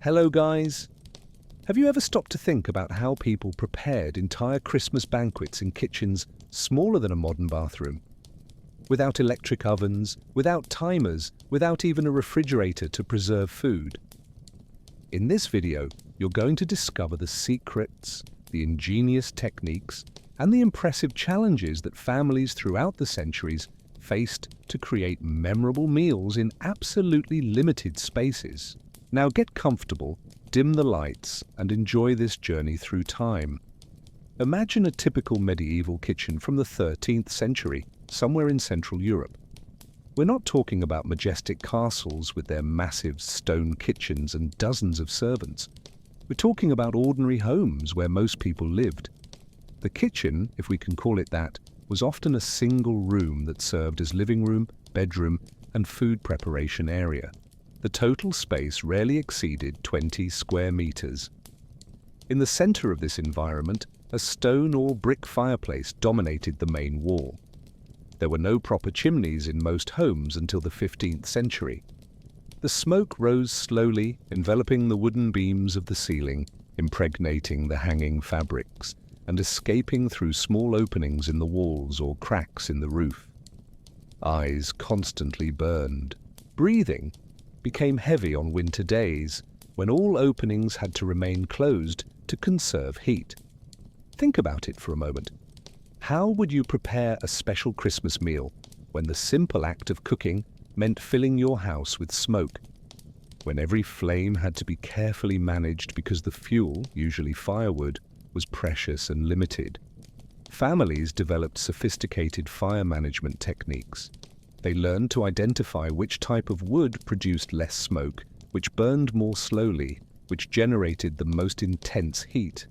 Hello guys! Have you ever stopped to think about how people prepared entire Christmas banquets in kitchens smaller than a modern bathroom? Without electric ovens, without timers, without even a refrigerator to preserve food. In this video, you're going to discover the secrets, the ingenious techniques, and the impressive challenges that families throughout the centuries faced to create memorable meals in absolutely limited spaces. Now get comfortable, dim the lights, and enjoy this journey through time. Imagine a typical medieval kitchen from the 13th century, somewhere in Central Europe. We're not talking about majestic castles with their massive stone kitchens and dozens of servants. We're talking about ordinary homes where most people lived. The kitchen, if we can call it that, was often a single room that served as living room, bedroom, and food preparation area. The total space rarely exceeded 20 square meters. In the center of this environment, a stone or brick fireplace dominated the main wall. There were no proper chimneys in most homes until the 15th century. The smoke rose slowly, enveloping the wooden beams of the ceiling, impregnating the hanging fabrics, and escaping through small openings in the walls or cracks in the roof. Eyes constantly burned. Breathing became heavy on winter days, when all openings had to remain closed to conserve heat. Think about it for a moment. How would you prepare a special Christmas meal when the simple act of cooking meant filling your house with smoke? When every flame had to be carefully managed because the fuel, usually firewood, was precious and limited. Families developed sophisticated fire management techniques. They learned to identify which type of wood produced less smoke, which burned more slowly, which generated the most intense heat.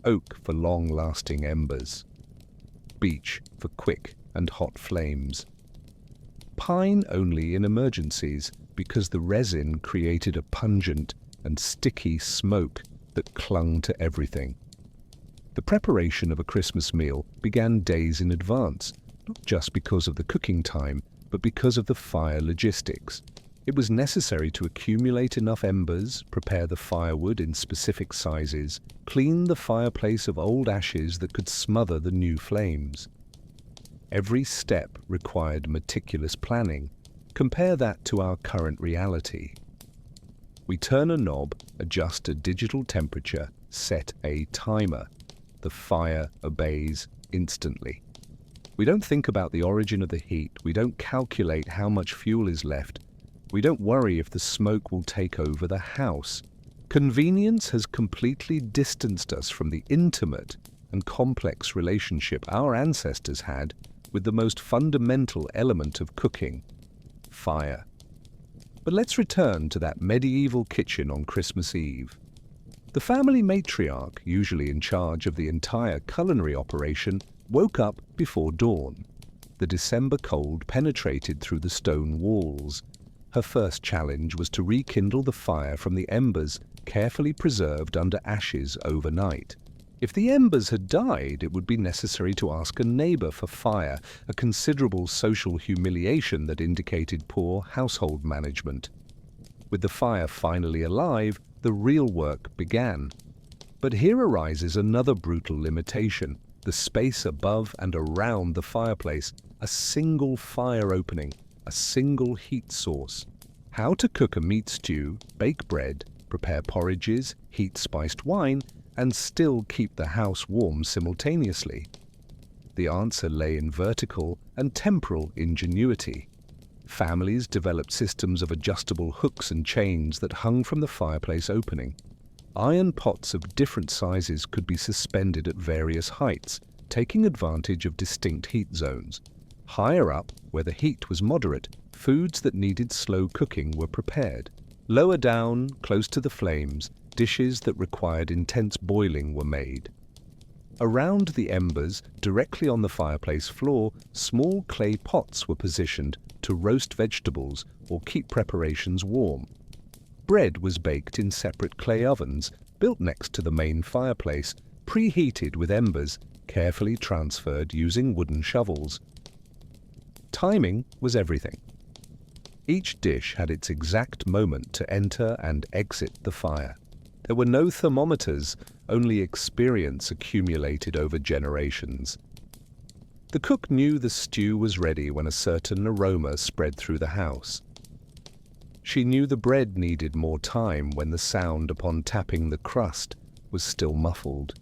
Oak for long-lasting embers. Beech for quick and hot flames. Pine only in emergencies because the resin created a pungent and sticky smoke that clung to everything. The preparation of a Christmas meal began days in advance, not just because of the cooking time, but because of the fire logistics. It was necessary to accumulate enough embers, prepare the firewood in specific sizes, clean the fireplace of old ashes that could smother the new flames. Every step required meticulous planning. Compare that to our current reality. We turn a knob, adjust a digital temperature, set a timer. The fire obeys instantly. We don't think about the origin of the heat. We don't calculate how much fuel is left. We don't worry if the smoke will take over the house. Convenience has completely distanced us from the intimate and complex relationship our ancestors had with the most fundamental element of cooking, fire. But let's return to that medieval kitchen on Christmas Eve. The family matriarch, usually in charge of the entire culinary operation, woke up before dawn. The December cold penetrated through the stone walls. Her first challenge was to rekindle the fire from the embers carefully preserved under ashes overnight. If the embers had died, it would be necessary to ask a neighbor for fire, a considerable social humiliation that indicated poor household management. With the fire finally alive, the real work began. But here arises another brutal limitation. The space above and around the fireplace, a single fire opening, a single heat source. How to cook a meat stew, bake bread, prepare porridges, heat spiced wine, and still keep the house warm simultaneously? The answer lay in vertical and temporal ingenuity. Families developed systems of adjustable hooks and chains that hung from the fireplace opening. Iron pots of different sizes could be suspended at various heights, taking advantage of distinct heat zones. Higher up, where the heat was moderate, foods that needed slow cooking were prepared. Lower down, close to the flames, dishes that required intense boiling were made. Around the embers, directly on the fireplace floor, small clay pots were positioned to roast vegetables or keep preparations warm. Bread was baked in separate clay ovens, built next to the main fireplace, preheated with embers, carefully transferred using wooden shovels. Timing was everything. Each dish had its exact moment to enter and exit the fire. There were no thermometers, only experience accumulated over generations. The cook knew the stew was ready when a certain aroma spread through the house. She knew the bread needed more time when the sound upon tapping the crust was still muffled.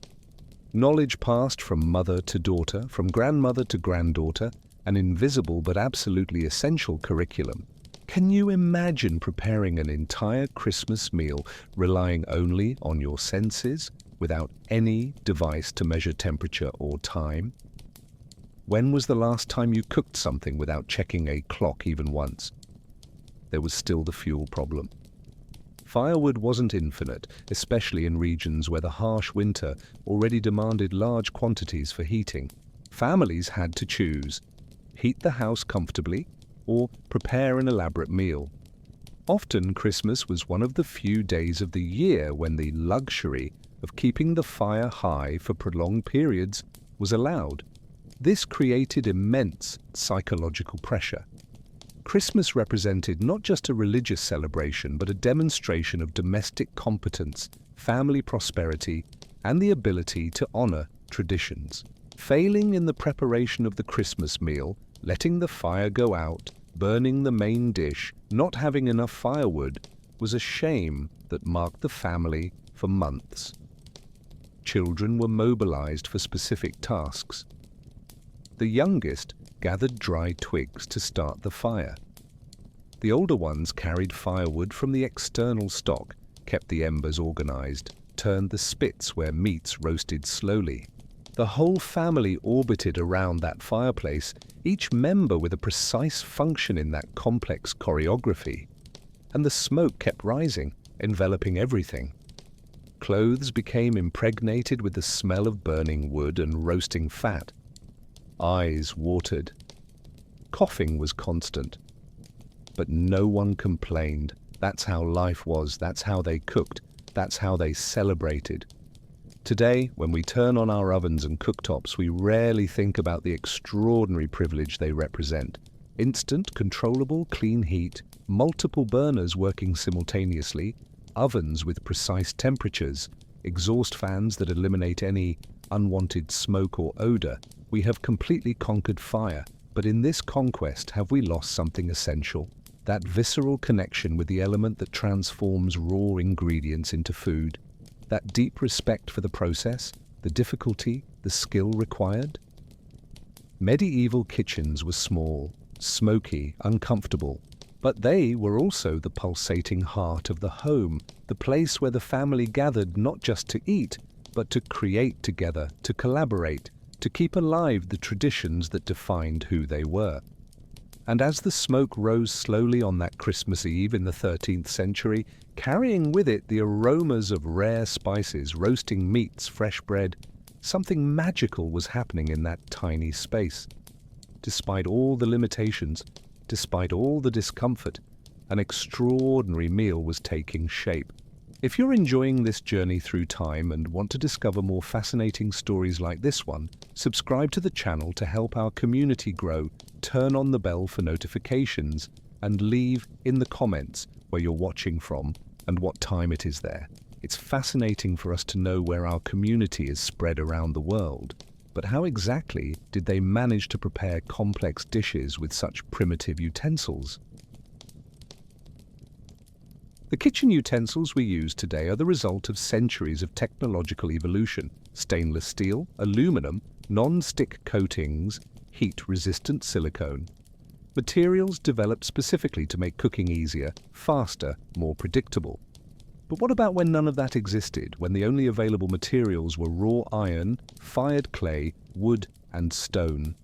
Knowledge passed from mother to daughter, from grandmother to granddaughter, an invisible but absolutely essential curriculum. Can you imagine preparing an entire Christmas meal relying only on your senses, without any device to measure temperature or time? When was the last time you cooked something without checking a clock even once? There was still the fuel problem. Firewood wasn't infinite, especially in regions where the harsh winter already demanded large quantities for heating. Families had to choose: heat the house comfortably or prepare an elaborate meal. Often Christmas was one of the few days of the year when the luxury of keeping the fire high for prolonged periods was allowed. This created immense psychological pressure. Christmas represented not just a religious celebration, but a demonstration of domestic competence, family prosperity, and the ability to honor traditions. Failing in the preparation of the Christmas meal, letting the fire go out, burning the main dish, not having enough firewood, was a shame that marked the family for months. Children were mobilized for specific tasks. The youngest gathered dry twigs to start the fire. The older ones carried firewood from the external stock, kept the embers organized, turned the spits where meats roasted slowly. The whole family orbited around that fireplace, each member with a precise function in that complex choreography. And the smoke kept rising, enveloping everything. Clothes became impregnated with the smell of burning wood and roasting fat. Eyes watered. Coughing was constant. But no one complained. That's how life was. That's how they cooked. That's how they celebrated. Today, when we turn on our ovens and cooktops, we rarely think about the extraordinary privilege they represent. Instant, controllable, clean heat, multiple burners working simultaneously, ovens with precise temperatures, exhaust fans that eliminate any unwanted smoke or odor. We have completely conquered fire, but in this conquest have we lost something essential? That visceral connection with the element that transforms raw ingredients into food. That deep respect for the process, the difficulty, the skill required? Medieval kitchens were small, smoky, uncomfortable, but they were also the pulsating heart of the home, the place where the family gathered not just to eat, but to create together, to collaborate, to keep alive the traditions that defined who they were. And as the smoke rose slowly on that Christmas Eve in the 13th century, carrying with it the aromas of rare spices, roasting meats, fresh bread, something magical was happening in that tiny space. Despite all the limitations, despite all the discomfort, an extraordinary meal was taking shape. If you're enjoying this journey through time and want to discover more fascinating stories like this one, subscribe to the channel to help our community grow, turn on the bell for notifications, and leave in the comments where you're watching from and what time it is there. It's fascinating for us to know where our community is spread around the world. But how exactly did they manage to prepare complex dishes with such primitive utensils? The kitchen utensils we use today are the result of centuries of technological evolution. Stainless steel, aluminum, non-stick coatings, heat-resistant silicone. Materials developed specifically to make cooking easier, faster, more predictable. But what about when none of that existed, when the only available materials were raw iron, fired clay, wood, and stone?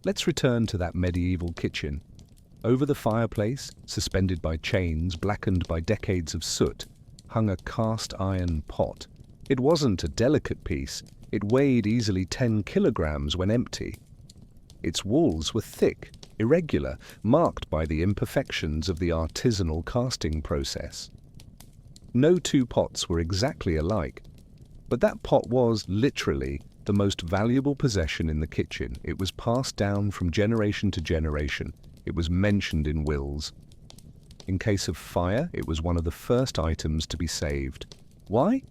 Let's return to that medieval kitchen. Over the fireplace, suspended by chains, blackened by decades of soot, hung a cast iron pot. It wasn't a delicate piece. It weighed easily 10 kilograms when empty. Its walls were thick, irregular, marked by the imperfections of the artisanal casting process. No two pots were exactly alike, but that pot was, literally, the most valuable possession in the kitchen. It was passed down from generation to generation. It was mentioned in wills. In case of fire, it was one of the first items to be saved. Why?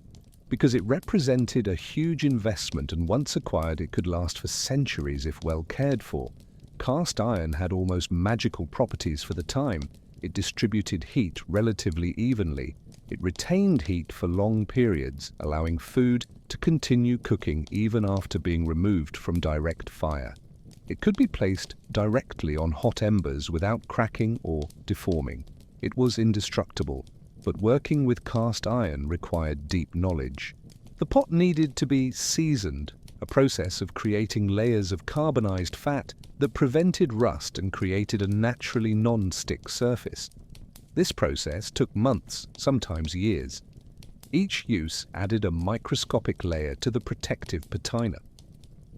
Because it represented a huge investment, and once acquired it could last for centuries if well cared for. Cast iron had almost magical properties for the time. It distributed heat relatively evenly. It retained heat for long periods, allowing food to continue cooking even after being removed from direct fire. It could be placed directly on hot embers without cracking or deforming. It was indestructible, but working with cast iron required deep knowledge. The pot needed to be seasoned, a process of creating layers of carbonized fat that prevented rust and created a naturally non-stick surface. This process took months, sometimes years. Each use added a microscopic layer to the protective patina.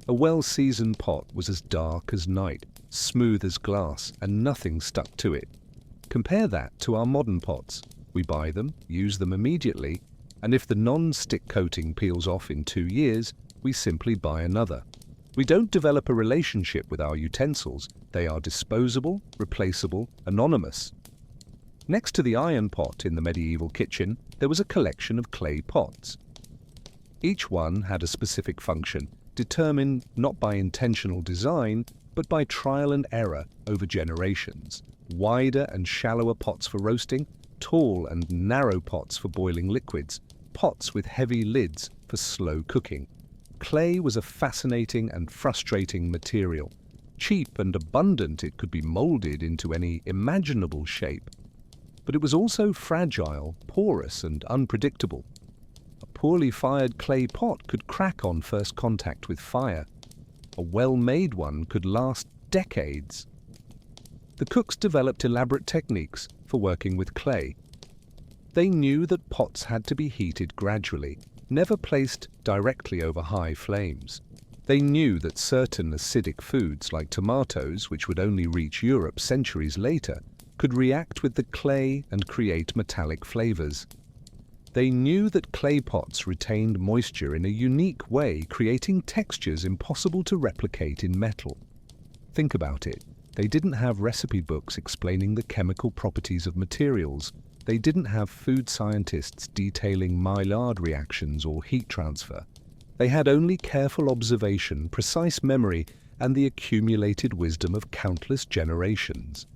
A well-seasoned pot was as dark as night, smooth as glass, and nothing stuck to it. Compare that to our modern pots. We buy them, use them immediately, and if the non-stick coating peels off in 2 years, we simply buy another. We don't develop a relationship with our utensils. They are disposable, replaceable, anonymous. Next to the iron pot in the medieval kitchen, there was a collection of clay pots. Each one had a specific function, determined not by intentional design, but by trial and error over generations. Wider and shallower pots for roasting, tall and narrow pots for boiling liquids, pots with heavy lids for slow cooking. Clay was a fascinating and frustrating material. Cheap and abundant, it could be molded into any imaginable shape. But it was also fragile, porous, and unpredictable. A poorly fired clay pot could crack on first contact with fire. A well-made one could last decades. The cooks developed elaborate techniques for working with clay. They knew that pots had to be heated gradually, never placed directly over high flames. They knew that certain acidic foods, like tomatoes, which would only reach Europe centuries later, could react with the clay and create metallic flavors. They knew that clay pots retained moisture in a unique way, creating textures impossible to replicate in metal. Think about it. They didn't have recipe books explaining the chemical properties of materials. They didn't have food scientists detailing Maillard reactions or heat transfer. They had only careful observation, precise memory, and the accumulated wisdom of countless generations.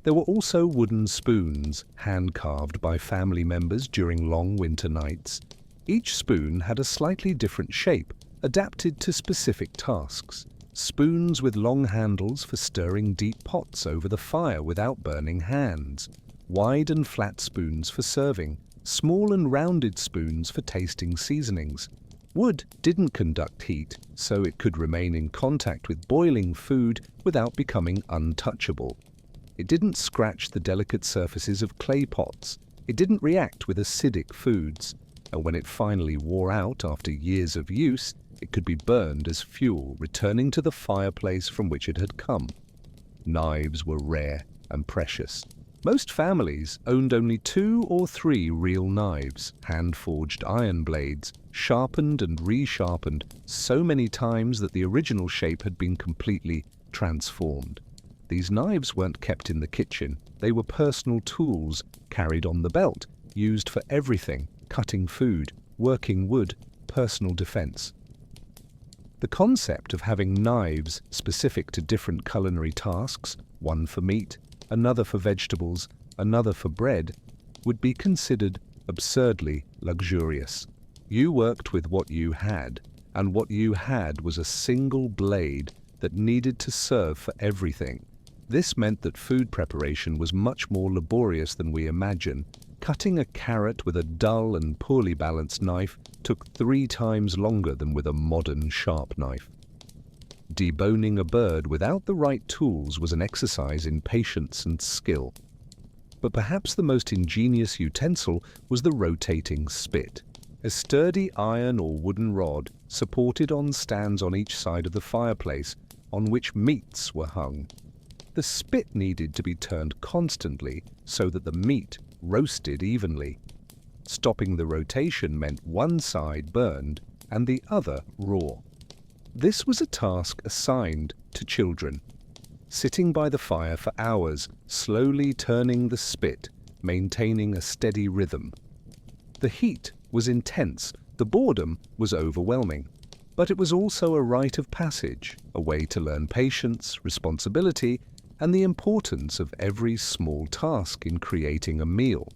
There were also wooden spoons, hand-carved by family members during long winter nights. Each spoon had a slightly different shape, adapted to specific tasks. Spoons with long handles for stirring deep pots over the fire without burning hands. Wide and flat spoons for serving. Small and rounded spoons for tasting seasonings. Wood didn't conduct heat, so it could remain in contact with boiling food without becoming untouchable. It didn't scratch the delicate surfaces of clay pots. It didn't react with acidic foods. And when it finally wore out after years of use, it could be burned as fuel, returning to the fireplace from which it had come. Knives were rare and precious. Most families owned only 2 or 3 real knives, hand-forged iron blades, sharpened and resharpened so many times that the original shape had been completely transformed. These knives weren't kept in the kitchen. They were personal tools carried on the belt, used for everything: cutting food, working wood, personal defense. The concept of having knives specific to different culinary tasks, one for meat, another for vegetables, another for bread, would be considered absurdly luxurious. You worked with what you had, and what you had was a single blade that needed to serve for everything. This meant that food preparation was much more laborious than we imagine. Cutting a carrot with a dull and poorly balanced knife took 3 times longer than with a modern sharp knife. Deboning a bird without the right tools was an exercise in patience and skill. But perhaps the most ingenious utensil was the rotating spit, a sturdy iron or wooden rod supported on stands on each side of the fireplace, on which meats were hung. The spit needed to be turned constantly so that the meat roasted evenly. Stopping the rotation meant one side burned and the other raw. This was a task assigned to children. Sitting by the fire for hours, slowly turning the spit, maintaining a steady rhythm. The heat was intense, the boredom was overwhelming, but it was also a rite of passage, a way to learn patience, responsibility, and the importance of every small task in creating a meal.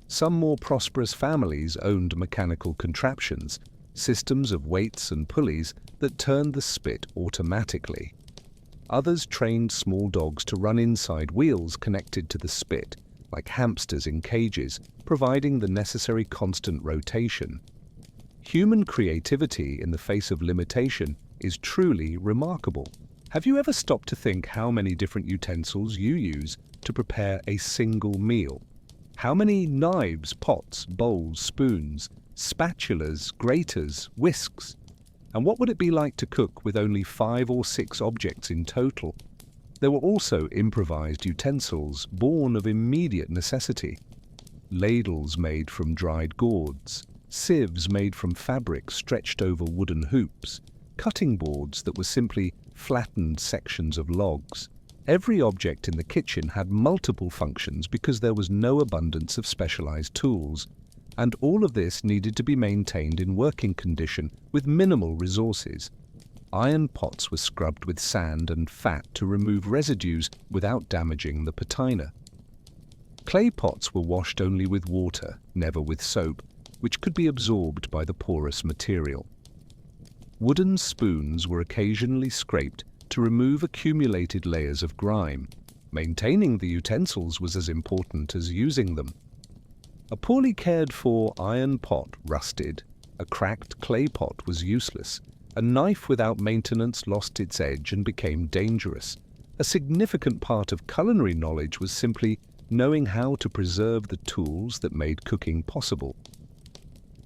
Some more prosperous families owned mechanical contraptions, systems of weights and pulleys that turned the spit automatically. Others trained small dogs to run inside wheels connected to the spit, like hamsters in cages, providing the necessary constant rotation. Human creativity in the face of limitation is truly remarkable. Have you ever stopped to think how many different utensils you use to prepare a single meal? How many knives, pots, bowls, spoons, spatulas, graters, whisks? And what would it be like to cook with only 5 or 6 objects in total? There were also improvised utensils born of immediate necessity. Ladles made from dried gourds, sieves made from fabric stretched over wooden hoops, cutting boards that were simply flattened sections of logs. Every object in the kitchen had multiple functions because there was no abundance of specialized tools, and all of this needed to be maintained in working condition with minimal resources. Iron pots were scrubbed with sand and fat to remove residues without damaging the patina. Clay pots were washed only with water, never with soap, which could be absorbed by the porous material. Wooden spoons were occasionally scraped to remove accumulated layers of grime. Maintaining the utensils was as important as using them. A poorly cared for iron pot rusted, a cracked clay pot was useless, a knife without maintenance lost its edge and became dangerous. A significant part of culinary knowledge was simply knowing how to preserve the tools that made cooking possible.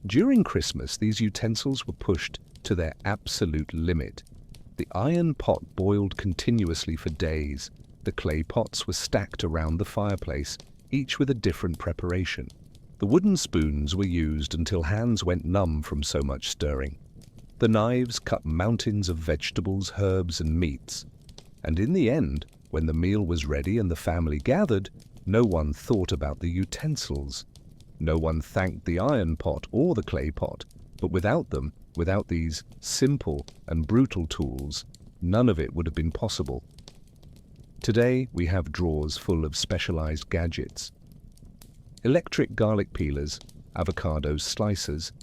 During Christmas, these utensils were pushed to their absolute limit. The iron pot boiled continuously for days. The clay pots were stacked around the fireplace, each with a different preparation. The wooden spoons were used until hands went numb from so much stirring. The knives cut mountains of vegetables, herbs, and meats. And in the end, when the meal was ready and the family gathered, no one thought about the utensils. No one thanked the iron pot or the clay pot, but without them, without these simple and brutal tools, none of it would have been possible. Today, we have drawers full of specialized gadgets. Electric garlic peelers, avocado slicers,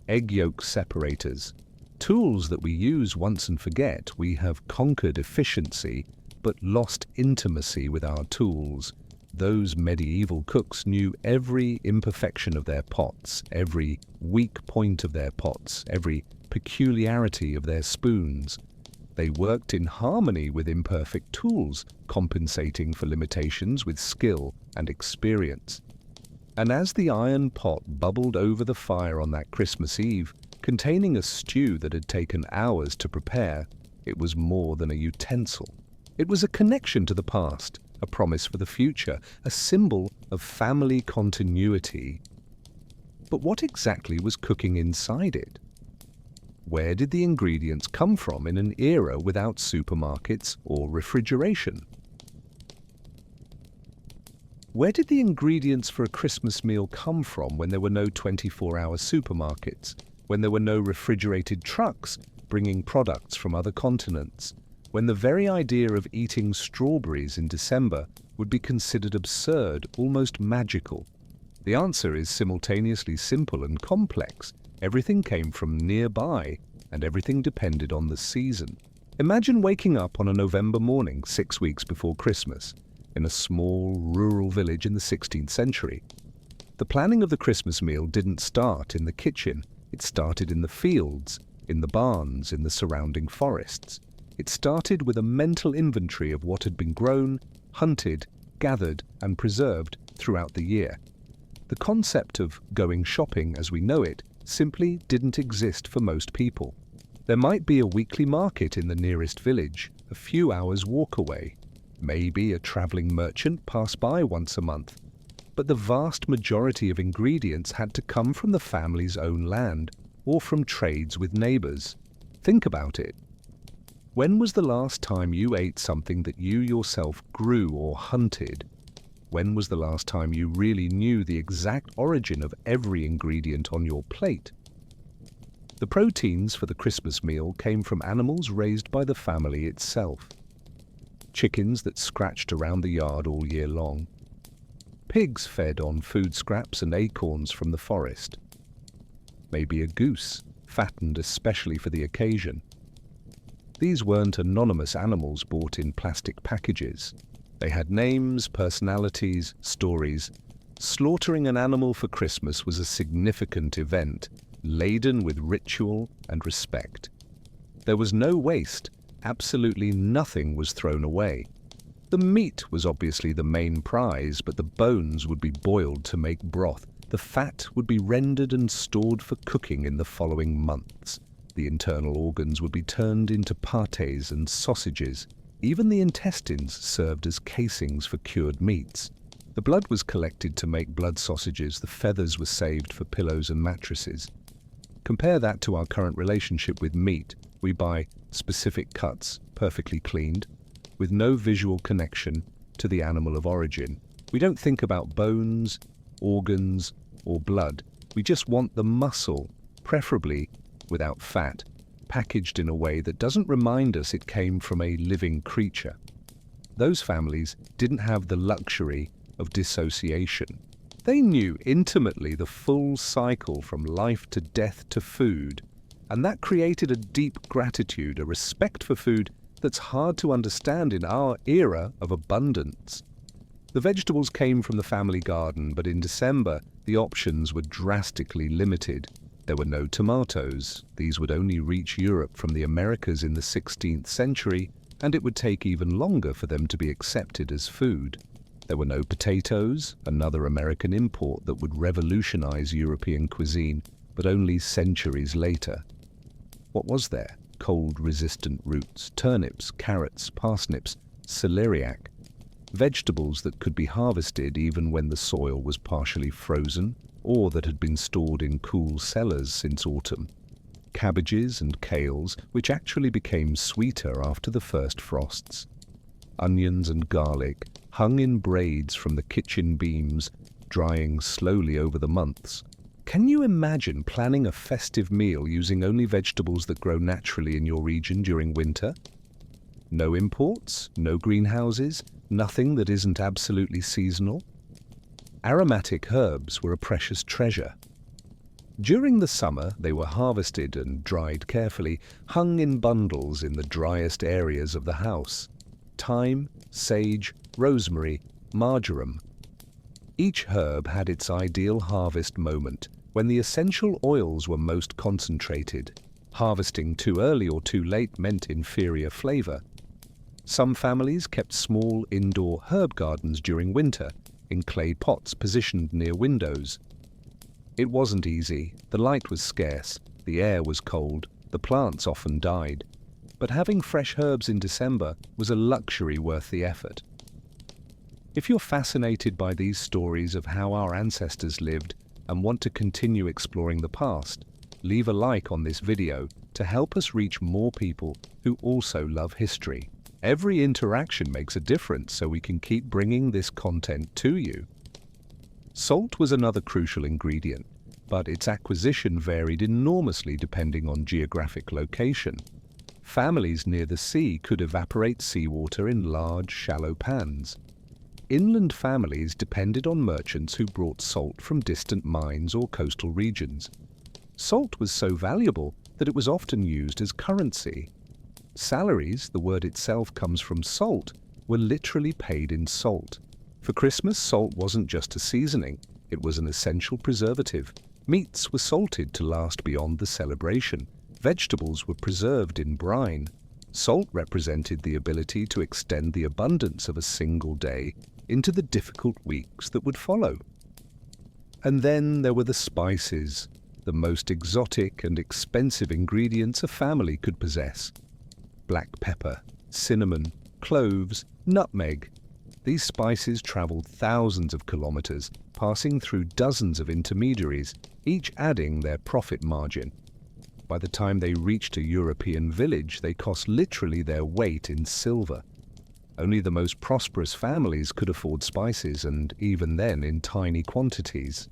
egg yolk separators. Tools that we use once and forget. We have conquered efficiency, but lost intimacy with our tools. Those medieval cooks knew every imperfection of their pots, every weak point of their pots, every peculiarity of their spoons. They worked in harmony with imperfect tools, compensating for limitations with skill and experience. And as the iron pot bubbled over the fire on that Christmas Eve, containing a stew that had taken hours to prepare, it was more than a utensil. It was a connection to the past, a promise for the future, a symbol of family continuity. But what exactly was cooking inside it? Where did the ingredients come from in an era without supermarkets or refrigeration? Where did the ingredients for a Christmas meal come from when there were no 24-hour supermarkets, when there were no refrigerated trucks bringing products from other continents, when the very idea of eating strawberries in December would be considered absurd, almost magical? The answer is simultaneously simple and complex. Everything came from nearby, and everything depended on the season. Imagine waking up on a November morning 6 weeks before Christmas, in a small rural village in the 16th century. The planning of the Christmas meal didn't start in the kitchen. It started in the fields, in the barns, in the surrounding forests. It started with a mental inventory of what had been grown, hunted, gathered, and preserved throughout the year. The concept of going shopping as we know it simply didn't exist for most people. There might be a weekly market in the nearest village, a few hours' walk away. Maybe a traveling merchant passed by once a month. But the vast majority of ingredients had to come from the family's own land or from trades with neighbors. Think about it. When was the last time you ate something that you yourself grew or hunted? When was the last time you really knew the exact origin of every ingredient on your plate? The proteins for the Christmas meal came from animals raised by the family itself. Chickens that scratched around the yard all year long. Pigs fed on food scraps and acorns from the forest. Maybe a goose, fattened especially for the occasion. These weren't anonymous animals bought in plastic packages. They had names, personalities, stories. Slaughtering an animal for Christmas was a significant event, laden with ritual and respect. There was no waste. Absolutely nothing was thrown away. The meat was obviously the main prize, but the bones would be boiled to make broth. The fat would be rendered and stored for cooking in the following months. The internal organs would be turned into pâtés and sausages. Even the intestines served as casings for cured meats. The blood was collected to make blood sausages. The feathers were saved for pillows and mattresses. Compare that to our current relationship with meat. We buy specific cuts, perfectly cleaned, with no visual connection to the animal of origin. We don't think about bones, organs, or blood. We just want the muscle, preferably without fat, packaged in a way that doesn't remind us it came from a living creature. Those families didn't have the luxury of dissociation. They knew intimately the full cycle from life to death to food, and that created a deep gratitude, a respect for food that's hard to understand in our era of abundance. The vegetables came from the family garden, but in December, the options were drastically limited. There were no tomatoes. These would only reach Europe from the Americas in the 16th century, and it would take even longer for them to be accepted as food. There were no potatoes, another American import that would revolutionize European cuisine, but only centuries later. What was there? Cold-resistant roots, turnips, carrots, parsnips, celeriac, vegetables that could be harvested even when the soil was partially frozen, or that had been stored in cool cellars since autumn. Cabbages and kales, which actually became sweeter after the first frosts. Onions and garlic, hung in braids from the kitchen beams, drying slowly over the months. Can you imagine planning a festive meal using only vegetables that grow naturally in your region during winter? No imports, no greenhouses, nothing that isn't absolutely seasonal? Aromatic herbs were a precious treasure. During the summer, they were harvested and dried carefully, hung in bundles in the driest areas of the house. Thyme, sage, rosemary, marjoram. Each herb had its ideal harvest moment, when the essential oils were most concentrated. Harvesting too early or too late meant inferior flavor. Some families kept small indoor herb gardens during winter, in clay pots positioned near windows. It wasn't easy. The light was scarce, the air was cold, the plants often died. But having fresh herbs in December was a luxury worth the effort. If you're fascinated by these stories of how our ancestors lived and want to continue exploring the past, leave a like on this video to help us reach more people who also love history. Every interaction makes a difference, so we can keep bringing this content to you. Salt was another crucial ingredient, but its acquisition varied enormously depending on geographic location. Families near the sea could evaporate seawater in large, shallow pans. Inland families depended on merchants who brought salt from distant mines or coastal regions. Salt was so valuable that it was often used as currency. Salaries, the word itself comes from salt, were literally paid in salt. For Christmas, salt wasn't just a seasoning, it was an essential preservative. Meats were salted to last beyond the celebration. Vegetables were preserved in brine. Salt represented the ability to extend the abundance of a single day into the difficult weeks that would follow. And then there were the spices, the most exotic and expensive ingredients a family could possess. Black pepper, cinnamon, cloves, nutmeg. These spices traveled thousands of kilometers, passing through dozens of intermediaries, each adding their profit margin. By the time they reached a European village, they cost literally their weight in silver. Only the most prosperous families could afford spices, and even then in tiny quantities.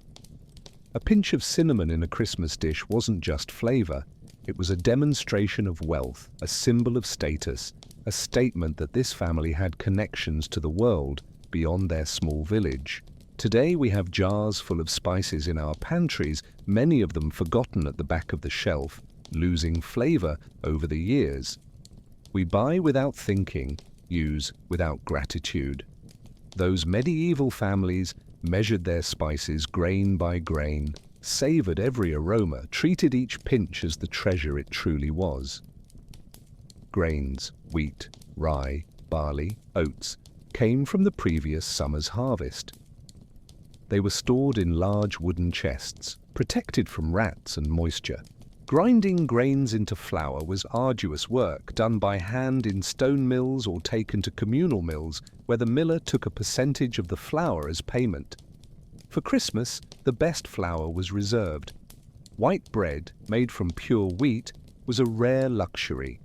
A pinch of cinnamon in a Christmas dish wasn't just flavor. It was a demonstration of wealth, a symbol of status, a statement that this family had connections to the world beyond their small village. Today we have jars full of spices in our pantries, many of them forgotten at the back of the shelf, losing flavor over the years. We buy without thinking, use without gratitude. Those medieval families measured their spices grain by grain, savored every aroma, treated each pinch as the treasure it truly was. Grains, wheat, rye, barley, oats, came from the previous summer's harvest. They were stored in large wooden chests, protected from rats and moisture. Grinding grains into flour was arduous work done by hand in stone mills or taken to communal mills, where the miller took a percentage of the flour as payment. For Christmas, the best flour was reserved. White bread, made from pure wheat, was a rare luxury.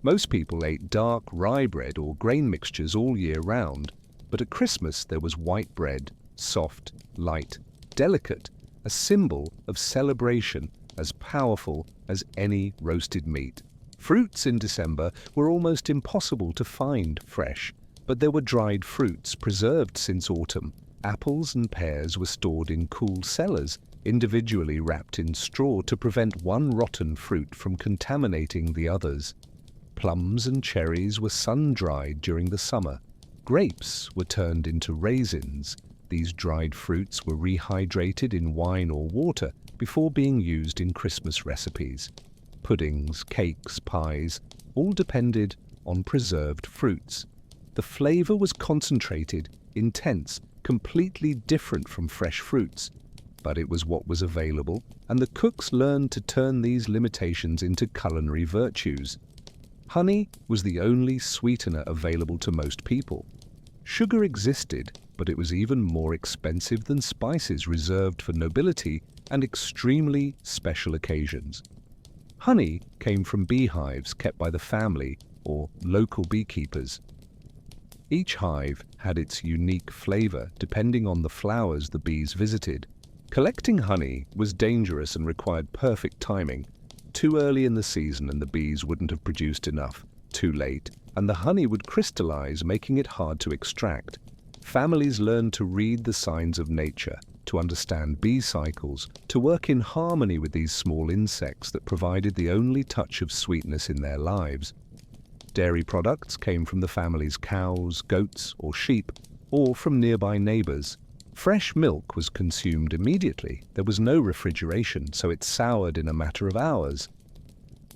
Most people ate dark rye bread or grain mixtures all year round, but at Christmas there was white bread, soft, light, delicate, a symbol of celebration, as powerful as any roasted meat. Fruits in December were almost impossible to find fresh, but there were dried fruits preserved since autumn. Apples and pears were stored in cool cellars, individually wrapped in straw to prevent one rotten fruit from contaminating the others. Plums and cherries were sun-dried during the summer. Grapes were turned into raisins. These dried fruits were rehydrated in wine or water before being used in Christmas recipes. Puddings, cakes, pies, all depended on preserved fruits. The flavor was concentrated, intense, completely different from fresh fruits. But it was what was available, and the cooks learned to turn these limitations into culinary virtues. Honey was the only sweetener available to most people. Sugar existed, but it was even more expensive than spices reserved for nobility and extremely special occasions. Honey came from beehives kept by the family or local beekeepers. Each hive had its unique flavor depending on the flowers the bees visited. Collecting honey was dangerous and required perfect timing. Too early in the season and the bees wouldn't have produced enough. Too late, and the honey would crystallize, making it hard to extract. Families learned to read the signs of nature, to understand bee cycles, to work in harmony with these small insects that provided the only touch of sweetness in their lives. Dairy products came from the family's cows, goats, or sheep, or from nearby neighbors. Fresh milk was consumed immediately. There was no refrigeration, so it soured in a matter of hours.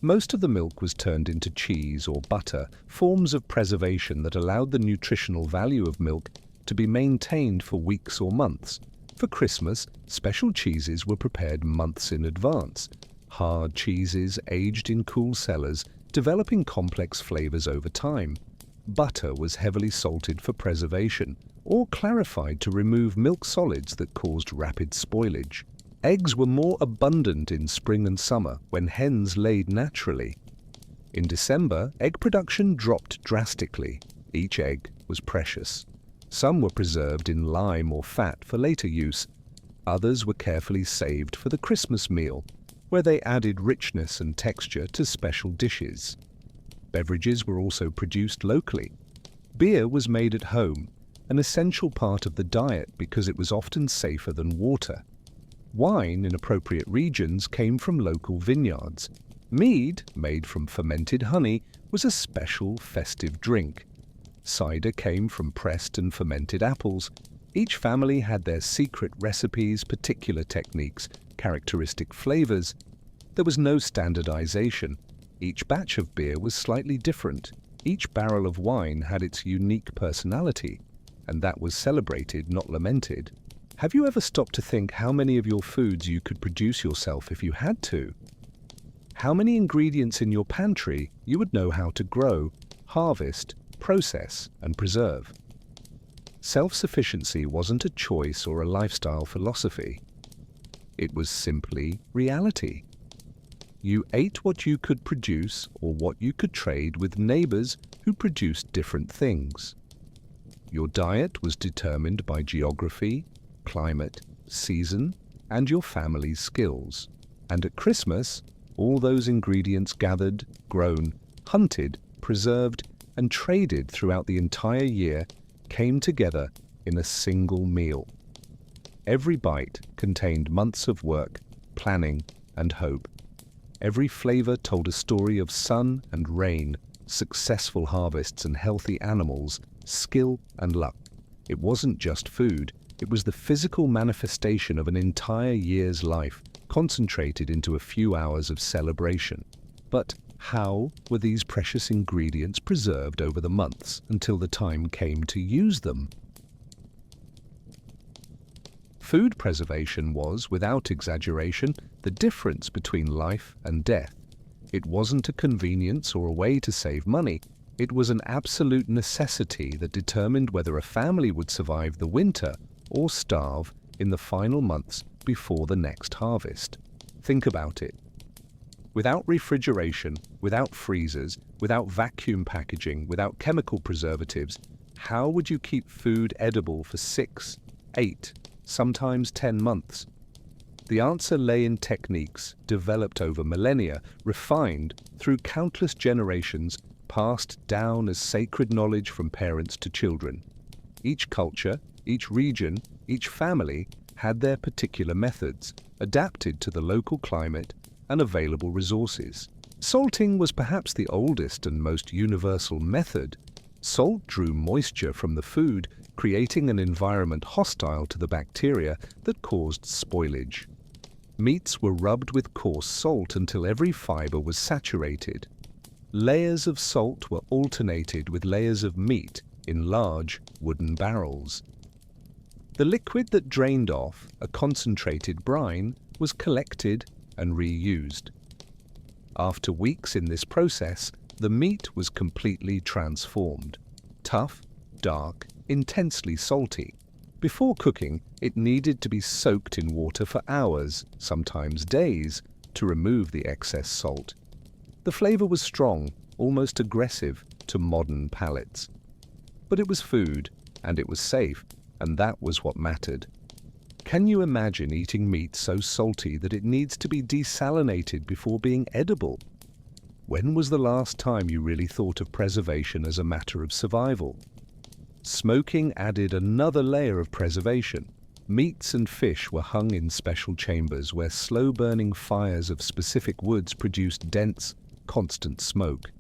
Most of the milk was turned into cheese or butter, forms of preservation that allowed the nutritional value of milk to be maintained for weeks or months. For Christmas, special cheeses were prepared months in advance. Hard cheeses aged in cool cellars, developing complex flavors over time. Butter was heavily salted for preservation, or clarified to remove milk solids that caused rapid spoilage. Eggs were more abundant in spring and summer, when hens laid naturally. In December, egg production dropped drastically. Each egg was precious. Some were preserved in lime or fat for later use. Others were carefully saved for the Christmas meal, where they added richness and texture to special dishes. Beverages were also produced locally. Beer was made at home, an essential part of the diet because it was often safer than water. Wine in appropriate regions came from local vineyards. Mead, made from fermented honey, was a special festive drink. Cider came from pressed and fermented apples. Each family had their secret recipes, particular techniques, characteristic flavors. There was no standardization. Each batch of beer was slightly different. Each barrel of wine had its unique personality, and that was celebrated, not lamented. Have you ever stopped to think how many of your foods you could produce yourself if you had to? How many ingredients in your pantry you would know how to grow, harvest, process, and preserve? Self-sufficiency wasn't a choice or a lifestyle philosophy. It was simply reality. You ate what you could produce or what you could trade with neighbors who produced different things. Your diet was determined by geography, climate, season, and your family's skills. And at Christmas, all those ingredients gathered, grown, hunted, preserved, and traded throughout the entire year came together in a single meal. Every bite contained months of work, planning, and hope. Every flavor told a story of sun and rain, successful harvests and healthy animals, skill and luck. It wasn't just food, it was the physical manifestation of an entire year's life, concentrated into a few hours of celebration. But how were these precious ingredients preserved over the months until the time came to use them? Food preservation was, without exaggeration, the difference between life and death. It wasn't a convenience or a way to save money. It was an absolute necessity that determined whether a family would survive the winter or starve in the final months before the next harvest. Think about it. Without refrigeration, without freezers, without vacuum packaging, without chemical preservatives, how would you keep food edible for 6, 8, sometimes 10 months? The answer lay in techniques developed over millennia, refined through countless generations, passed down as sacred knowledge from parents to children. Each culture, each region, each family had their particular methods, adapted to the local climate and available resources. Salting was perhaps the oldest and most universal method. Salt drew moisture from the food, creating an environment hostile to the bacteria that caused spoilage. Meats were rubbed with coarse salt until every fiber was saturated. Layers of salt were alternated with layers of meat in large wooden barrels. The liquid that drained off, a concentrated brine, was collected and reused. After weeks in this process, the meat was completely transformed. Tough, dark, intensely salty. Before cooking, it needed to be soaked in water for hours, sometimes days, to remove the excess salt. The flavor was strong, almost aggressive to modern palates. But it was food, and it was safe, and that was what mattered. Can you imagine eating meat so salty that it needs to be desalinated before being edible? When was the last time you really thought of preservation as a matter of survival? Smoking added another layer of preservation. Meats and fish were hung in special chambers where slow-burning fires of specific woods produced dense, constant smoke.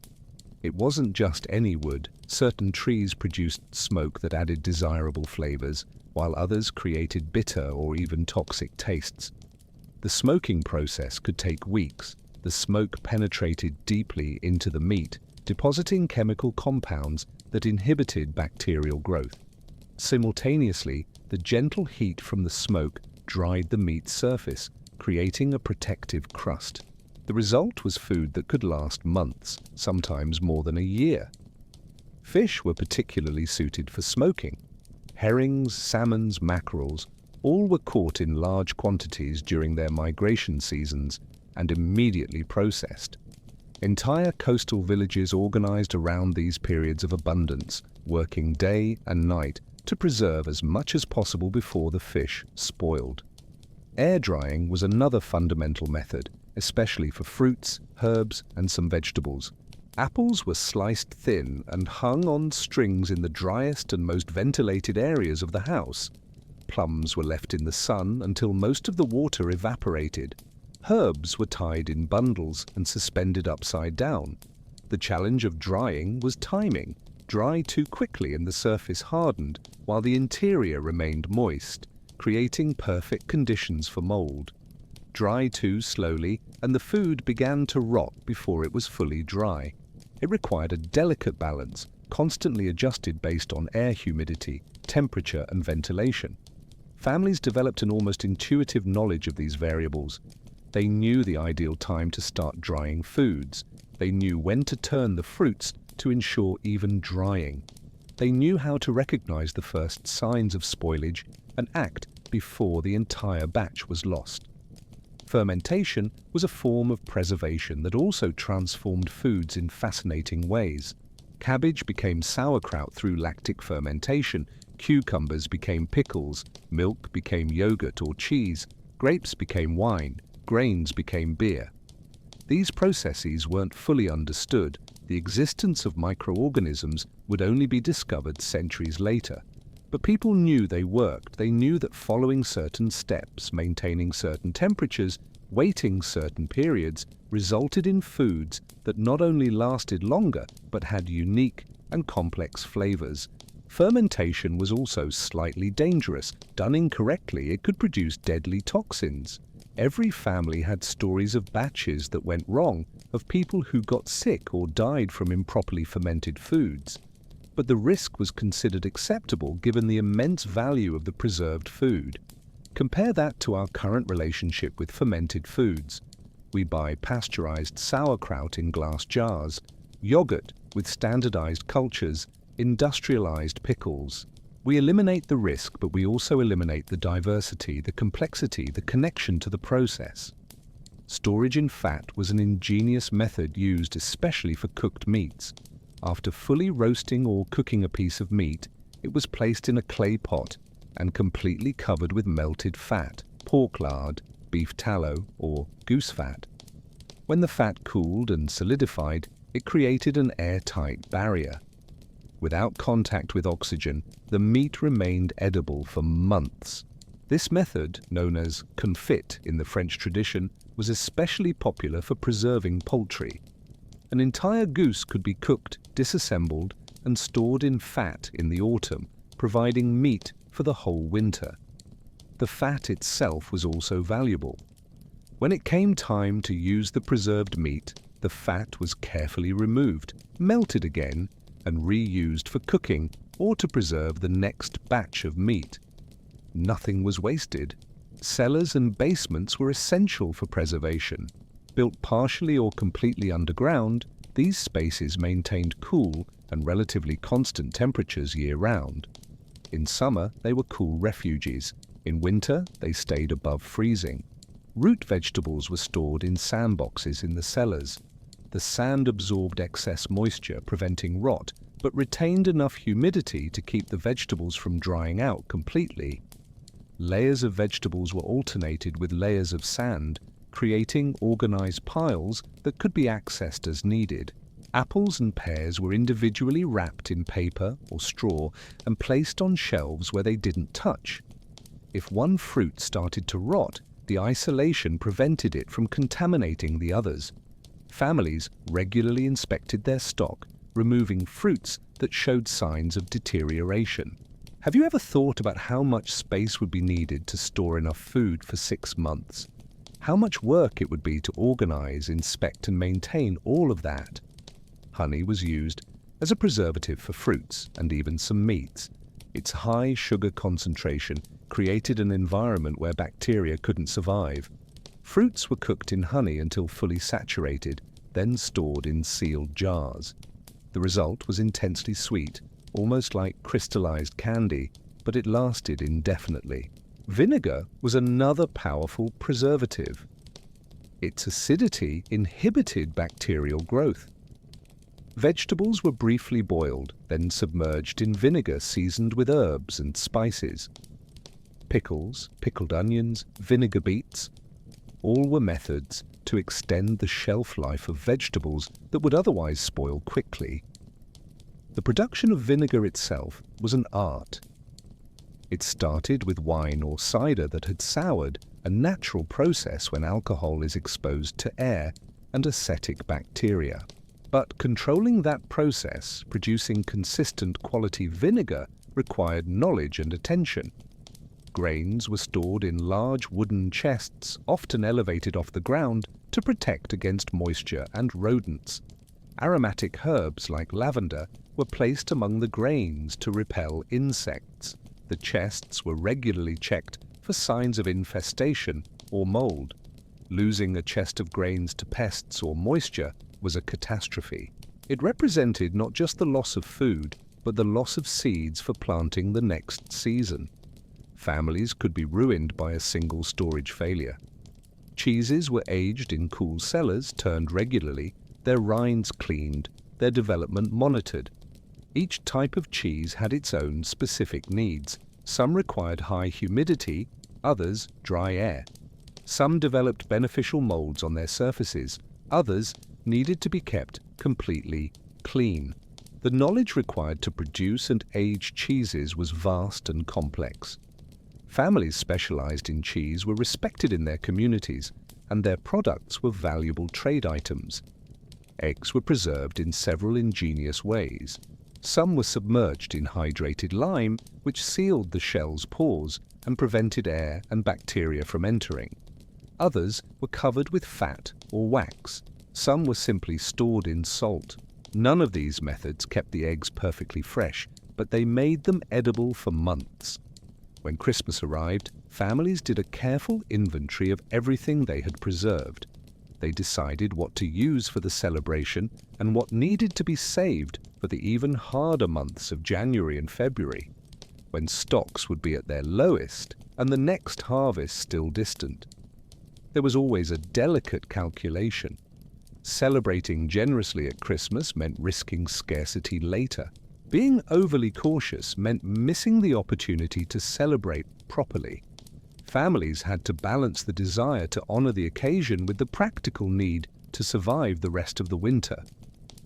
It wasn't just any wood. Certain trees produced smoke that added desirable flavors, while others created bitter or even toxic tastes. The smoking process could take weeks. The smoke penetrated deeply into the meat, depositing chemical compounds that inhibited bacterial growth. Simultaneously, the gentle heat from the smoke dried the meat's surface, creating a protective crust. The result was food that could last months, sometimes more than a year. Fish were particularly suited for smoking. Herrings, salmons, mackerels, all were caught in large quantities during their migration seasons and immediately processed. Entire coastal villages organized around these periods of abundance, working day and night to preserve as much as possible before the fish spoiled. Air drying was another fundamental method, especially for fruits, herbs, and some vegetables. Apples were sliced thin and hung on strings in the driest and most ventilated areas of the house. Plums were left in the sun until most of the water evaporated. Herbs were tied in bundles and suspended upside down. The challenge of drying was timing. Dry too quickly and the surface hardened, while the interior remained moist, creating perfect conditions for mold. Dry too slowly, and the food began to rot before it was fully dry. It required a delicate balance, constantly adjusted based on air humidity, temperature, and ventilation. Families developed an almost intuitive knowledge of these variables. They knew the ideal time to start drying foods. They knew when to turn the fruits to ensure even drying. They knew how to recognize the first signs of spoilage and act before the entire batch was lost. Fermentation was a form of preservation that also transformed foods in fascinating ways. Cabbage became sauerkraut through lactic fermentation, cucumbers became pickles, milk became yogurt or cheese, grapes became wine, grains became beer. These processes weren't fully understood. The existence of microorganisms would only be discovered centuries later. But people knew they worked. They knew that following certain steps, maintaining certain temperatures, waiting certain periods, resulted in foods that not only lasted longer, but had unique and complex flavors. Fermentation was also slightly dangerous. Done incorrectly, it could produce deadly toxins. Every family had stories of batches that went wrong, of people who got sick or died from improperly fermented foods. But the risk was considered acceptable given the immense value of the preserved food. Compare that to our current relationship with fermented foods. We buy pasteurized sauerkraut in glass jars, yogurt with standardized cultures, industrialized pickles. We eliminate the risk, but we also eliminate the diversity, the complexity, the connection to the process. Storage in fat was an ingenious method used especially for cooked meats. After fully roasting or cooking a piece of meat, it was placed in a clay pot and completely covered with melted fat, pork lard, beef tallow, or goose fat. When the fat cooled and solidified, it created an airtight barrier. Without contact with oxygen, the meat remained edible for months. This method, known as confit in the French tradition, was especially popular for preserving poultry. An entire goose could be cooked, disassembled, and stored in fat in the autumn, providing meat for the whole winter. The fat itself was also valuable. When it came time to use the preserved meat, the fat was carefully removed, melted again, and reused for cooking or to preserve the next batch of meat. Nothing was wasted. Cellars and basements were essential for preservation. Built partially or completely underground, these spaces maintained cool and relatively constant temperatures year-round. In summer, they were cool refuges. In winter, they stayed above freezing. Root vegetables were stored in sandboxes in the cellars. The sand absorbed excess moisture, preventing rot, but retained enough humidity to keep the vegetables from drying out completely. Layers of vegetables were alternated with layers of sand, creating organized piles that could be accessed as needed. Apples and pears were individually wrapped in paper or straw and placed on shelves where they didn't touch. If one fruit started to rot, the isolation prevented it from contaminating the others. Families regularly inspected their stock, removing fruits that showed signs of deterioration. Have you ever thought about how much space would be needed to store enough food for 6 months? How much work it would be to organize, inspect, and maintain all of that? Honey was used as a preservative for fruits and even some meats. Its high sugar concentration created an environment where bacteria couldn't survive. Fruits were cooked in honey until fully saturated, then stored in sealed jars. The result was intensely sweet, almost like crystallized candy, but it lasted indefinitely. Vinegar was another powerful preservative. Its acidity inhibited bacterial growth. Vegetables were briefly boiled, then submerged in vinegar seasoned with herbs and spices. Pickles, pickled onions, vinegar beets, all were methods to extend the shelf life of vegetables that would otherwise spoil quickly. The production of vinegar itself was an art. It started with wine or cider that had soured, a natural process when alcohol is exposed to air and acetic bacteria. But controlling that process, producing consistent quality vinegar, required knowledge and attention. Grains were stored in large wooden chests, often elevated off the ground, to protect against moisture and rodents. Aromatic herbs like lavender were placed among the grains to repel insects. The chests were regularly checked for signs of infestation or mold. Losing a chest of grains to pests or moisture was a catastrophe. It represented not just the loss of food, but the loss of seeds for planting the next season. Families could be ruined by a single storage failure. Cheeses were aged in cool cellars, turned regularly, their rinds cleaned, their development monitored. Each type of cheese had its own specific needs. Some required high humidity, others dry air. Some developed beneficial molds on their surfaces, others needed to be kept completely clean. The knowledge required to produce and age cheeses was vast and complex. Families specialized in cheese were respected in their communities, and their products were valuable trade items. Eggs were preserved in several ingenious ways. Some were submerged in hydrated lime, which sealed the shell's pores and prevented air and bacteria from entering. Others were covered with fat or wax. Some were simply stored in salt. None of these methods kept the eggs perfectly fresh, but they made them edible for months. When Christmas arrived, families did a careful inventory of everything they had preserved. They decided what to use for the celebration and what needed to be saved for the even harder months of January and February, when stocks would be at their lowest and the next harvest still distant. There was always a delicate calculation. Celebrating generously at Christmas meant risking scarcity later. Being overly cautious meant missing the opportunity to celebrate properly. Families had to balance the desire to honor the occasion with the practical need to survive the rest of the winter.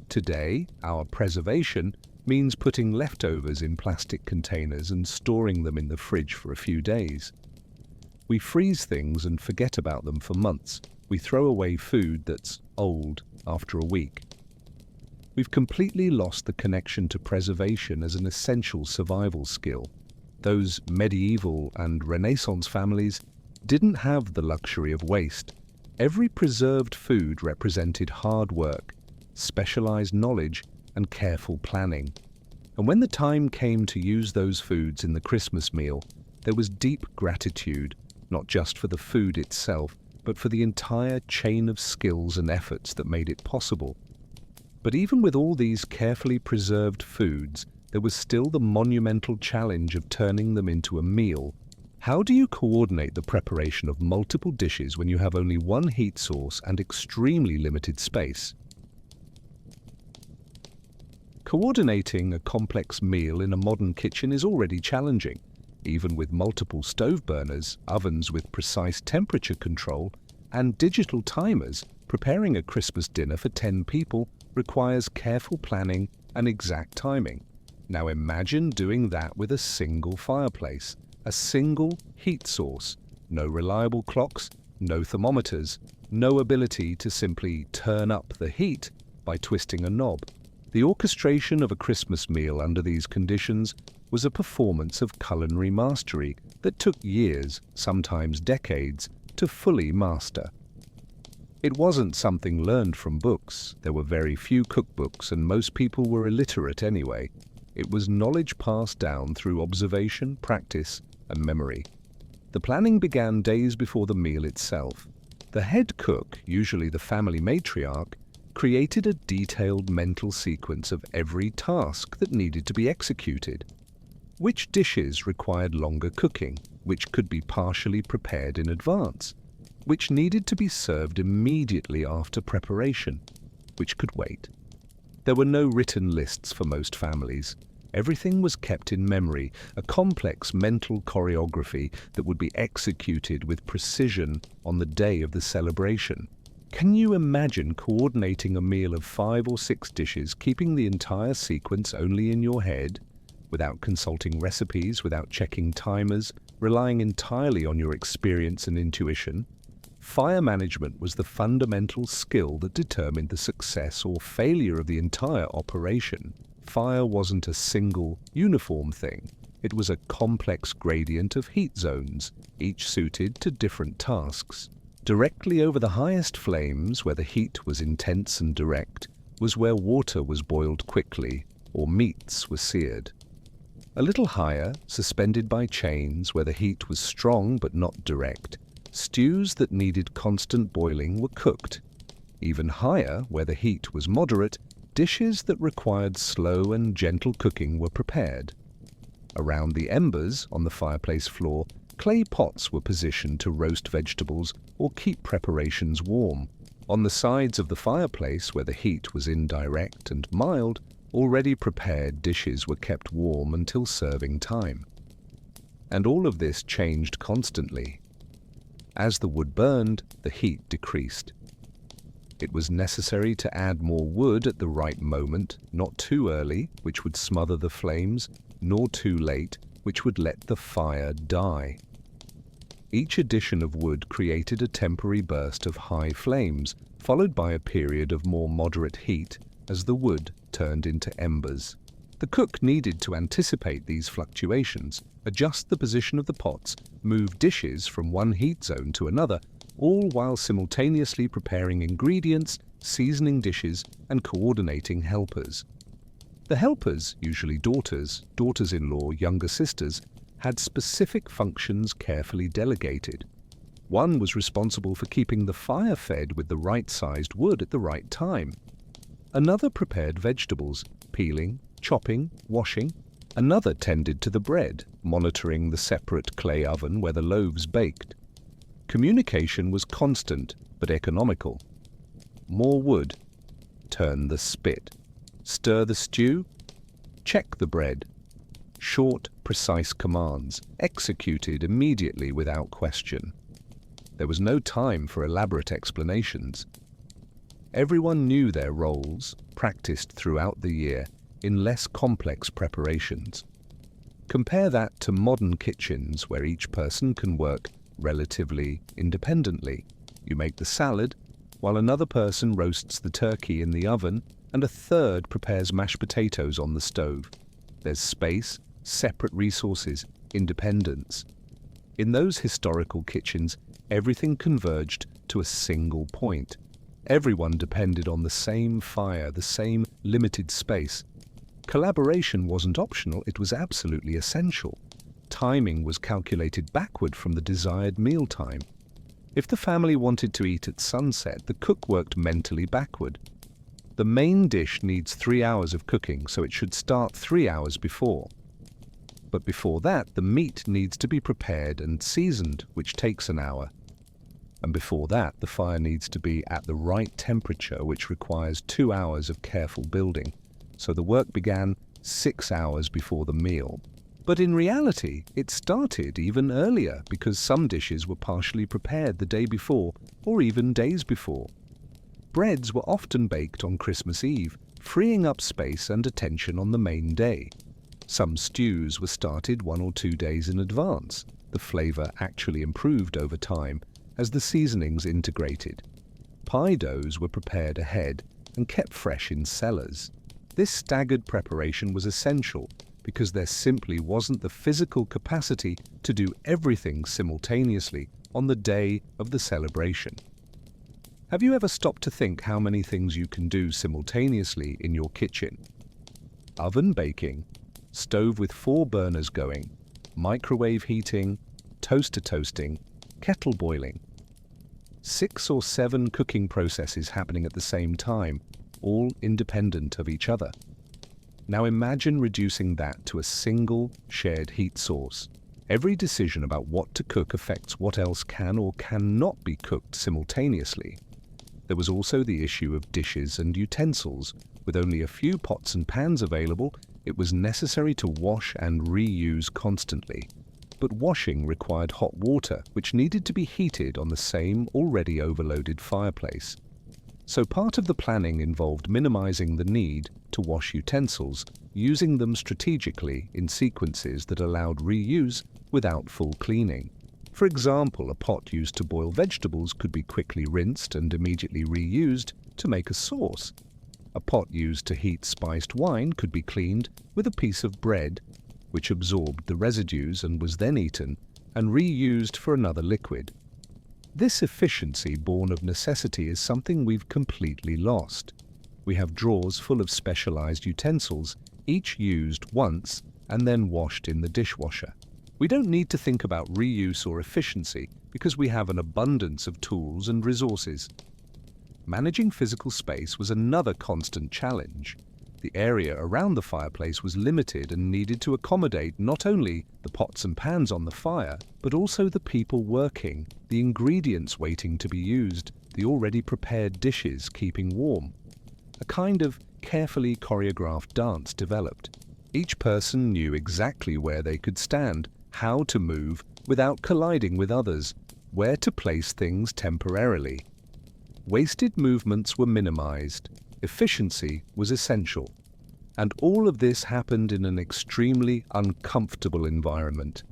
Today, our preservation means putting leftovers in plastic containers and storing them in the fridge for a few days. We freeze things and forget about them for months. We throw away food that's old after a week. We've completely lost the connection to preservation as an essential survival skill. Those medieval and Renaissance families didn't have the luxury of waste. Every preserved food represented hard work, specialized knowledge, and careful planning. And when the time came to use those foods in the Christmas meal, there was deep gratitude, not just for the food itself, but for the entire chain of skills and efforts that made it possible. But even with all these carefully preserved foods, there was still the monumental challenge of turning them into a meal. How do you coordinate the preparation of multiple dishes when you have only one heat source and extremely limited space? Coordinating a complex meal in a modern kitchen is already challenging. Even with multiple stove burners, ovens with precise temperature control, and digital timers, preparing a Christmas dinner for 10 people requires careful planning and exact timing. Now imagine doing that with a single fireplace, a single heat source, no reliable clocks, no thermometers, no ability to simply turn up the heat by twisting a knob. The orchestration of a Christmas meal under these conditions was a performance of culinary mastery that took years, sometimes decades, to fully master. It wasn't something learned from books. There were very few cookbooks, and most people were illiterate anyway. It was knowledge passed down through observation, practice, and memory. The planning began days before the meal itself. The head cook, usually the family matriarch, created a detailed mental sequence of every task that needed to be executed. Which dishes required longer cooking, which could be partially prepared in advance, which needed to be served immediately after preparation, which could wait. There were no written lists for most families. Everything was kept in memory, a complex mental choreography that would be executed with precision on the day of the celebration. Can you imagine coordinating a meal of 5 or 6 dishes, keeping the entire sequence only in your head, without consulting recipes, without checking timers, relying entirely on your experience and intuition? Fire management was the fundamental skill that determined the success or failure of the entire operation. Fire wasn't a single, uniform thing. It was a complex gradient of heat zones, each suited to different tasks. Directly over the highest flames, where the heat was intense and direct, was where water was boiled quickly or meats were seared. A little higher, suspended by chains, where the heat was strong but not direct, stews that needed constant boiling were cooked. Even higher, where the heat was moderate, dishes that required slow and gentle cooking were prepared. Around the embers on the fireplace floor, clay pots were positioned to roast vegetables or keep preparations warm. On the sides of the fireplace, where the heat was indirect and mild, already prepared dishes were kept warm until serving time. And all of this changed constantly. As the wood burned, the heat decreased. It was necessary to add more wood at the right moment, not too early, which would smother the flames, nor too late, which would let the fire die. Each addition of wood created a temporary burst of high flames, followed by a period of more moderate heat as the wood turned into embers. The cook needed to anticipate these fluctuations, adjust the position of the pots, move dishes from one heat zone to another, all while simultaneously preparing ingredients, seasoning dishes, and coordinating helpers. The helpers, usually daughters, daughters-in-law, younger sisters, had specific functions carefully delegated. One was responsible for keeping the fire fed with the right-sized wood at the right time. Another prepared vegetables, peeling, chopping, washing. Another tended to the bread, monitoring the separate clay oven where the loaves baked. Communication was constant but economical. More wood. Turn the spit. Stir the stew. Check the bread. Short, precise commands, executed immediately without question. There was no time for elaborate explanations. Everyone knew their roles, practiced throughout the year in less complex preparations. Compare that to modern kitchens where each person can work relatively independently. You make the salad, while another person roasts the turkey in the oven, and a third prepares mashed potatoes on the stove. There's space, separate resources, independence. In those historical kitchens, everything converged to a single point. Everyone depended on the same fire, the same limited space. Collaboration wasn't optional, it was absolutely essential. Timing was calculated backward from the desired meal time. If the family wanted to eat at sunset, the cook worked mentally backward. The main dish needs 3 hours of cooking, so it should start 3 hours before. But before that, the meat needs to be prepared and seasoned, which takes an hour. And before that, the fire needs to be at the right temperature, which requires 2 hours of careful building. So the work began 6 hours before the meal. But in reality, it started even earlier because some dishes were partially prepared the day before or even days before. Breads were often baked on Christmas Eve, freeing up space and attention on the main day. Some stews were started 1 or 2 days in advance. The flavor actually improved over time as the seasonings integrated. Pie doughs were prepared ahead and kept fresh in cellars. This staggered preparation was essential because there simply wasn't the physical capacity to do everything simultaneously on the day of the celebration. Have you ever stopped to think how many things you can do simultaneously in your kitchen? Oven baking, stove with 4 burners going, microwave heating, toaster toasting, kettle boiling. 6 or 7 cooking processes happening at the same time, all independent of each other. Now imagine reducing that to a single shared heat source. Every decision about what to cook affects what else can or cannot be cooked simultaneously. There was also the issue of dishes and utensils. With only a few pots and pans available, it was necessary to wash and reuse constantly. But washing required hot water, which needed to be heated on the same already overloaded fireplace. So part of the planning involved minimizing the need to wash utensils, using them strategically in sequences that allowed reuse without full cleaning. For example, a pot used to boil vegetables could be quickly rinsed and immediately reused to make a sauce. A pot used to heat spiced wine could be cleaned with a piece of bread, which absorbed the residues and was then eaten, and reused for another liquid. This efficiency born of necessity is something we've completely lost. We have drawers full of specialized utensils, each used once and then washed in the dishwasher. We don't need to think about reuse or efficiency because we have an abundance of tools and resources. Managing physical space was another constant challenge. The area around the fireplace was limited and needed to accommodate not only the pots and pans on the fire, but also the people working, the ingredients waiting to be used, the already prepared dishes keeping warm. A kind of carefully choreographed dance developed. Each person knew exactly where they could stand, how to move without colliding with others, where to place things temporarily. Wasted movements were minimized. Efficiency was essential. And all of this happened in an extremely uncomfortable environment.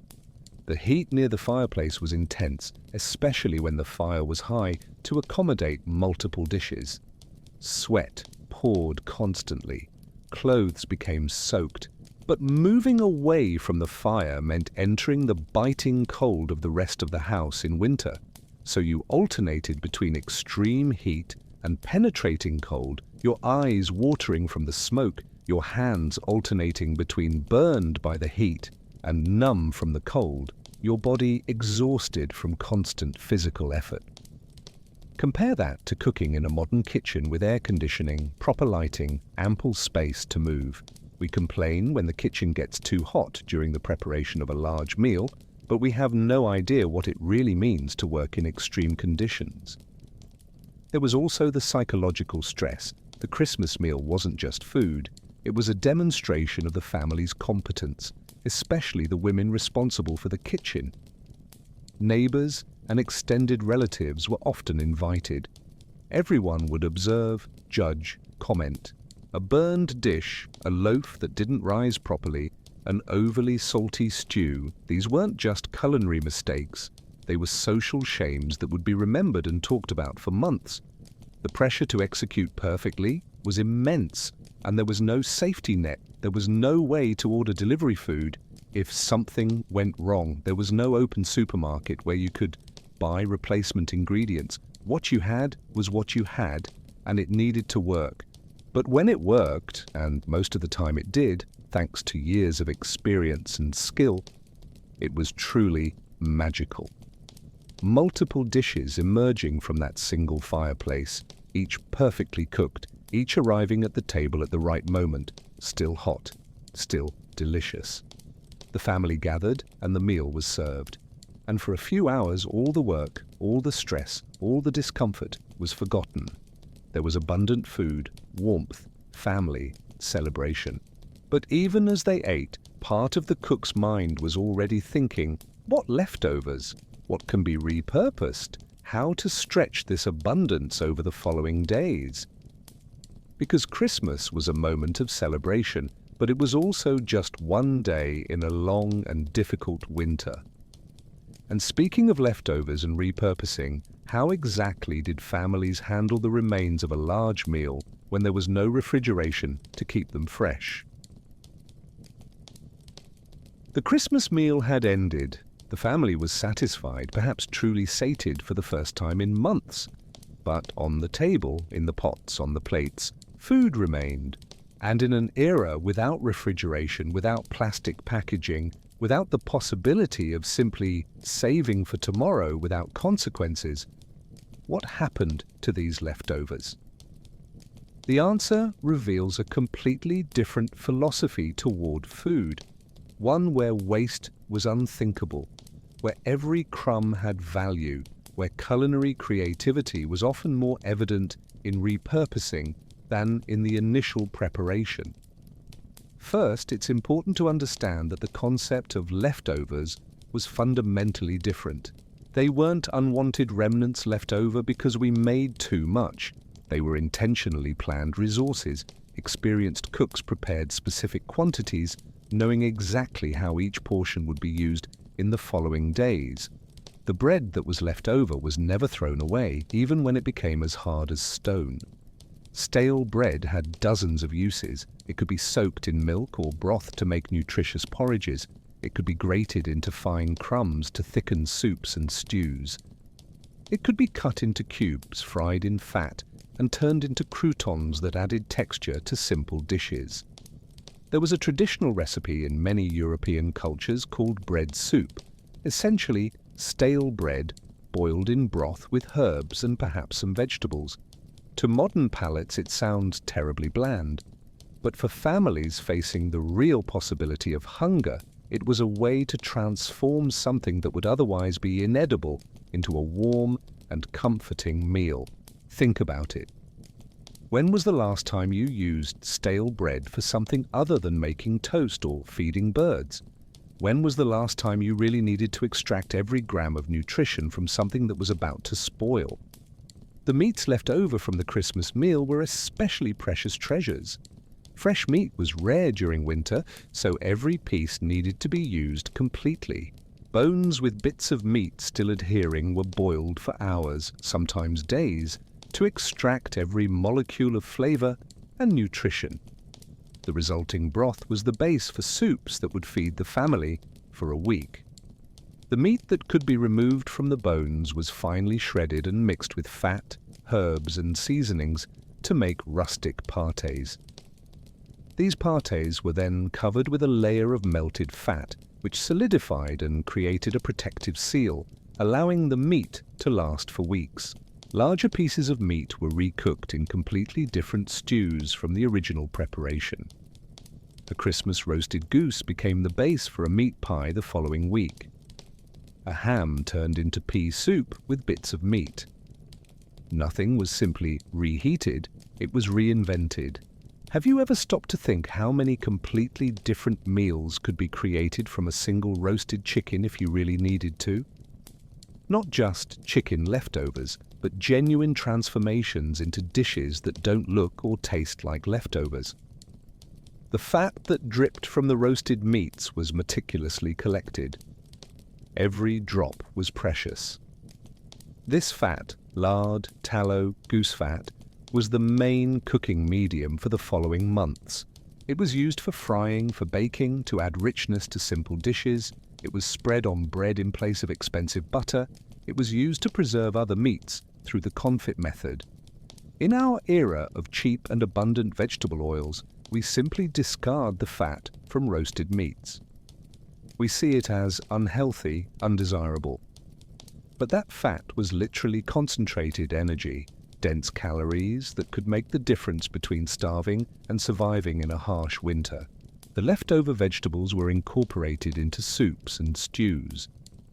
The heat near the fireplace was intense, especially when the fire was high, to accommodate multiple dishes. Sweat poured constantly. Clothes became soaked. But moving away from the fire meant entering the biting cold of the rest of the house in winter. So you alternated between extreme heat and penetrating cold, your eyes watering from the smoke, your hands alternating between burned by the heat and numb from the cold, your body exhausted from constant physical effort. Compare that to cooking in a modern kitchen with air conditioning, proper lighting, ample space to move. We complain when the kitchen gets too hot during the preparation of a large meal, but we have no idea what it really means to work in extreme conditions. There was also the psychological stress. The Christmas meal wasn't just food, it was a demonstration of the family's competence, especially the women responsible for the kitchen. Neighbors and extended relatives were often invited. Everyone would observe, judge, comment. A burned dish, a loaf that didn't rise properly, an overly salty stew, these weren't just culinary mistakes, they were social shames that would be remembered and talked about for months. The pressure to execute perfectly was immense, and there was no safety net, there was no way to order delivery food. If something went wrong, there was no open supermarket where you could buy replacement ingredients. What you had was what you had, and it needed to work. But when it worked, and most of the time it did, thanks to years of experience and skill, it was truly magical. Multiple dishes emerging from that single fireplace, each perfectly cooked, each arriving at the table at the right moment, still hot, still delicious. The family gathered and the meal was served. And for a few hours all the work, all the stress, all the discomfort was forgotten. There was abundant food, warmth, family, celebration. But even as they ate, part of the cook's mind was already thinking, what leftovers? What can be repurposed? How to stretch this abundance over the following days? Because Christmas was a moment of celebration, but it was also just one day in a long and difficult winter. And speaking of leftovers and repurposing, how exactly did families handle the remains of a large meal when there was no refrigeration to keep them fresh? The Christmas meal had ended. The family was satisfied, perhaps truly sated for the first time in months. But on the table, in the pots, on the plates, food remained. And in an era without refrigeration, without plastic packaging, without the possibility of simply saving for tomorrow without consequences, what happened to these leftovers? The answer reveals a completely different philosophy toward food, one where waste was unthinkable, where every crumb had value, where culinary creativity was often more evident in repurposing than in the initial preparation. First, it's important to understand that the concept of leftovers was fundamentally different. They weren't unwanted remnants left over because we made too much. They were intentionally planned resources. Experienced cooks prepared specific quantities, knowing exactly how each portion would be used in the following days. The bread that was left over was never thrown away, even when it became as hard as stone. Stale bread had dozens of uses. It could be soaked in milk or broth to make nutritious porridges. It could be grated into fine crumbs to thicken soups and stews. It could be cut into cubes, fried in fat, and turned into croutons that added texture to simple dishes. There was a traditional recipe in many European cultures called bread soup, essentially stale bread boiled in broth with herbs and perhaps some vegetables. To modern palates it sounds terribly bland. But for families facing the real possibility of hunger, it was a way to transform something that would otherwise be inedible into a warm and comforting meal. Think about it. When was the last time you used stale bread for something other than making toast or feeding birds? When was the last time you really needed to extract every gram of nutrition from something that was about to spoil? The meats left over from the Christmas meal were especially precious treasures. Fresh meat was rare during winter, so every piece needed to be used completely. Bones with bits of meat still adhering were boiled for hours, sometimes days, to extract every molecule of flavor and nutrition. The resulting broth was the base for soups that would feed the family for a week. The meat that could be removed from the bones was finely shredded and mixed with fat, herbs and seasonings to make rustic partés. These partés were then covered with a layer of melted fat, which solidified and created a protective seal, allowing the meat to last for weeks. Larger pieces of meat were recooked in completely different stews from the original preparation. A Christmas roasted goose became the base for a meat pie the following week. A ham turned into pea soup with bits of meat. Nothing was simply reheated, it was reinvented. Have you ever stopped to think how many completely different meals could be created from a single roasted chicken if you really needed to? Not just chicken leftovers, but genuine transformations into dishes that don't look or taste like leftovers. The fat that dripped from the roasted meats was meticulously collected. Every drop was precious. This fat, lard, tallow, goose fat, was the main cooking medium for the following months. It was used for frying, for baking, to add richness to simple dishes. It was spread on bread in place of expensive butter. It was used to preserve other meats through the confit method. In our era of cheap and abundant vegetable oils, we simply discard the fat from roasted meats. We see it as unhealthy, undesirable. But that fat was literally concentrated energy, dense calories that could make the difference between starving and surviving in a harsh winter. The leftover vegetables were incorporated into soups and stews.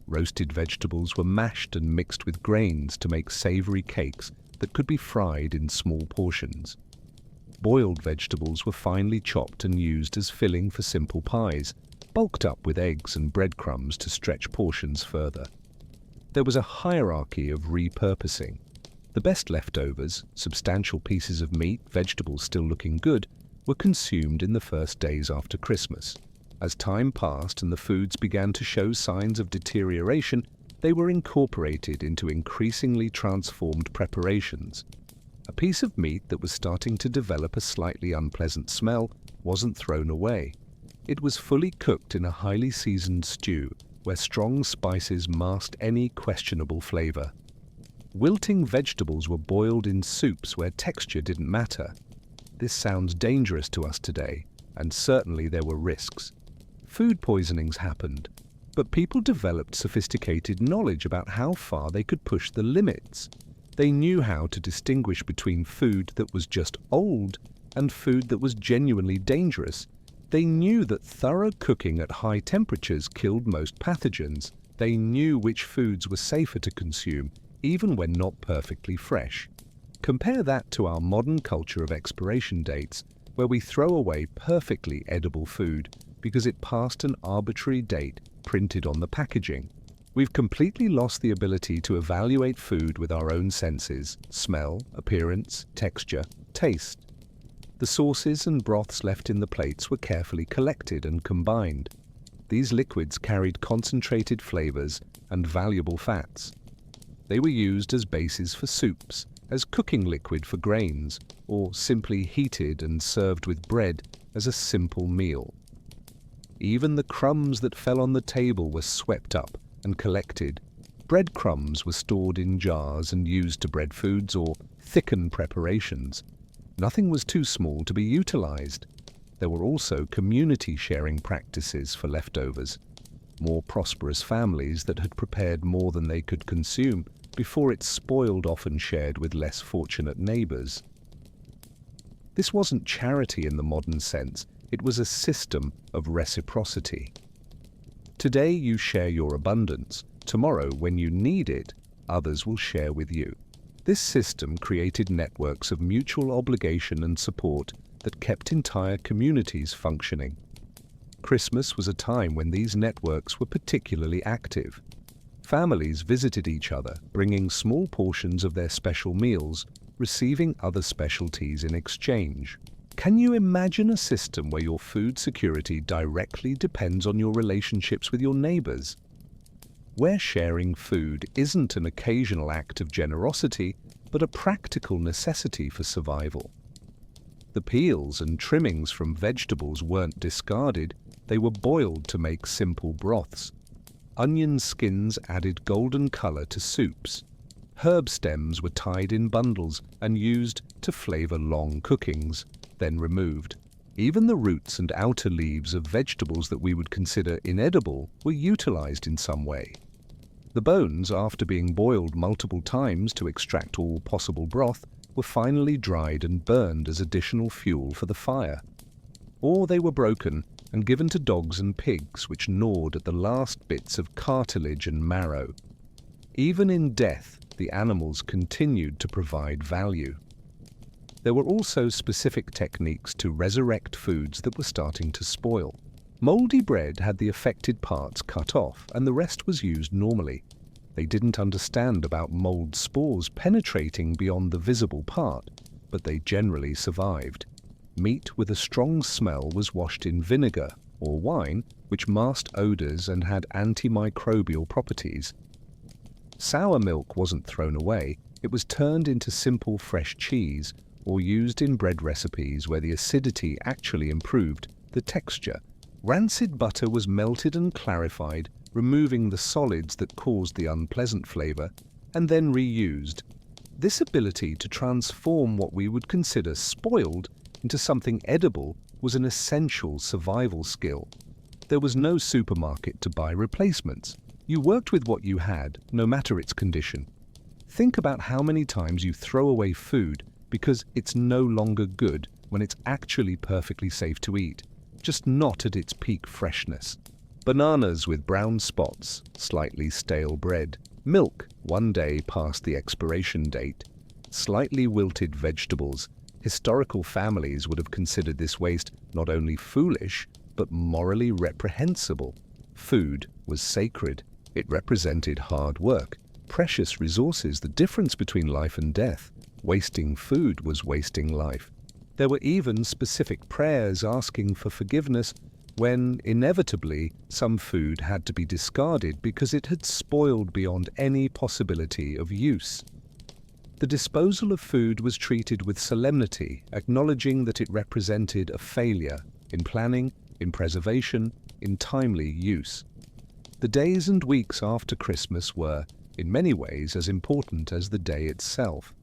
Roasted vegetables were mashed and mixed with grains to make savory cakes that could be fried in small portions. Boiled vegetables were finely chopped and used as filling for simple pies, bulked up with eggs and breadcrumbs to stretch portions further. There was a hierarchy of repurposing. The best leftovers, substantial pieces of meat, vegetables still looking good, were consumed in the first days after Christmas. As time passed and the foods began to show signs of deterioration, they were incorporated into increasingly transformed preparations. A piece of meat that was starting to develop a slightly unpleasant smell wasn't thrown away. It was fully cooked in a highly seasoned stew, where strong spices masked any questionable flavor. Wilting vegetables were boiled in soups where texture didn't matter. This sounds dangerous to us today, and certainly there were risks. Food poisonings happened, but people developed sophisticated knowledge about how far they could push the limits. They knew how to distinguish between food that was just old and food that was genuinely dangerous. They knew that thorough cooking at high temperatures killed most pathogens. They knew which foods were safer to consume, even when not perfectly fresh. Compare that to our modern culture of expiration dates, where we throw away perfectly edible food because it passed an arbitrary date printed on the packaging. We've completely lost the ability to evaluate food with our own senses: smell, appearance, texture, taste. The sauces and broths left in the plates were carefully collected and combined. These liquids carried concentrated flavors and valuable fats. They were used as bases for soups, as cooking liquid for grains, or simply heated and served with bread as a simple meal. Even the crumbs that fell on the table were swept up and collected. Breadcrumbs were stored in jars and used to bread foods or thicken preparations. Nothing was too small to be utilized. There were also community sharing practices for leftovers. More prosperous families that had prepared more than they could consume before it spoiled, often shared with less fortunate neighbors. This wasn't charity in the modern sense, it was a system of reciprocity. Today you share your abundance. Tomorrow, when you need it, others will share with you. This system created networks of mutual obligation and support that kept entire communities functioning. Christmas was a time when these networks were particularly active. Families visited each other, bringing small portions of their special meals, receiving other specialties in exchange. Can you imagine a system where your food security directly depends on your relationships with your neighbors? Where sharing food isn't an occasional act of generosity, but a practical necessity for survival. The peels and trimmings from vegetables weren't discarded, they were boiled to make simple broths. Onion skins added golden color to soups. Herb stems were tied in bundles and used to flavor long cookings, then removed. Even the roots and outer leaves of vegetables that we would consider inedible were utilized in some way. The bones, after being boiled multiple times to extract all possible broth, were finally dried and burned as additional fuel for the fire. Or they were broken and given to dogs and pigs, which gnawed at the last bits of cartilage and marrow. Even in death, the animals continued to provide value. There were also specific techniques to resurrect foods that were starting to spoil. Moldy bread had the affected parts cut off, and the rest was used normally. They didn't understand about mold spores penetrating beyond the visible part, but they generally survived. Meat with a strong smell was washed in vinegar or wine, which masked odors and had antimicrobial properties. Sour milk wasn't thrown away, it was turned into simple fresh cheese or used in bread recipes where the acidity actually improved the texture. Rancid butter was melted and clarified, removing the solids that caused the unpleasant flavor, and then reused. This ability to transform what we would consider spoiled into something edible was an essential survival skill. There was no supermarket to buy replacements. You worked with what you had, no matter its condition. Think about how many times you throw away food because it's no longer good when it's actually perfectly safe to eat, just not at its peak freshness. Bananas with brown spots, slightly stale bread, milk 1 day past the expiration date, slightly wilted vegetables. Historical families would have considered this waste not only foolish, but morally reprehensible. Food was sacred. It represented hard work, precious resources, the difference between life and death. Wasting food was wasting life. There were even specific prayers asking for forgiveness when, inevitably, some food had to be discarded because it had spoiled beyond any possibility of use. The disposal of food was treated with solemnity, acknowledging that it represented a failure in planning, in preservation, in timely use. The days and weeks after Christmas were, in many ways, as important as the day itself.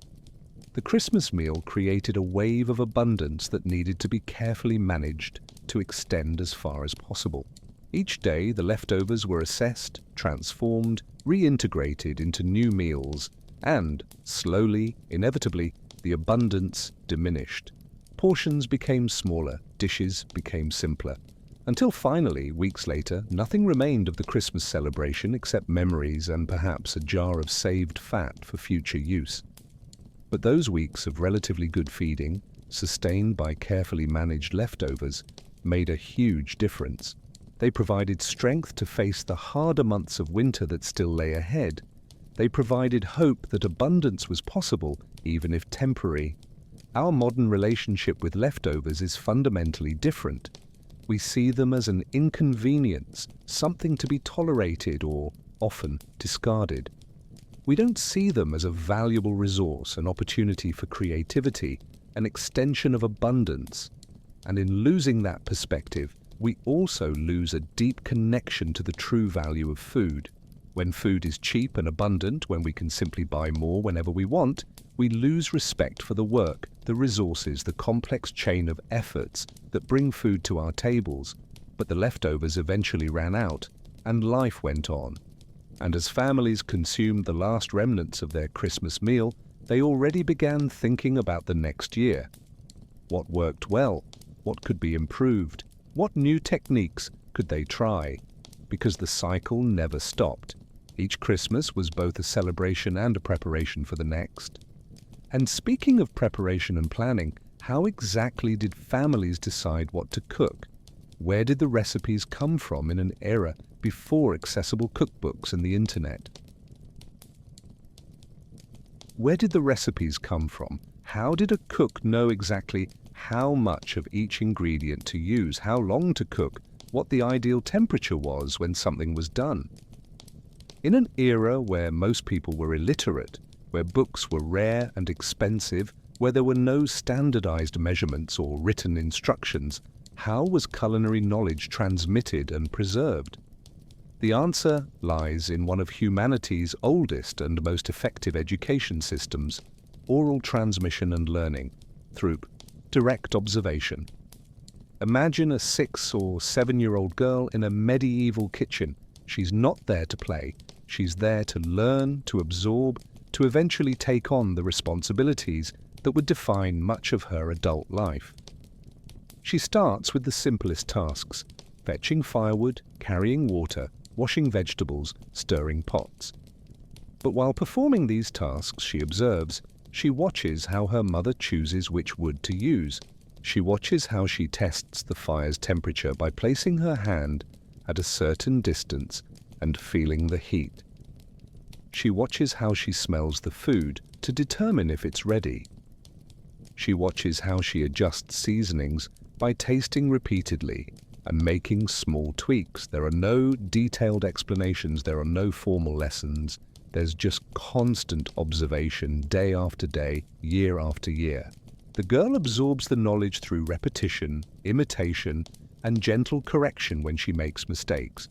The Christmas meal created a wave of abundance that needed to be carefully managed to extend as far as possible. Each day, the leftovers were assessed, transformed, reintegrated into new meals, and, slowly, inevitably, the abundance diminished. Portions became smaller, dishes became simpler, until finally, weeks later, nothing remained of the Christmas celebration except memories and perhaps a jar of saved fat for future use. But those weeks of relatively good feeding, sustained by carefully managed leftovers, made a huge difference. They provided strength to face the harder months of winter that still lay ahead. They provided hope that abundance was possible, even if temporary. Our modern relationship with leftovers is fundamentally different. We see them as an inconvenience, something to be tolerated or, often, discarded. We don't see them as a valuable resource, an opportunity for creativity, an extension of abundance. And in losing that perspective, we also lose a deep connection to the true value of food. When food is cheap and abundant, when we can simply buy more whenever we want, we lose respect for the work, the resources, the complex chain of efforts that bring food to our tables. But the leftovers eventually ran out, and life went on. And as families consumed the last remnants of their Christmas meal, they already began thinking about the next year. What worked well? What could be improved? What new techniques could they try? Because the cycle never stopped. Each Christmas was both a celebration and a preparation for the next. And speaking of preparation and planning, how exactly did families decide what to cook? Where did the recipes come from in an era before accessible cookbooks and the internet? Where did the recipes come from? How did a cook know exactly how much of each ingredient to use, how long to cook, what the ideal temperature was when something was done? In an era where most people were illiterate, where books were rare and expensive, where there were no standardized measurements or written instructions, how was culinary knowledge transmitted and preserved? The answer lies in one of humanity's oldest and most effective education systems, oral transmission and learning, through direct observation. Imagine a 6 or 7-year-old girl in a medieval kitchen. She's not there to play. She's there to learn, to absorb, to eventually take on the responsibilities that would define much of her adult life. She starts with the simplest tasks: fetching firewood, carrying water, washing vegetables, stirring pots. But while performing these tasks, she observes. She watches how her mother chooses which wood to use. She watches how she tests the fire's temperature by placing her hand at a certain distance and feeling the heat. She watches how she smells the food to determine if it's ready. She watches how she adjusts seasonings by tasting repeatedly and making small tweaks. There are no detailed explanations, there are no formal lessons. There's just constant observation, day after day, year after year. The girl absorbs the knowledge through repetition, imitation, and gentle correction when she makes mistakes.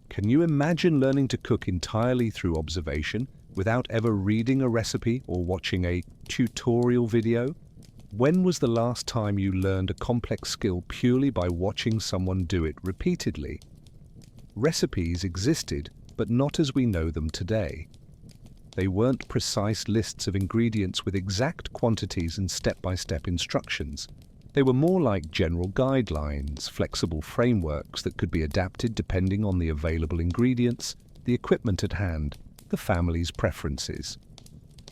Can you imagine learning to cook entirely through observation, without ever reading a recipe or watching a tutorial video? When was the last time you learned a complex skill purely by watching someone do it repeatedly? Recipes existed, but not as we know them today. They weren't precise lists of ingredients with exact quantities and step-by-step instructions. They were more like general guidelines, flexible frameworks that could be adapted depending on the available ingredients, the equipment at hand, the family's preferences.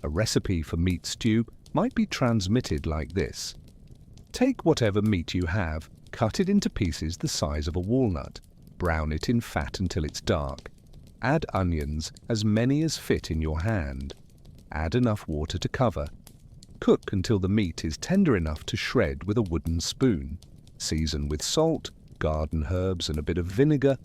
A recipe for meat stew might be transmitted like this. Take whatever meat you have, cut it into pieces the size of a walnut, brown it in fat until it's dark. Add onions, as many as fit in your hand. Add enough water to cover. Cook until the meat is tender enough to shred with a wooden spoon. Season with salt, garden herbs, and a bit of vinegar.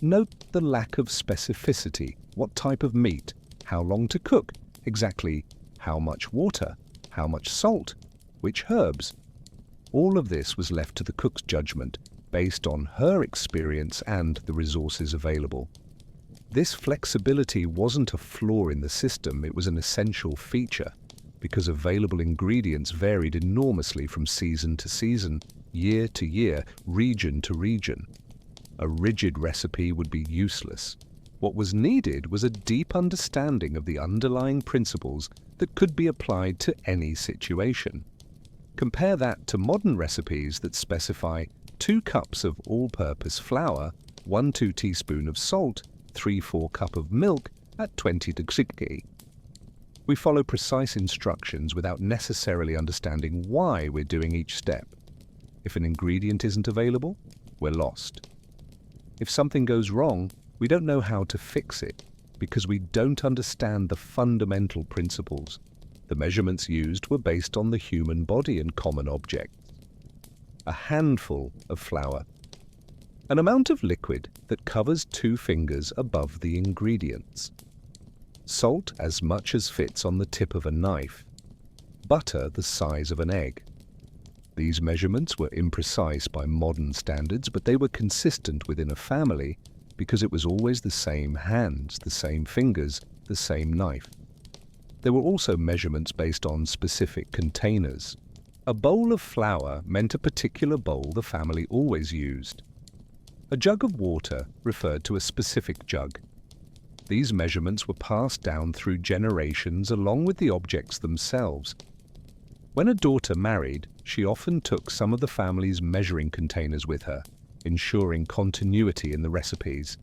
Note the lack of specificity. What type of meat? How long to cook? Exactly how much water? How much salt? Which herbs? All of this was left to the cook's judgment, based on her experience and the resources available. This flexibility wasn't a flaw in the system, it was an essential feature, because available ingredients varied enormously from season to season, year to year, region to region. A rigid recipe would be useless. What was needed was a deep understanding of the underlying principles that could be applied to any situation. Compare that to modern recipes that specify 2 cups of all-purpose flour, 1-2 teaspoon of salt, 3-4 cup of milk at 20 degrees. We follow precise instructions without necessarily understanding why we're doing each step. If an ingredient isn't available, we're lost. If something goes wrong, we don't know how to fix it because we don't understand the fundamental principles. The measurements used were based on the human body and common objects. A handful of flour. An amount of liquid that covers 2 fingers above the ingredients. Salt as much as fits on the tip of a knife. Butter the size of an egg. These measurements were imprecise by modern standards, but they were consistent within a family because it was always the same hands, the same fingers, the same knife. There were also measurements based on specific containers. A bowl of flour meant a particular bowl the family always used. A jug of water referred to a specific jug. These measurements were passed down through generations along with the objects themselves. When a daughter married, she often took some of the family's measuring containers with her, ensuring continuity in the recipes.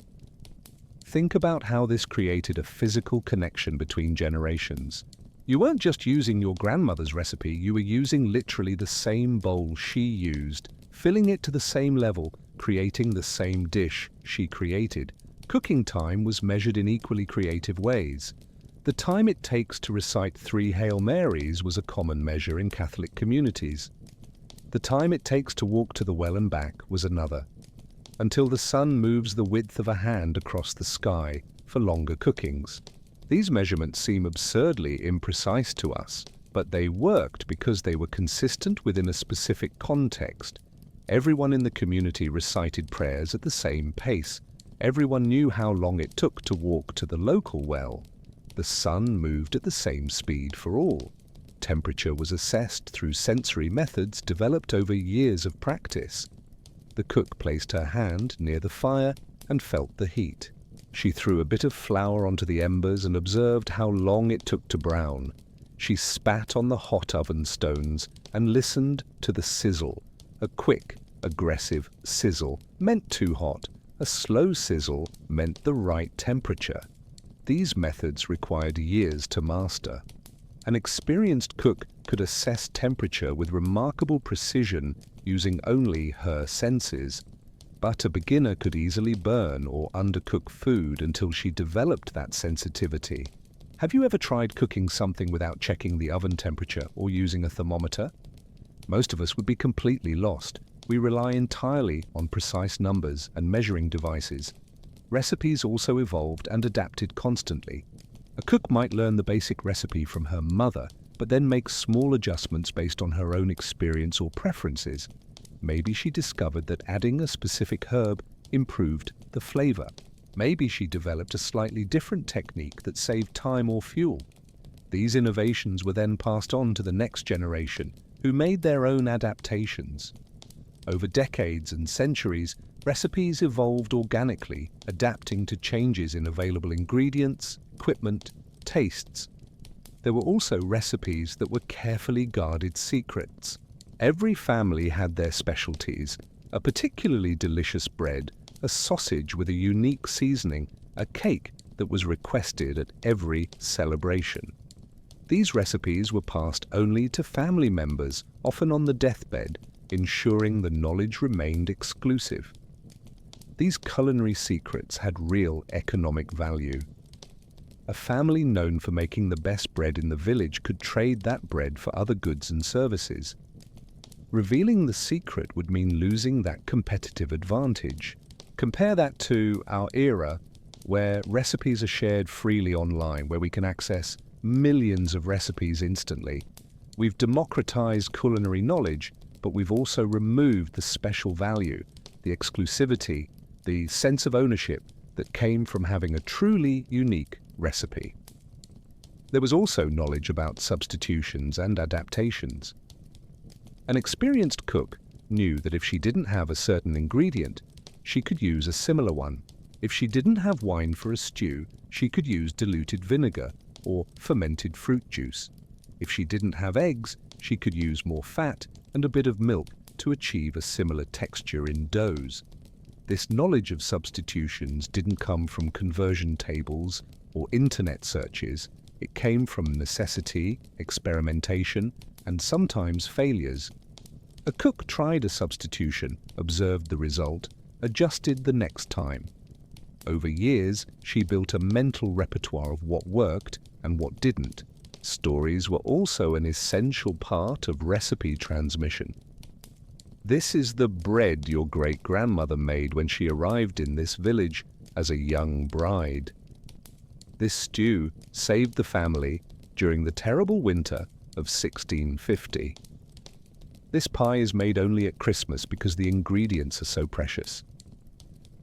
Think about how this created a physical connection between generations. You weren't just using your grandmother's recipe, you were using literally the same bowl she used, filling it to the same level, creating the same dish she created. Cooking time was measured in equally creative ways. The time it takes to recite 3 Hail Marys was a common measure in Catholic communities. The time it takes to walk to the well and back was another, until the sun moves the width of a hand across the sky for longer cookings. These measurements seem absurdly imprecise to us, but they worked because they were consistent within a specific context. Everyone in the community recited prayers at the same pace. Everyone knew how long it took to walk to the local well. The sun moved at the same speed for all. Temperature was assessed through sensory methods developed over years of practice. The cook placed her hand near the fire and felt the heat. She threw a bit of flour onto the embers and observed how long it took to brown. She spat on the hot oven stones and listened to the sizzle. A quick, aggressive sizzle meant too hot. A slow sizzle meant the right temperature. These methods required years to master. An experienced cook could assess temperature with remarkable precision using only her senses, but a beginner could easily burn or undercook food until she developed that sensitivity. Have you ever tried cooking something without checking the oven temperature or using a thermometer? Most of us would be completely lost. We rely entirely on precise numbers and measuring devices. Recipes also evolved and adapted constantly. A cook might learn the basic recipe from her mother, but then make small adjustments based on her own experience or preferences. Maybe she discovered that adding a specific herb improved the flavor. Maybe she developed a slightly different technique that saved time or fuel. These innovations were then passed on to the next generation, who made their own adaptations. Over decades and centuries, recipes evolved organically, adapting to changes in available ingredients, equipment, tastes. There were also recipes that were carefully guarded secrets. Every family had their specialties: a particularly delicious bread, a sausage with a unique seasoning, a cake that was requested at every celebration. These recipes were passed only to family members, often on the deathbed, ensuring the knowledge remained exclusive. These culinary secrets had real economic value. A family known for making the best bread in the village could trade that bread for other goods and services. Revealing the secret would mean losing that competitive advantage. Compare that to our era, where recipes are shared freely online, where we can access millions of recipes instantly. We've democratized culinary knowledge, but we've also removed the special value, the exclusivity, the sense of ownership that came from having a truly unique recipe. There was also knowledge about substitutions and adaptations. An experienced cook knew that if she didn't have a certain ingredient, she could use a similar one. If she didn't have wine for a stew, she could use diluted vinegar or fermented fruit juice. If she didn't have eggs, she could use more fat and a bit of milk to achieve a similar texture in doughs. This knowledge of substitutions didn't come from conversion tables or internet searches. It came from necessity, experimentation, and sometimes failures. A cook tried a substitution, observed the result, adjusted the next time. Over years, she built a mental repertoire of what worked and what didn't. Stories were also an essential part of recipe transmission. This is the bread your great-grandmother made when she arrived in this village as a young bride. This stew saved the family during the terrible winter of 1650. This pie is made only at Christmas because the ingredients are so precious.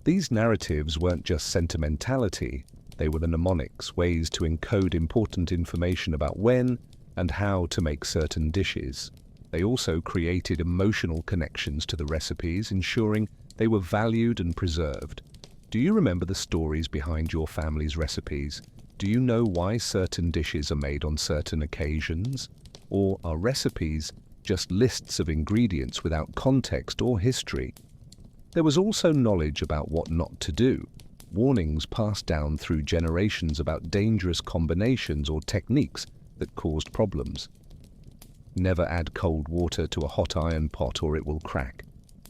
These narratives weren't just sentimentality, they were the mnemonics, ways to encode important information about when and how to make certain dishes. They also created emotional connections to the recipes, ensuring they were valued and preserved. Do you remember the stories behind your family's recipes? Do you know why certain dishes are made on certain occasions? Or are recipes just lists of ingredients without context or history? There was also knowledge about what not to do, warnings passed down through generations about dangerous combinations or techniques that caused problems. Never add cold water to a hot iron pot or it will crack.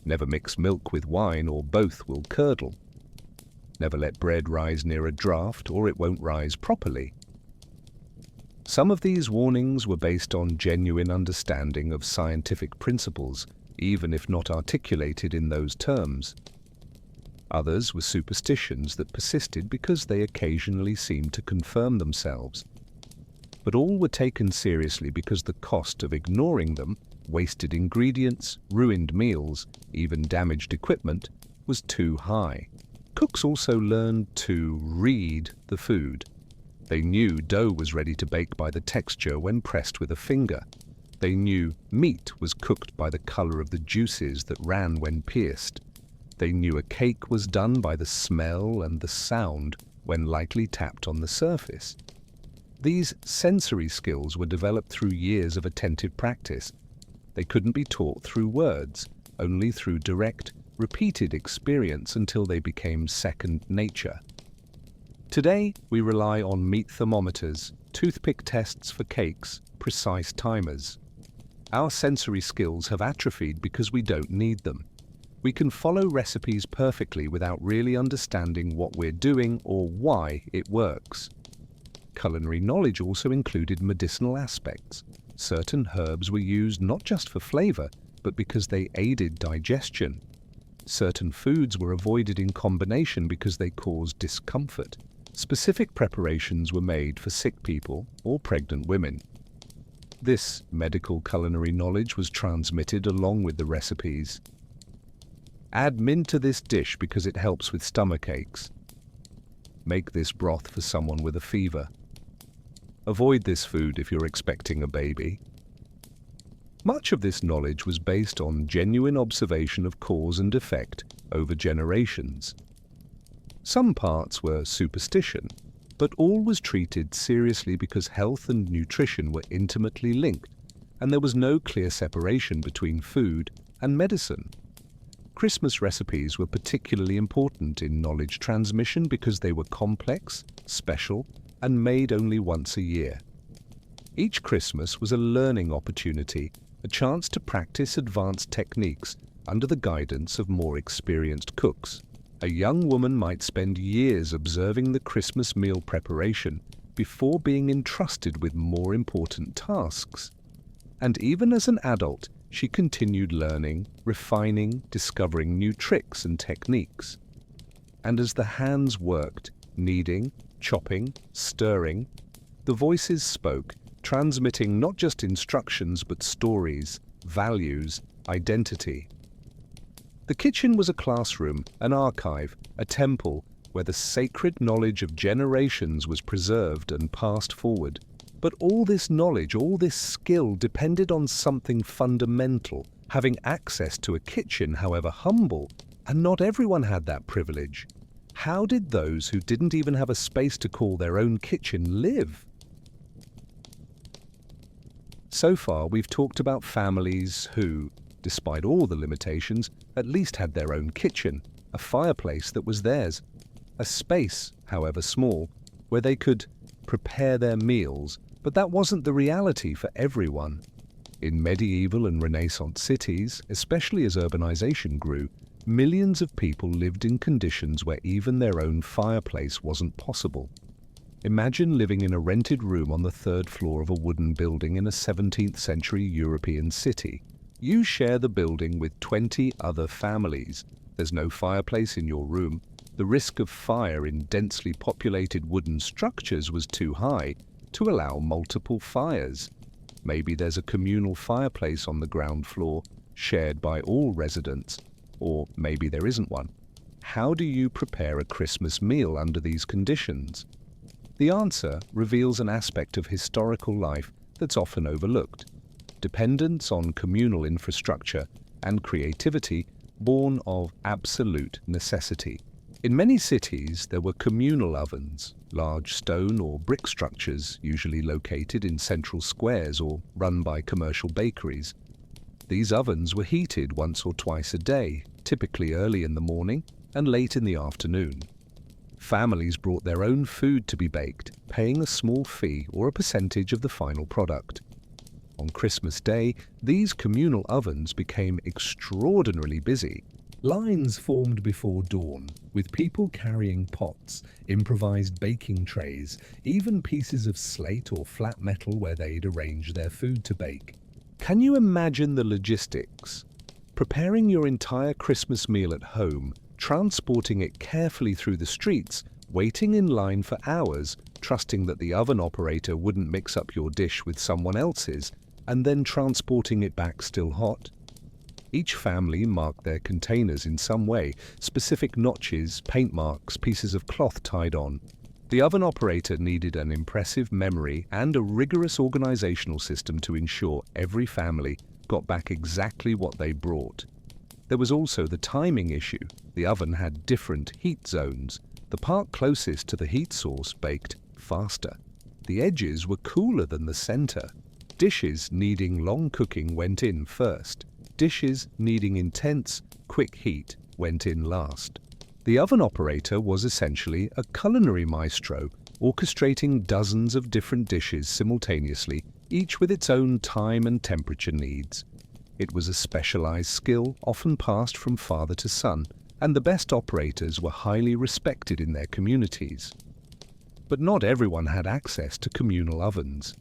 Never mix milk with wine or both will curdle. Never let bread rise near a draught or it won't rise properly. Some of these warnings were based on genuine understanding of scientific principles, even if not articulated in those terms. Others were superstitions that persisted because they occasionally seemed to confirm themselves. But all were taken seriously because the cost of ignoring them, wasted ingredients, ruined meals, even damaged equipment, was too high. Cooks also learned to read the food. They knew dough was ready to bake by the texture when pressed with a finger. They knew meat was cooked by the color of the juices that ran when pierced. They knew a cake was done by the smell and the sound when lightly tapped on the surface. These sensory skills were developed through years of attentive practice. They couldn't be taught through words, only through direct, repeated experience until they became second nature. Today, we rely on meat thermometers, toothpick tests for cakes, precise timers. Our sensory skills have atrophied because we don't need them. We can follow recipes perfectly without really understanding what we're doing or why it works. Culinary knowledge also included medicinal aspects. Certain herbs were used not just for flavor, but because they aided digestion. Certain foods were avoided in combination because they caused discomfort. Specific preparations were made for sick people or pregnant women. This medical culinary knowledge was transmitted along with the recipes. Add mint to this dish because it helps with stomach aches. Make this broth for someone with a fever. Avoid this food if you're expecting a baby. Much of this knowledge was based on genuine observation of cause and effect over generations. Some parts were superstition, but all was treated seriously because health and nutrition were intimately linked, and there was no clear separation between food and medicine. Christmas recipes were particularly important in knowledge transmission because they were complex, special, and made only once a year. Each Christmas was a learning opportunity, a chance to practice advanced techniques under the guidance of more experienced cooks. A young woman might spend years observing the Christmas meal preparation before being entrusted with more important tasks. And even as an adult, she continued learning, refining, discovering new tricks and techniques. And as the hands worked, kneading, chopping, stirring, the voices spoke, transmitting not just instructions but stories, values, identity. The kitchen was a classroom, an archive, a temple where the sacred knowledge of generations was preserved and passed forward. But all this knowledge, all this skill depended on something fundamental, having access to a kitchen, however humble, and not everyone had that privilege. How did those who didn't even have a space to call their own kitchen live? So far, we've talked about families who, despite all the limitations, at least had their own kitchen, a fireplace that was theirs, a space, however small, where they could prepare their meals, but that wasn't the reality for everyone. In medieval and Renaissance cities, especially as urbanization grew, millions of people lived in conditions where even their own fireplace wasn't possible. Imagine living in a rented room on the third floor of a wooden building in a 17th century European city. You share the building with 20 other families. There's no fireplace in your room. The risk of fire in densely populated wooden structures was too high to allow multiple fires. Maybe there's a communal fireplace on the ground floor, shared by all residents, or maybe there isn't one. How do you prepare a Christmas meal under these conditions? The answer reveals an aspect of historical life that's often overlooked. Dependence on communal infrastructure and creativity born of absolute necessity. In many cities, there were communal ovens, large stone or brick structures usually located in central squares or run by commercial bakeries. These ovens were heated once or twice a day, typically early in the morning and late in the afternoon. Families brought their own food to be baked, paying a small fee or a percentage of the final product. On Christmas Day, these communal ovens became extraordinarily busy. Lines formed before dawn, with people carrying pots, improvised baking trays, even pieces of slate or flat metal where they'd arrange their food to bake. Can you imagine the logistics? Preparing your entire Christmas meal at home, transporting it carefully through the streets, waiting in line for hours, trusting that the oven operator wouldn't mix up your dish with someone else's, and then transporting it back still hot. Each family marked their containers in some way, specific notches, paint marks, pieces of cloth tied on. The oven operator needed an impressive memory and a rigorous organizational system to ensure every family got back exactly what they brought. There was also the timing issue. The oven had different heat zones. The part closest to the heat source baked faster. The edges were cooler than the center. Dishes needing long cooking went in first. Dishes needing intense, quick heat went in last. The oven operator was essentially a culinary maestro, orchestrating dozens of different dishes simultaneously, each with its own time and temperature needs. It was a specialized skill, often passed from father to son, and the best operators were highly respected in their communities. But not everyone had access to communal ovens.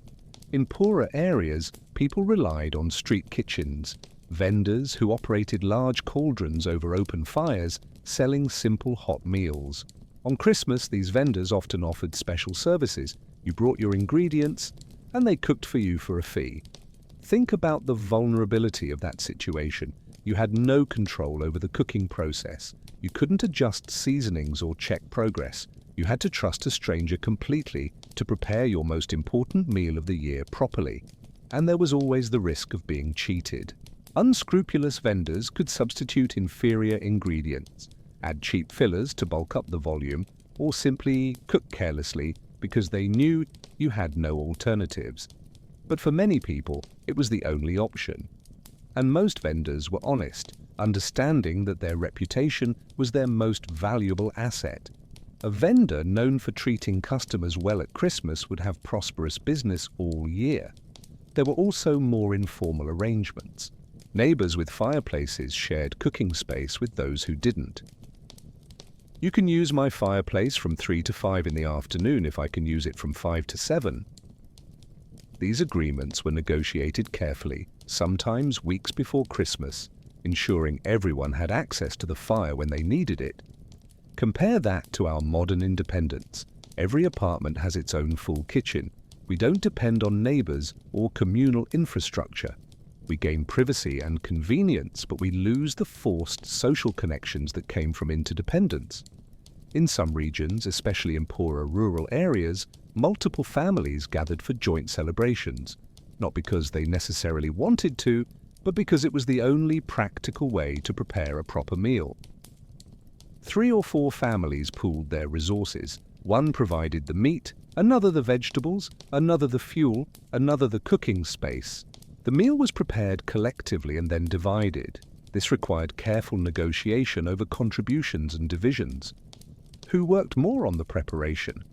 In poorer areas, people relied on street kitchens, vendors who operated large cauldrons over open fires, selling simple hot meals. On Christmas, these vendors often offered special services. You brought your ingredients, and they cooked for you for a fee. Think about the vulnerability of that situation. You had no control over the cooking process. You couldn't adjust seasonings or check progress. You had to trust a stranger completely to prepare your most important meal of the year properly. And there was always the risk of being cheated. Unscrupulous vendors could substitute inferior ingredients, add cheap fillers to bulk up the volume, or simply cook carelessly because they knew you had no alternatives. But for many people, it was the only option. And most vendors were honest, understanding that their reputation was their most valuable asset. A vendor known for treating customers well at Christmas would have prosperous business all year. There were also more informal arrangements. Neighbors with fireplaces shared cooking space with those who didn't. You can use my fireplace from 3 to 5 in the afternoon if I can use it from 5 to 7. These agreements were negotiated carefully, sometimes weeks before Christmas, ensuring everyone had access to the fire when they needed it. Compare that to our modern independence. Every apartment has its own full kitchen. We don't depend on neighbors or communal infrastructure. We gain privacy and convenience, but we lose the forced social connections that came from interdependence. In some regions, especially in poorer rural areas, multiple families gathered for joint celebrations, not because they necessarily wanted to, but because it was the only practical way to prepare a proper meal. 3 or 4 families pooled their resources. One provided the meat, another the vegetables, another the fuel, another the cooking space. The meal was prepared collectively and then divided. This required careful negotiation over contributions and divisions. Who worked more on the preparation?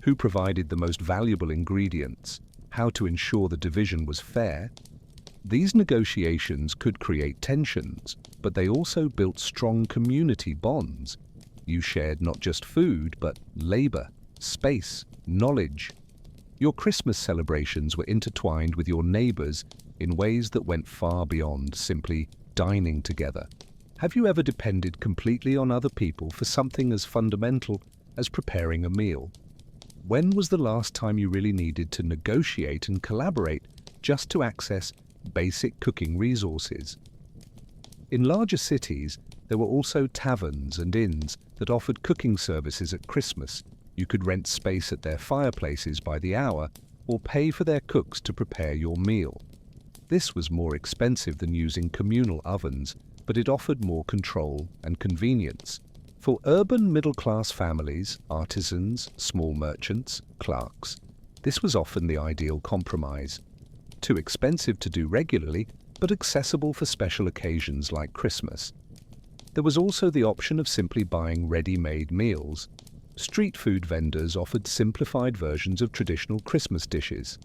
Who provided the most valuable ingredients? How to ensure the division was fair? These negotiations could create tensions, but they also built strong community bonds. You shared not just food, but labor, space, knowledge. Your Christmas celebrations were intertwined with your neighbors in ways that went far beyond simply dining together. Have you ever depended completely on other people for something as fundamental as preparing a meal? When was the last time you really needed to negotiate and collaborate just to access basic cooking resources? In larger cities, there were also taverns and inns that offered cooking services at Christmas. You could rent space at their fireplaces by the hour or pay for their cooks to prepare your meal. This was more expensive than using communal ovens, but it offered more control and convenience. For urban middle-class families, artisans, small merchants, clerks, this was often the ideal compromise. Too expensive to do regularly, but accessible for special occasions like Christmas. There was also the option of simply buying ready-made meals. Street food vendors offered simplified versions of traditional Christmas dishes.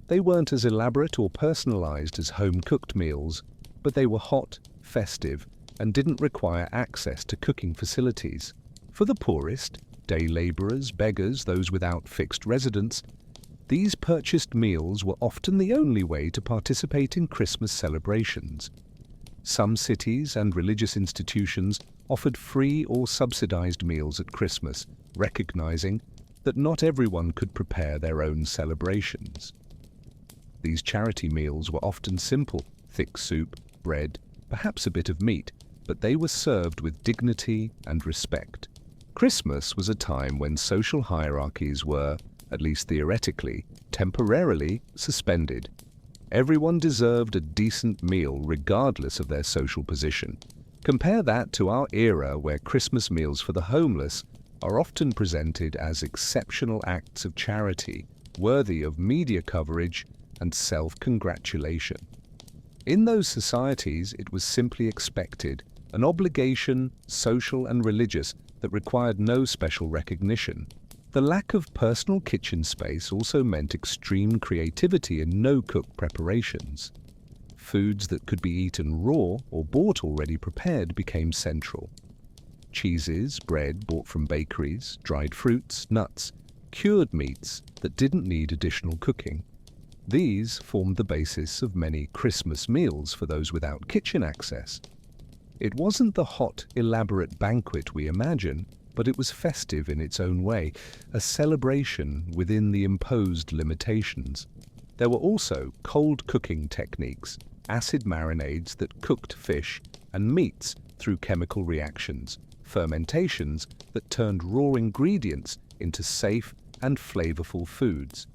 They weren't as elaborate or personalized as home-cooked meals, but they were hot, festive, and didn't require access to cooking facilities. For the poorest, day laborers, beggars, those without fixed residence, these purchased meals were often the only way to participate in Christmas celebrations. Some cities and religious institutions offered free or subsidized meals at Christmas, recognizing that not everyone could prepare their own celebrations. These charity meals were often simple, thick soup, bread, perhaps a bit of meat, but they were served with dignity and respect. Christmas was a time when social hierarchies were, at least theoretically, temporarily suspended. Everyone deserved a decent meal regardless of their social position. Compare that to our era where Christmas meals for the homeless are often presented as exceptional acts of charity, worthy of media coverage and self-congratulation. In those societies, it was simply expected, an obligation, social and religious, that required no special recognition. The lack of personal kitchen space also meant extreme creativity in no-cook preparations. Foods that could be eaten raw or bought already prepared became central. Cheeses, bread bought from bakeries, dried fruits, nuts, cured meats that didn't need additional cooking. These formed the basis of many Christmas meals for those without kitchen access. It wasn't the hot, elaborate banquet we imagine, but it was festive in its own way, a celebration within the imposed limitations. There were also cold cooking techniques, acid marinades that cooked fish and meats through chemical reactions, fermentations that turned raw ingredients into safe and flavorful foods.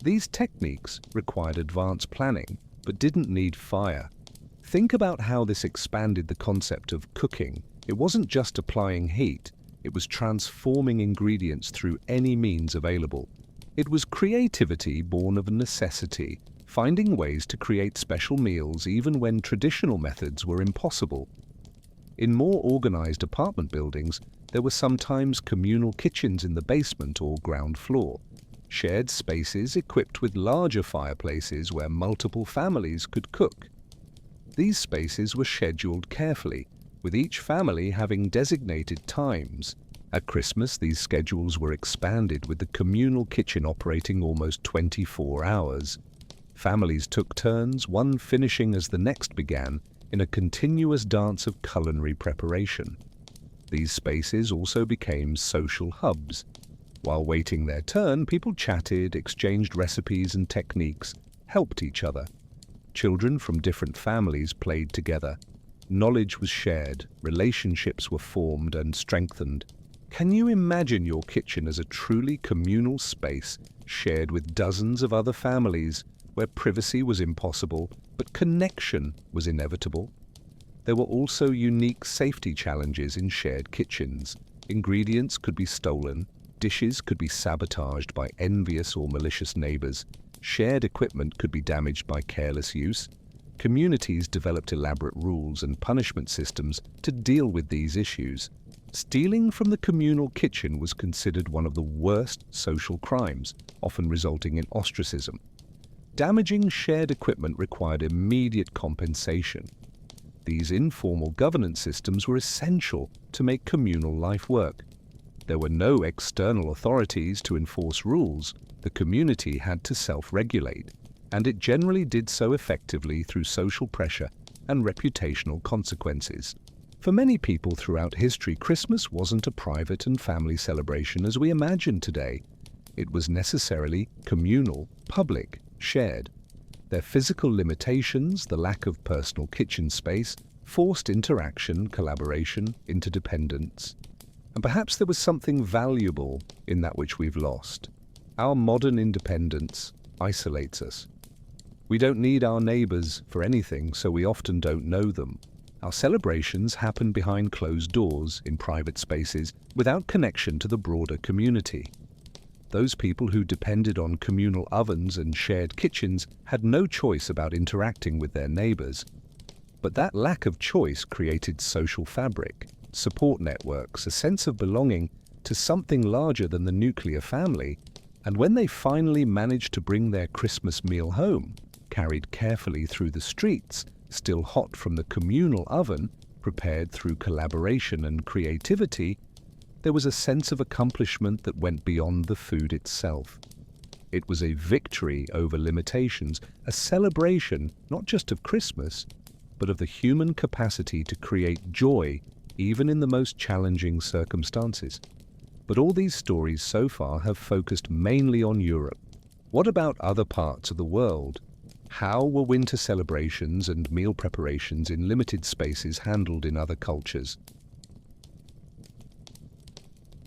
These techniques required advanced planning, but didn't need fire. Think about how this expanded the concept of cooking. It wasn't just applying heat, it was transforming ingredients through any means available. It was creativity born of necessity, finding ways to create special meals even when traditional methods were impossible. In more organized apartment buildings, there were sometimes communal kitchens in the basement or ground floor, shared spaces equipped with larger fireplaces where multiple families could cook. These spaces were scheduled carefully, with each family having designated times. At Christmas, these schedules were expanded with the communal kitchen operating almost 24 hours. Families took turns, one finishing as the next began, in a continuous dance of culinary preparation. These spaces also became social hubs. While waiting their turn, people chatted, exchanged recipes and techniques, helped each other. Children from different families played together. Knowledge was shared, relationships were formed and strengthened. Can you imagine your kitchen as a truly communal space shared with dozens of other families where privacy was impossible but connection was inevitable? There were also unique safety challenges in shared kitchens. Ingredients could be stolen, dishes could be sabotaged by envious or malicious neighbors, shared equipment could be damaged by careless use. Communities developed elaborate rules and punishment systems to deal with these issues. Stealing from the communal kitchen was considered one of the worst social crimes, often resulting in ostracism. Damaging shared equipment required immediate compensation. These informal governance systems were essential to make communal life work. There were no external authorities to enforce rules. The community had to self-regulate, and it generally did so effectively through social pressure and reputational consequences. For many people throughout history, Christmas wasn't a private and family celebration as we imagine today. It was necessarily communal, public, shared. Their physical limitations, the lack of personal kitchen space, forced interaction, collaboration, interdependence. And perhaps there was something valuable in that which we've lost. Our modern independence isolates us. We don't need our neighbors for anything, so we often don't know them. Our celebrations happen behind closed doors in private spaces without connection to the broader community. Those people who depended on communal ovens and shared kitchens had no choice about interacting with their neighbors. But that lack of choice created social fabric, support networks, a sense of belonging to something larger than the nuclear family, and when they finally managed to bring their Christmas meal home, carried carefully through the streets, still hot from the communal oven, prepared through collaboration and creativity, there was a sense of accomplishment that went beyond the food itself. It was a victory over limitations, a celebration not just of Christmas, but of the human capacity to create joy even in the most challenging circumstances. But all these stories so far have focused mainly on Europe. What about other parts of the world? How were winter celebrations and meal preparations in limited spaces handled in other cultures?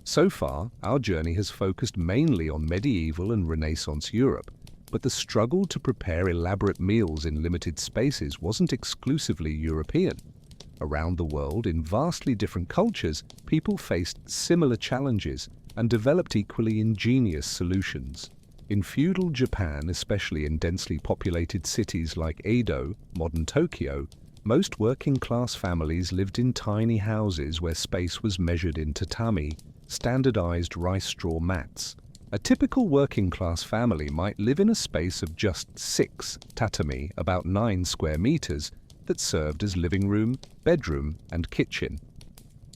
So far, our journey has focused mainly on medieval and Renaissance Europe, but the struggle to prepare elaborate meals in limited spaces wasn't exclusively European. Around the world, in vastly different cultures, people faced similar challenges and developed equally ingenious solutions. In feudal Japan, especially in densely populated cities like Edo, modern Tokyo, most working-class families lived in tiny houses where space was measured in tatami, standardized rice straw mats. A typical working-class family might live in a space of just 6 tatami, about 9 square meters, that served as living room, bedroom, and kitchen.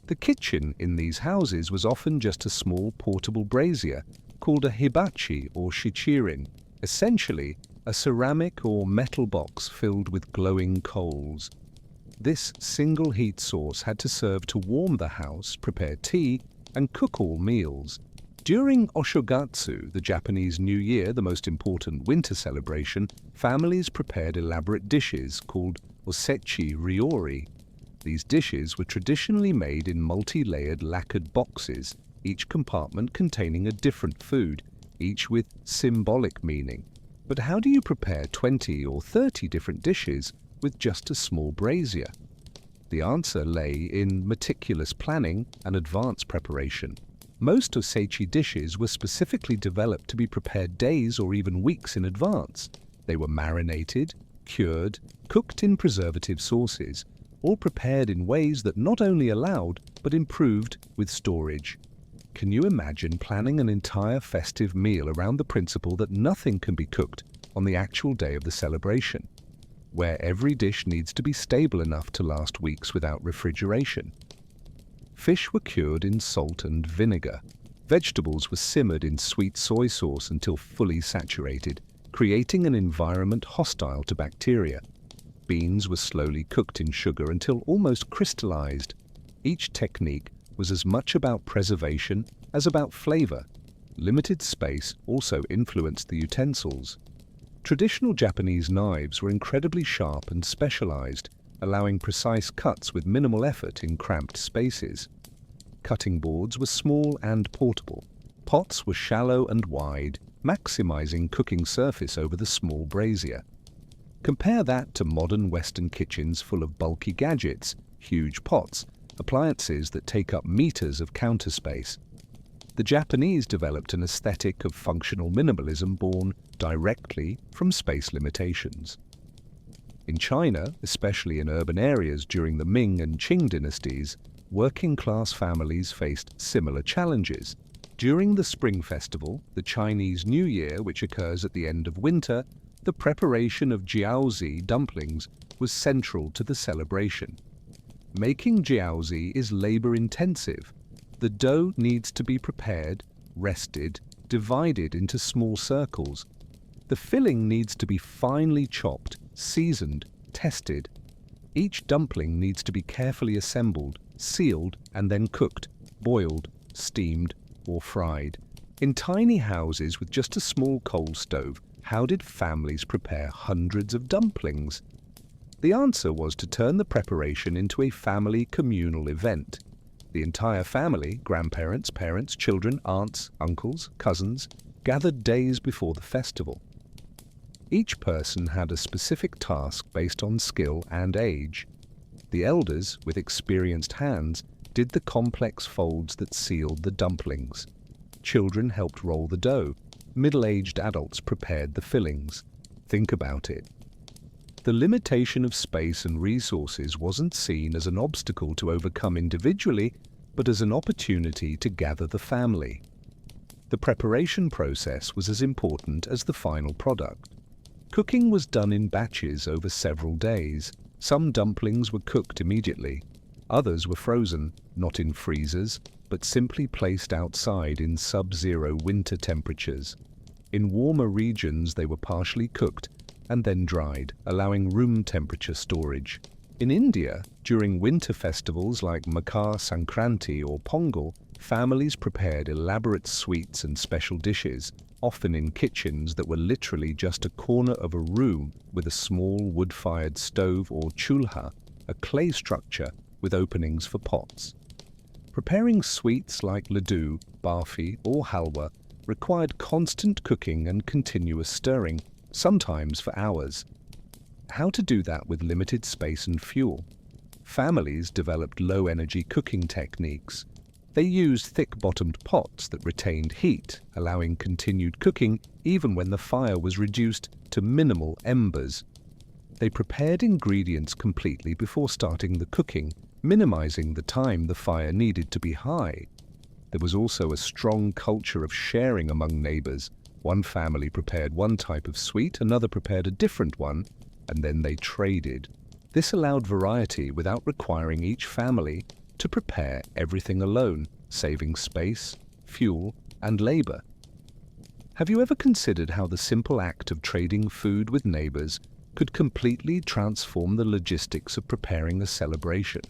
The kitchen in these houses was often just a small portable brazier called a hibachi or shichirin, essentially a ceramic or metal box filled with glowing coals. This single heat source had to serve to warm the house, prepare tea, and cook all meals. During Oshogatsu, the Japanese New Year, the most important winter celebration, families prepared elaborate dishes called osechi ryori. These dishes were traditionally made in multi-layered lacquered boxes, each compartment containing a different food, each with symbolic meaning. But how do you prepare 20 or 30 different dishes with just a small brazier? The answer lay in meticulous planning and advanced preparation. Most osechi dishes were specifically developed to be prepared days or even weeks in advance. They were marinated, cured, cooked in preservative sauces, all prepared in ways that not only allowed but improved with storage. Can you imagine planning an entire festive meal around the principle that nothing can be cooked on the actual day of the celebration, where every dish needs to be stable enough to last weeks without refrigeration? Fish were cured in salt and vinegar. Vegetables were simmered in sweet soy sauce until fully saturated, creating an environment hostile to bacteria. Beans were slowly cooked in sugar until almost crystallized. Each technique was as much about preservation as about flavor. Limited space also influenced the utensils. Traditional Japanese knives were incredibly sharp and specialized, allowing precise cuts with minimal effort in cramped spaces. Cutting boards were small and portable. Pots were shallow and wide, maximizing cooking surface over the small brazier. Compare that to modern Western kitchens full of bulky gadgets, huge pots, appliances that take up meters of counter space. The Japanese developed an aesthetic of functional minimalism born directly from space limitations. In China, especially in urban areas during the Ming and Qing dynasties, working-class families faced similar challenges. During the Spring Festival, the Chinese New Year, which occurs at the end of winter, the preparation of jiaozi dumplings was central to the celebration. Making jiaozi is labor-intensive. The dough needs to be prepared, rested, divided into small circles. The filling needs to be finely chopped, seasoned, tested. Each dumpling needs to be carefully assembled, sealed, and then cooked, boiled, steamed, or fried. In tiny houses with just a small coal stove, how did families prepare hundreds of dumplings? The answer was to turn the preparation into a family communal event. The entire family, grandparents, parents, children, aunts, uncles, cousins, gathered days before the festival. Each person had a specific task based on skill and age. The elders, with experienced hands, did the complex folds that sealed the dumplings. Children helped roll the dough. Middle-aged adults prepared the fillings. Think about it. The limitation of space and resources wasn't seen as an obstacle to overcome individually, but as an opportunity to gather the family. The preparation process was as important as the final product. Cooking was done in batches over several days. Some dumplings were cooked immediately. Others were frozen, not in freezers, but simply placed outside in sub-zero winter temperatures. In warmer regions, they were partially cooked and then dried, allowing room temperature storage. In India, during winter festivals like Makar Sankranti or Pongal, families prepared elaborate sweets and special dishes, often in kitchens that were literally just a corner of a room with a small wood-fired stove or chulha, a clay structure with openings for pots. Preparing sweets like laddu, barfi, or halwa required constant cooking and continuous stirring, sometimes for hours. How to do that with limited space and fuel? Families developed low-energy cooking techniques. They used thick-bottomed pots that retained heat, allowing continued cooking even when the fire was reduced to minimal embers. They prepared ingredients completely before starting the cooking, minimizing the time the fire needed to be high. There was also a strong culture of sharing among neighbors. One family prepared one type of sweet, another prepared a different one, and then they traded. This allowed variety without requiring each family to prepare everything alone, saving space, fuel, and labor. Have you ever considered how the simple act of trading food with neighbors could completely transform the logistics of preparing a celebration?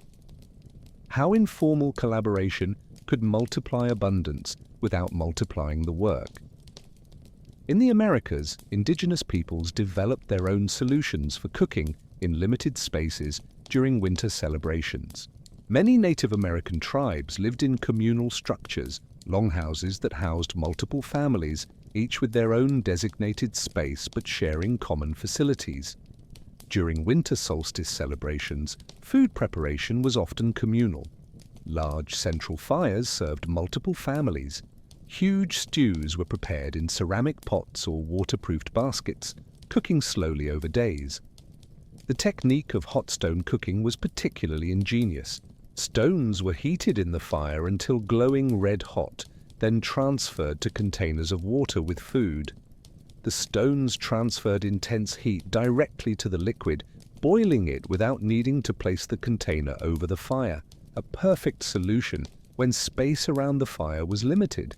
How informal collaboration could multiply abundance without multiplying the work? In the Americas, indigenous peoples developed their own solutions for cooking in limited spaces during winter celebrations. Many Native American tribes lived in communal structures, longhouses that housed multiple families, each with their own designated space but sharing common facilities. During winter solstice celebrations, food preparation was often communal. Large central fires served multiple families. Huge stews were prepared in ceramic pots or waterproofed baskets, cooking slowly over days. The technique of hot stone cooking was particularly ingenious. Stones were heated in the fire until glowing red hot, then transferred to containers of water with food. The stones transferred intense heat directly to the liquid, boiling it without needing to place the container over the fire, a perfect solution when space around the fire was limited.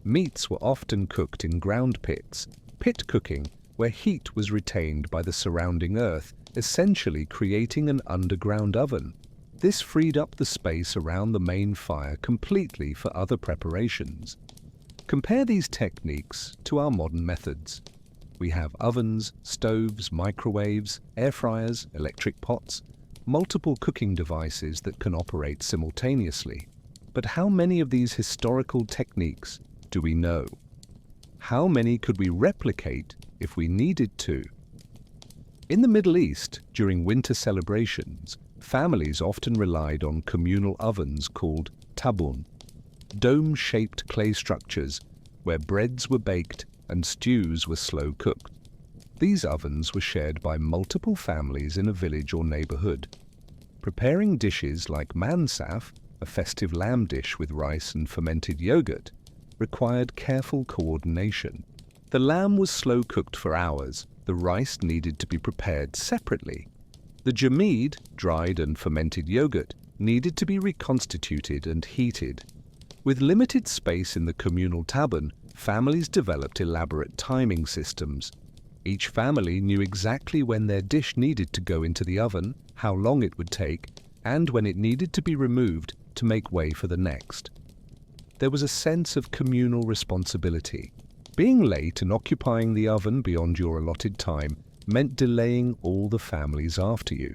Meats were often cooked in ground pits, pit cooking, where heat was retained by the surrounding earth, essentially creating an underground oven. This freed up the space around the main fire completely for other preparations. Compare these techniques to our modern methods. We have ovens, stoves, microwaves, air fryers, electric pots, multiple cooking devices that can operate simultaneously. But how many of these historical techniques do we know? How many could we replicate if we needed to? In the Middle East, during winter celebrations, families often relied on communal ovens called tabun, dome-shaped clay structures where breads were baked and stews were slow cooked. These ovens were shared by multiple families in a village or neighborhood. Preparing dishes like mansaf, a festive lamb dish with rice and fermented yogurt, required careful coordination. The lamb was slow cooked for hours. The rice needed to be prepared separately. The jamid, dried and fermented yogurt, needed to be reconstituted and heated. With limited space in the communal tabun, families developed elaborate timing systems. Each family knew exactly when their dish needed to go into the oven, how long it would take, and when it needed to be removed to make way for the next. There was a sense of communal responsibility. Being late and occupying the oven beyond your allotted time meant delaying all the families after you.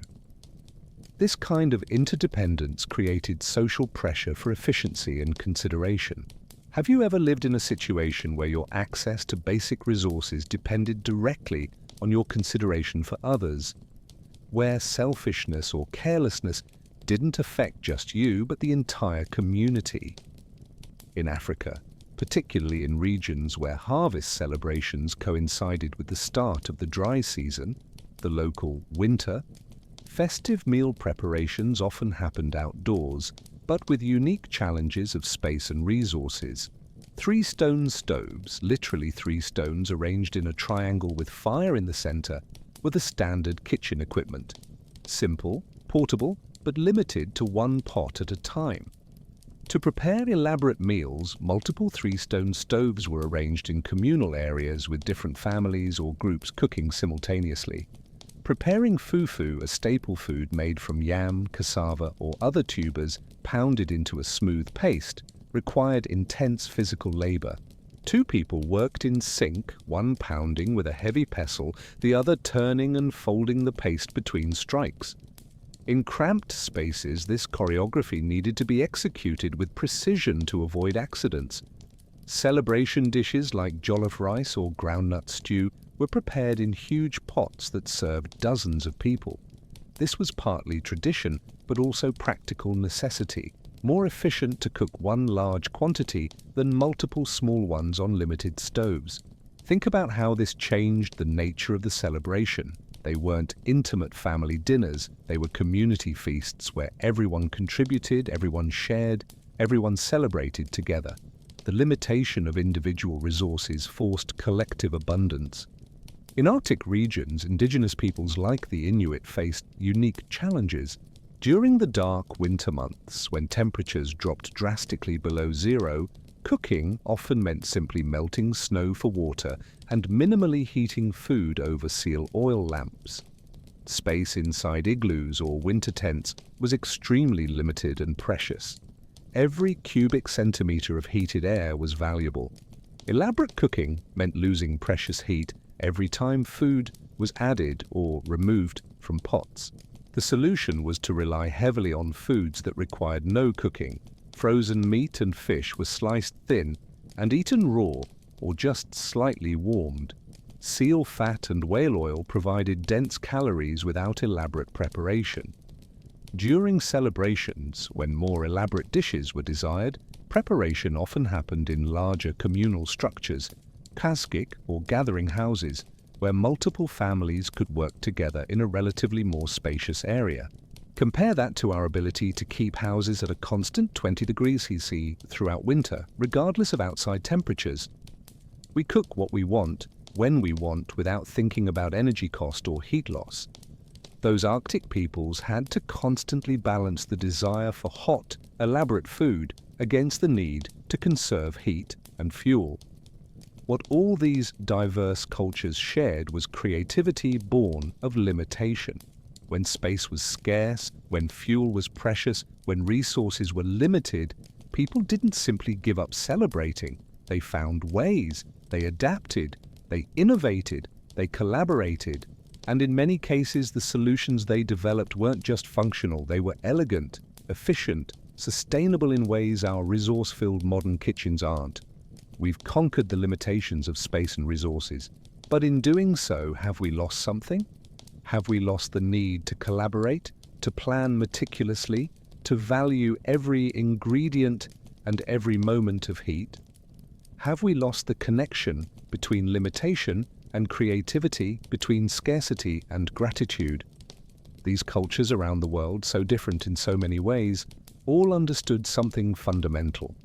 This kind of interdependence created social pressure for efficiency and consideration. Have you ever lived in a situation where your access to basic resources depended directly on your consideration for others? where selfishness or carelessness didn't affect just you, but the entire community. In Africa, particularly in regions where harvest celebrations coincided with the start of the dry season, the local winter, festive meal preparations often happened outdoors, but with unique challenges of space and resources. 3 stone stoves, literally 3 stones arranged in a triangle with fire in the center, were the standard kitchen equipment. Simple, portable, but limited to 1 pot at a time. To prepare elaborate meals, multiple 3-stone stoves were arranged in communal areas with different families or groups cooking simultaneously. Preparing fufu, a staple food made from yam, cassava, or other tubers pounded into a smooth paste, required intense physical labor. 2 people worked in sync, one pounding with a heavy pestle, the other turning and folding the paste between strikes. In cramped spaces, this choreography needed to be executed with precision to avoid accidents. Celebration dishes like jollof rice or groundnut stew were prepared in huge pots that served dozens of people. This was partly tradition, but also practical necessity, more efficient to cook one large quantity than multiple small ones on limited stoves. Think about how this changed the nature of the celebration. They weren't intimate family dinners, they were community feasts where everyone contributed, everyone shared, everyone celebrated together. The limitation of individual resources forced collective abundance. In Arctic regions, indigenous peoples like the Inuit faced unique challenges. During the dark winter months, when temperatures dropped drastically below zero, cooking often meant simply melting snow for water and minimally heating food over seal oil lamps. Space inside igloos or winter tents was extremely limited and precious. Every cubic centimeter of heated air was valuable. Elaborate cooking meant losing precious heat every time food was added or removed from pots. The solution was to rely heavily on foods that required no cooking. Frozen meat and fish were sliced thin and eaten raw or just slightly warmed. Seal fat and whale oil provided dense calories without elaborate preparation. During celebrations, when more elaborate dishes were desired, preparation often happened in larger communal structures, kaskik or gathering houses, where multiple families could work together in a relatively more spacious area. Compare that to our ability to keep houses at a constant 20 degrees C throughout winter, regardless of outside temperatures. We cook what we want, when we want, without thinking about energy cost or heat loss. Those Arctic peoples had to constantly balance the desire for hot, elaborate food against the need to conserve heat and fuel. What all these diverse cultures shared was creativity born of limitation. When space was scarce, when fuel was precious, when resources were limited, people didn't simply give up celebrating. They found ways, they adapted, they innovated, they collaborated, and in many cases the solutions they developed weren't just functional, they were elegant, efficient, sustainable in ways our resource-filled modern kitchens aren't. We've conquered the limitations of space and resources, but in doing so, have we lost something? Have we lost the need to collaborate, to plan meticulously, to value every ingredient and every moment of heat? Have we lost the connection between limitation and creativity, between scarcity and gratitude? These cultures around the world, so different in so many ways, all understood something fundamental.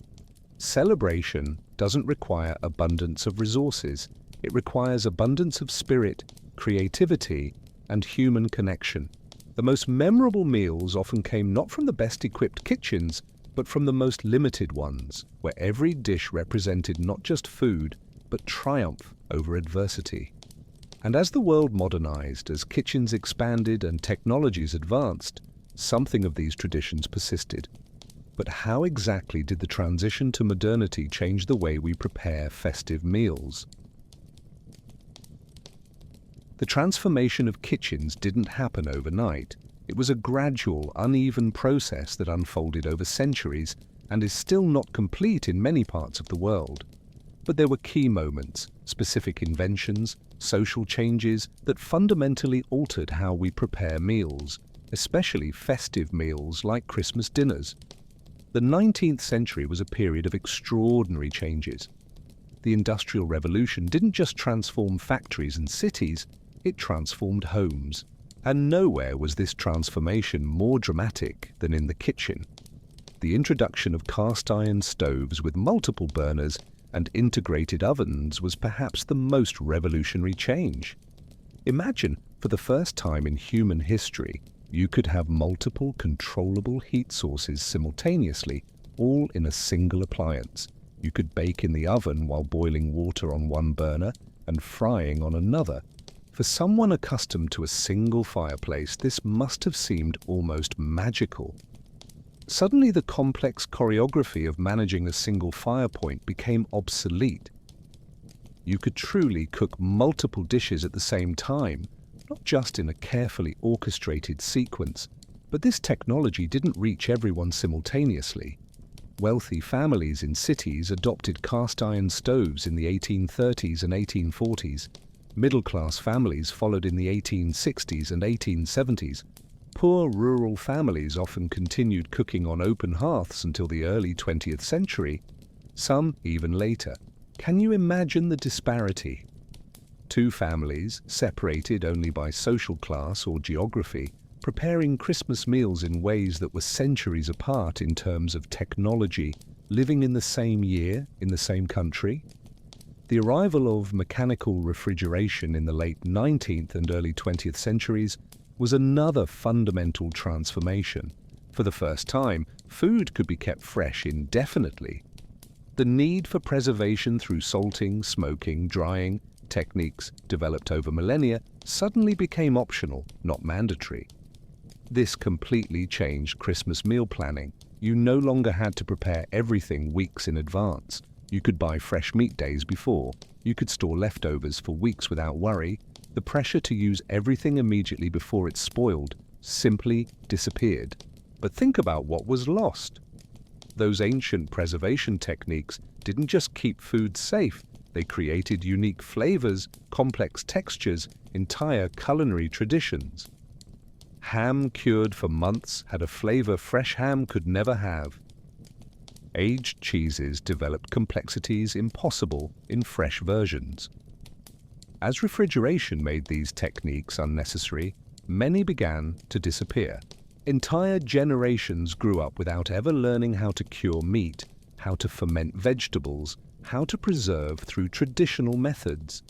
Celebration doesn't require abundance of resources. It requires abundance of spirit, creativity, and human connection. The most memorable meals often came not from the best equipped kitchens, but from the most limited ones, where every dish represented not just food, but triumph over adversity. And as the world modernized, as kitchens expanded and technologies advanced, something of these traditions persisted. But how exactly did the transition to modernity change the way we prepare festive meals? The transformation of kitchens didn't happen overnight. It was a gradual, uneven process that unfolded over centuries and is still not complete in many parts of the world. But there were key moments, specific inventions, social changes that fundamentally altered how we prepare meals, especially festive meals like Christmas dinners. The 19th century was a period of extraordinary changes. The Industrial Revolution didn't just transform factories and cities, it transformed homes. And nowhere was this transformation more dramatic than in the kitchen. The introduction of cast-iron stoves with multiple burners and integrated ovens was perhaps the most revolutionary change. Imagine, for the first time in human history, you could have multiple controllable heat sources simultaneously, all in a single appliance. You could bake in the oven while boiling water on one burner and frying on another. For someone accustomed to a single fireplace, this must have seemed almost magical. Suddenly, the complex choreography of managing a single fire point became obsolete. You could truly cook multiple dishes at the same time, not just in a carefully orchestrated sequence. But this technology didn't reach everyone simultaneously. Wealthy families in cities adopted cast-iron stoves in the 1830s and 1840s. Middle-class families followed in the 1860s and 1870s. Poor rural families often continued cooking on open hearths until the early 20th century, some even later. Can you imagine the disparity? Two families, separated only by social class or geography, preparing Christmas meals in ways that were centuries apart in terms of technology, living in the same year, in the same country. The arrival of mechanical refrigeration in the late 19th and early 20th centuries was another fundamental transformation. For the first time, food could be kept fresh indefinitely. The need for preservation through salting, smoking, drying techniques developed over millennia suddenly became optional, not mandatory. This completely changed Christmas meal planning. You no longer had to prepare everything weeks in advance. You could buy fresh meat days before. You could store leftovers for weeks without worry. The pressure to use everything immediately before it spoiled simply disappeared. But think about what was lost. Those ancient preservation techniques didn't just keep food safe, they created unique flavors, complex textures, entire culinary traditions. Ham cured for months had a flavor fresh ham could never have. Aged cheeses developed complexities impossible in fresh versions. As refrigeration made these techniques unnecessary, many began to disappear. Entire generations grew up without ever learning how to cure meat, how to ferment vegetables, how to preserve through traditional methods.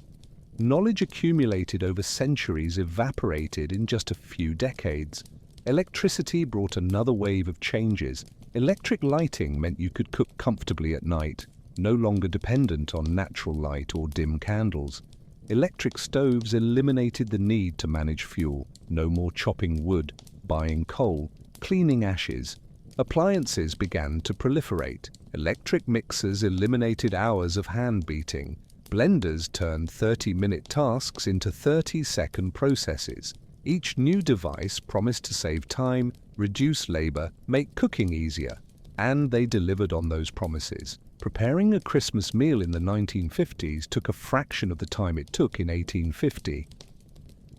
Knowledge accumulated over centuries evaporated in just a few decades. Electricity brought another wave of changes. Electric lighting meant you could cook comfortably at night, no longer dependent on natural light or dim candles. Electric stoves eliminated the need to manage fuel, no more chopping wood, buying coal, cleaning ashes. Appliances began to proliferate. Electric mixers eliminated hours of hand beating. Blenders turned 30-minute tasks into 30-second processes. Each new device promised to save time, reduce labor, make cooking easier. And they delivered on those promises. Preparing a Christmas meal in the 1950s took a fraction of the time it took in 1850.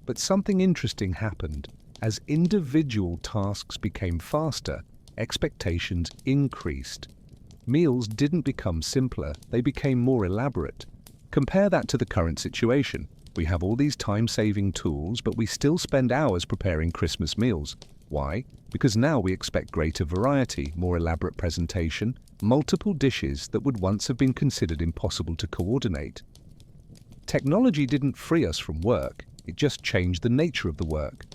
But something interesting happened. As individual tasks became faster, expectations increased. Meals didn't become simpler, they became more elaborate. Compare that to the current situation. We have all these time-saving tools, but we still spend hours preparing Christmas meals. Why? Because now we expect greater variety, more elaborate presentation, multiple dishes that would once have been considered impossible to coordinate. Technology didn't free us from work, it just changed the nature of the work.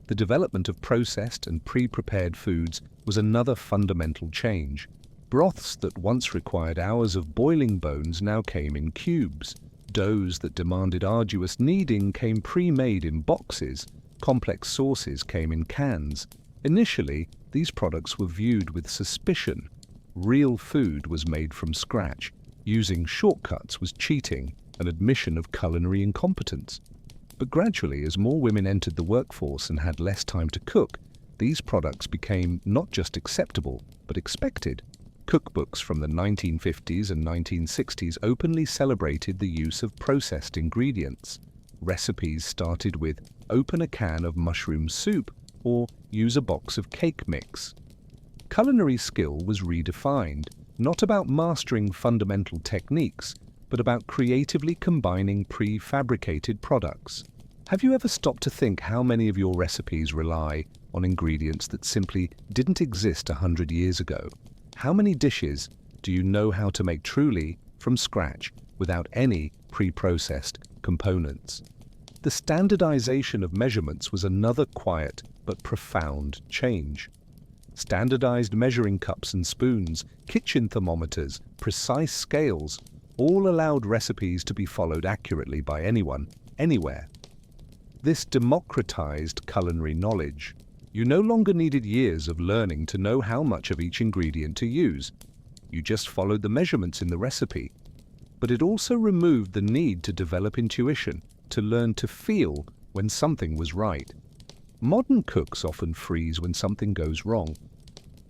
The development of processed and pre-prepared foods was another fundamental change. Broths that once required hours of boiling bones now came in cubes. Doughs that demanded arduous kneading came pre-made in boxes. Complex sauces came in cans. Initially, these products were viewed with suspicion. Real food was made from scratch. Using shortcuts was cheating, an admission of culinary incompetence. But gradually, as more women entered the workforce and had less time to cook, these products became not just acceptable, but expected. Cookbooks from the 1950s and 1960s openly celebrated the use of processed ingredients. Recipes started with open a can of mushroom soup or use a box of cake mix. Culinary skill was redefined, not about mastering fundamental techniques, but about creatively combining prefabricated products. Have you ever stopped to think how many of your recipes rely on ingredients that simply didn't exist 100 years ago? How many dishes do you know how to make truly from scratch without any pre-processed components? The standardization of measurements was another quiet but profound change. Standardized measuring cups and spoons, kitchen thermometers, precise scales, all allowed recipes to be followed accurately by anyone, anywhere. This democratized culinary knowledge. You no longer needed years of learning to know how much of each ingredient to use. You just followed the measurements in the recipe. But it also removed the need to develop intuition, to learn to feel when something was right. Modern cooks often freeze when something goes wrong.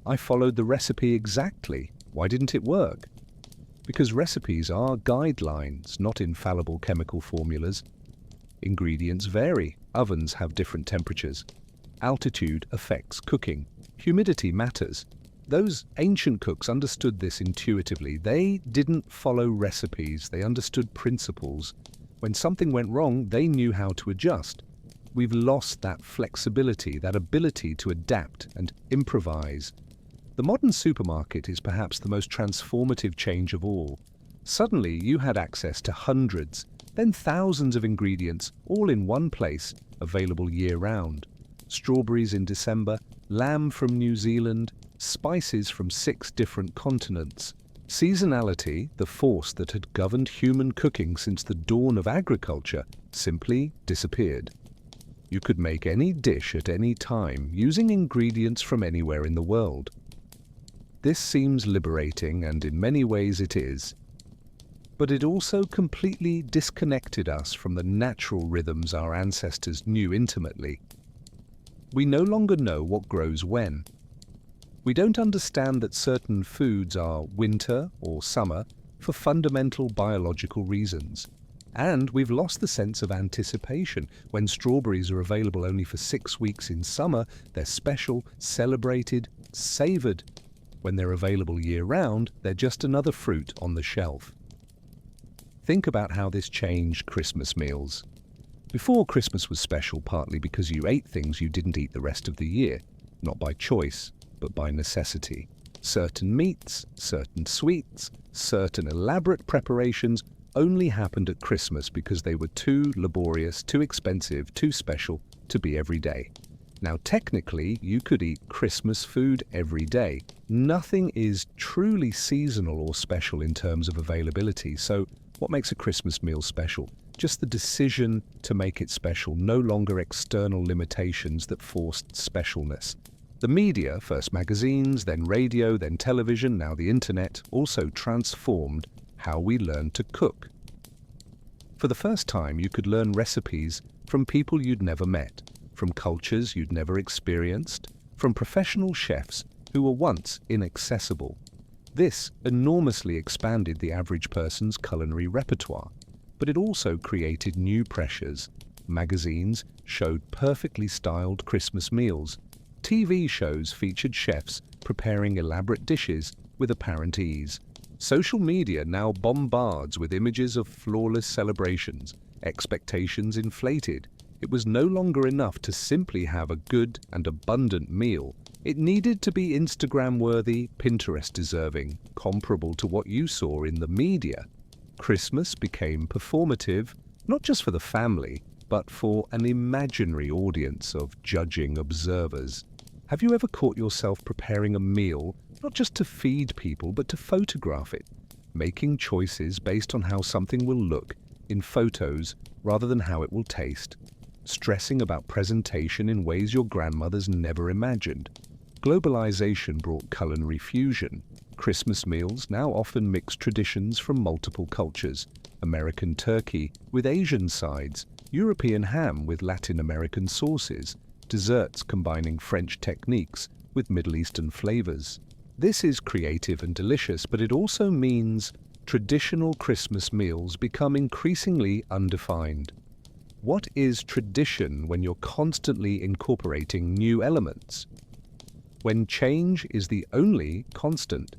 I followed the recipe exactly. Why didn't it work? Because recipes are guidelines, not infallible chemical formulas. Ingredients vary. Ovens have different temperatures. Altitude affects cooking. Humidity matters. Those ancient cooks understood this intuitively. They didn't follow recipes. They understood principles. When something went wrong, they knew how to adjust. We've lost that flexibility, that ability to adapt and improvise. The modern supermarket is perhaps the most transformative change of all. Suddenly, you had access to hundreds, then thousands of ingredients, all in one place, available year-round. Strawberries in December, lamb from New Zealand, spices from 6 different continents. Seasonality, the force that had governed human cooking since the dawn of agriculture, simply disappeared. You could make any dish at any time using ingredients from anywhere in the world. This seems liberating, and in many ways it is. But it also completely disconnected us from the natural rhythms our ancestors knew intimately. We no longer know what grows when. We don't understand that certain foods are winter or summer for fundamental biological reasons. And we've lost the sense of anticipation. When strawberries are available only for 6 weeks in summer, they're special, celebrated, savored. When they're available year-round, they're just another fruit on the shelf. Think about how this changed Christmas meals. Before, Christmas was special partly because you ate things you didn't eat the rest of the year, not by choice, but by necessity. Certain meats, certain sweets, certain elaborate preparations only happened at Christmas because they were too laborious, too expensive, too special to be every day. Now, technically, you could eat Christmas food every day. Nothing is truly seasonal or special in terms of availability. So, what makes a Christmas meal special? Just the decision to make it special, no longer external limitations that forced specialness. The media, first magazines, then radio, then television, now the internet, also transformed how we learn to cook. For the first time, you could learn recipes from people you'd never met, from cultures you'd never experienced, from professional chefs who were once inaccessible. This enormously expanded the average person's culinary repertoire, but it also created new pressures. Magazines showed perfectly styled Christmas meals. TV shows featured chefs preparing elaborate dishes with apparent ease. Social media now bombards with images of flawless celebrations, expectations inflated. It was no longer enough to simply have a good and abundant meal. It needed to be Instagram-worthy, Pinterest-deserving, comparable to what you saw in the media. Christmas became performative, not just for the family, but for an imaginary audience of judging observers. Have you ever caught yourself preparing a meal, not just to feed people, but to photograph it, making choices based on how something will look in photos rather than how it will taste, stressing about presentation in ways your grandmothers never imagined? Globalization brought culinary fusion. Christmas meals now often mix traditions from multiple cultures: American turkey with Asian sides, European ham with Latin American sauces, desserts combining French techniques with Middle Eastern flavors. This is creative and delicious, but it also means traditional Christmas meals become increasingly undefined. What is tradition when you're constantly incorporating new elements? When change is the only constant?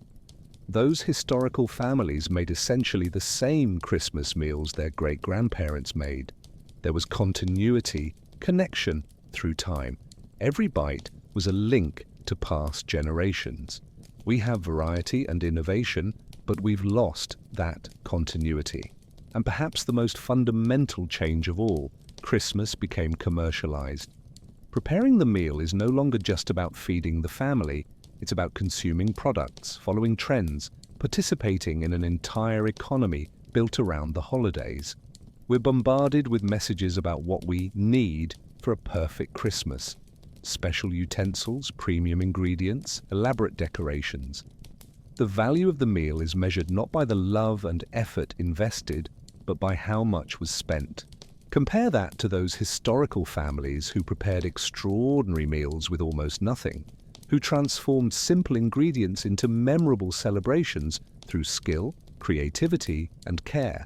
Those historical families made essentially the same Christmas meals their great-grandparents made. There was continuity, connection through time. Every bite was a link to past generations. We have variety and innovation, but we've lost that continuity. And perhaps the most fundamental change of all, Christmas became commercialized. Preparing the meal is no longer just about feeding the family, it's about consuming products, following trends, participating in an entire economy built around the holidays. We're bombarded with messages about what we need for a perfect Christmas. Special utensils, premium ingredients, elaborate decorations. The value of the meal is measured not by the love and effort invested, but by how much was spent. Compare that to those historical families who prepared extraordinary meals with almost nothing, who transformed simple ingredients into memorable celebrations through skill, creativity, and care,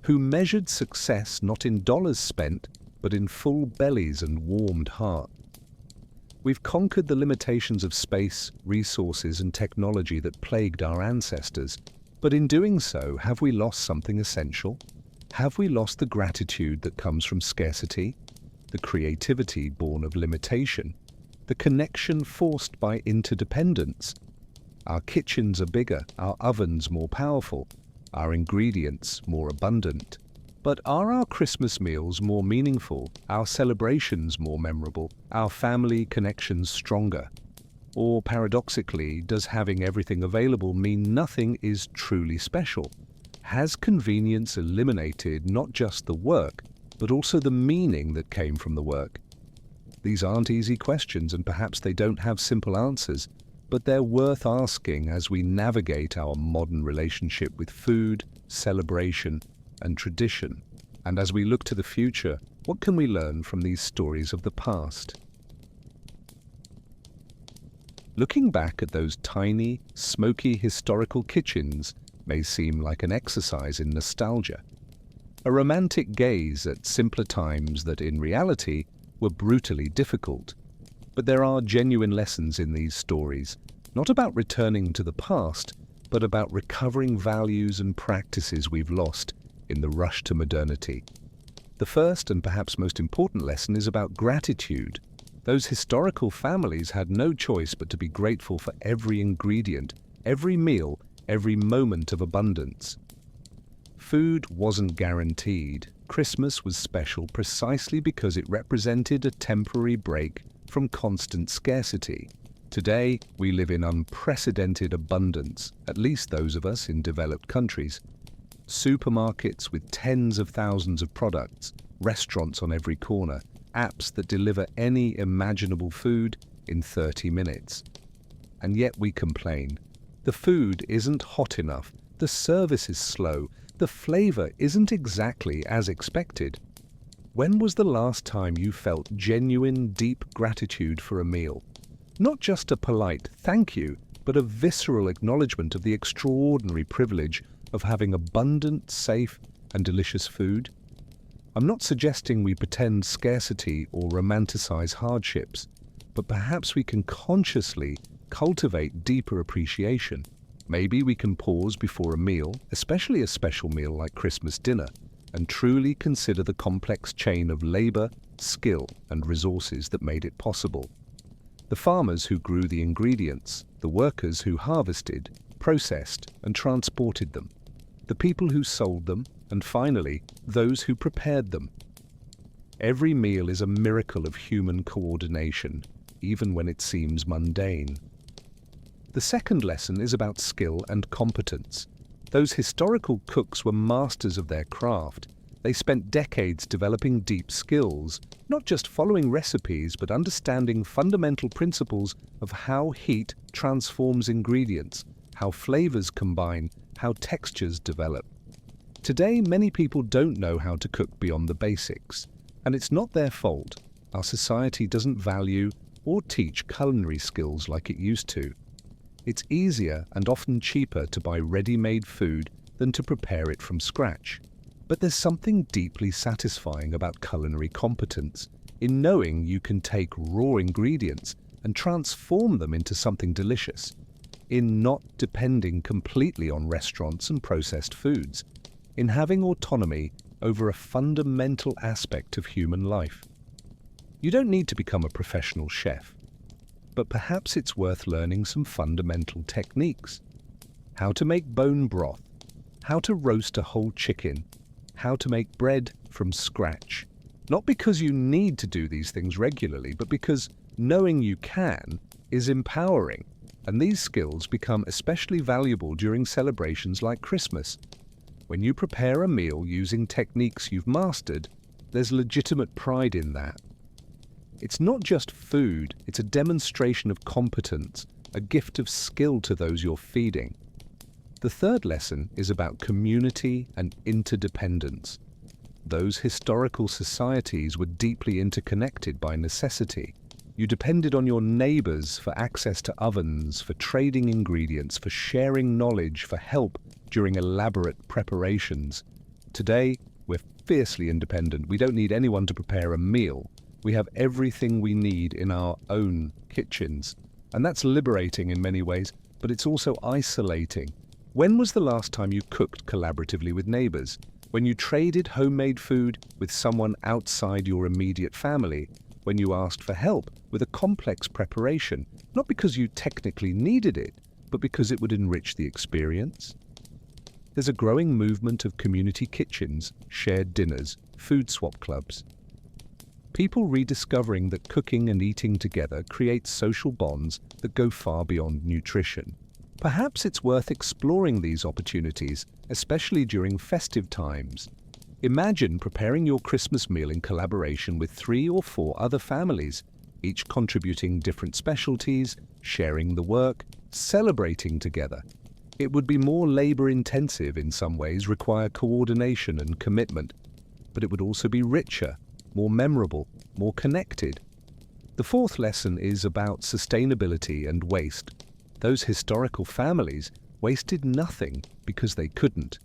who measured success not in dollars spent, but in full bellies and warmed hearts. We've conquered the limitations of space, resources, and technology that plagued our ancestors, but in doing so, have we lost something essential? Have we lost the gratitude that comes from scarcity, the creativity born of limitation, the connection forced by interdependence? Our kitchens are bigger, our ovens more powerful, our ingredients more abundant. But are our Christmas meals more meaningful, our celebrations more memorable, our family connections stronger? Or paradoxically, does having everything available mean nothing is truly special? Has convenience eliminated not just the work, but also the meaning that came from the work? These aren't easy questions, and perhaps they don't have simple answers, but they're worth asking as we navigate our modern relationship with food, celebration, and tradition. And as we look to the future, what can we learn from these stories of the past? Looking back at those tiny, smoky historical kitchens may seem like an exercise in nostalgia, a romantic gaze at simpler times that in reality were brutally difficult. But there are genuine lessons in these stories, not about returning to the past, but about recovering values and practices we've lost in the rush to modernity. The first and perhaps most important lesson is about gratitude. Those historical families had no choice but to be grateful for every ingredient, every meal, every moment of abundance. Food wasn't guaranteed. Christmas was special precisely because it represented a temporary break from constant scarcity. Today, we live in unprecedented abundance, at least those of us in developed countries. Supermarkets with tens of thousands of products, restaurants on every corner, apps that deliver any imaginable food in 30 minutes. And yet we complain. The food isn't hot enough, the service is slow, the flavor isn't exactly as expected. When was the last time you felt genuine, deep gratitude for a meal? Not just a polite thank you, but a visceral acknowledgement of the extraordinary privilege of having abundant, safe, and delicious food? I'm not suggesting we pretend scarcity or romanticize hardships, but perhaps we can consciously cultivate deeper appreciation. Maybe we can pause before a meal, especially a special meal like Christmas dinner, and truly consider the complex chain of labor, skill, and resources that made it possible. The farmers who grew the ingredients, the workers who harvested, processed, and transported them, the people who sold them, and finally, those who prepared them. Every meal is a miracle of human coordination, even when it seems mundane. The second lesson is about skill and competence. Those historical cooks were masters of their craft. They spent decades developing deep skills, not just following recipes, but understanding fundamental principles of how heat transforms ingredients, how flavors combine, how textures develop. Today, many people don't know how to cook beyond the basics, and it's not their fault. Our society doesn't value or teach culinary skills like it used to. It's easier and often cheaper to buy ready-made food than to prepare it from scratch. But there's something deeply satisfying about culinary competence, in knowing you can take raw ingredients and transform them into something delicious, in not depending completely on restaurants and processed foods, in having autonomy over a fundamental aspect of human life. You don't need to become a professional chef, but perhaps it's worth learning some fundamental techniques. How to make bone broth, how to roast a whole chicken, how to make bread from scratch. Not because you need to do these things regularly, but because knowing you can is empowering, and these skills become especially valuable during celebrations like Christmas. When you prepare a meal using techniques you've mastered, there's legitimate pride in that. It's not just food, it's a demonstration of competence, a gift of skill to those you're feeding. The third lesson is about community and interdependence. Those historical societies were deeply interconnected by necessity. You depended on your neighbors for access to ovens, for trading ingredients, for sharing knowledge, for help during elaborate preparations. Today, we're fiercely independent. We don't need anyone to prepare a meal. We have everything we need in our own kitchens. And that's liberating in many ways, but it's also isolating. When was the last time you cooked collaboratively with neighbors? When you traded homemade food with someone outside your immediate family? When you asked for help with a complex preparation, not because you technically needed it, but because it would enrich the experience? There's a growing movement of community kitchens, shared dinners, food swap clubs. People rediscovering that cooking and eating together creates social bonds that go far beyond nutrition. Perhaps it's worth exploring these opportunities, especially during festive times. Imagine preparing your Christmas meal in collaboration with 3 or 4 other families, each contributing different specialties, sharing the work, celebrating together. It would be more labor-intensive in some ways, require coordination and commitment, but it would also be richer, more memorable, more connected. The fourth lesson is about sustainability and waste. Those historical families wasted nothing because they couldn't.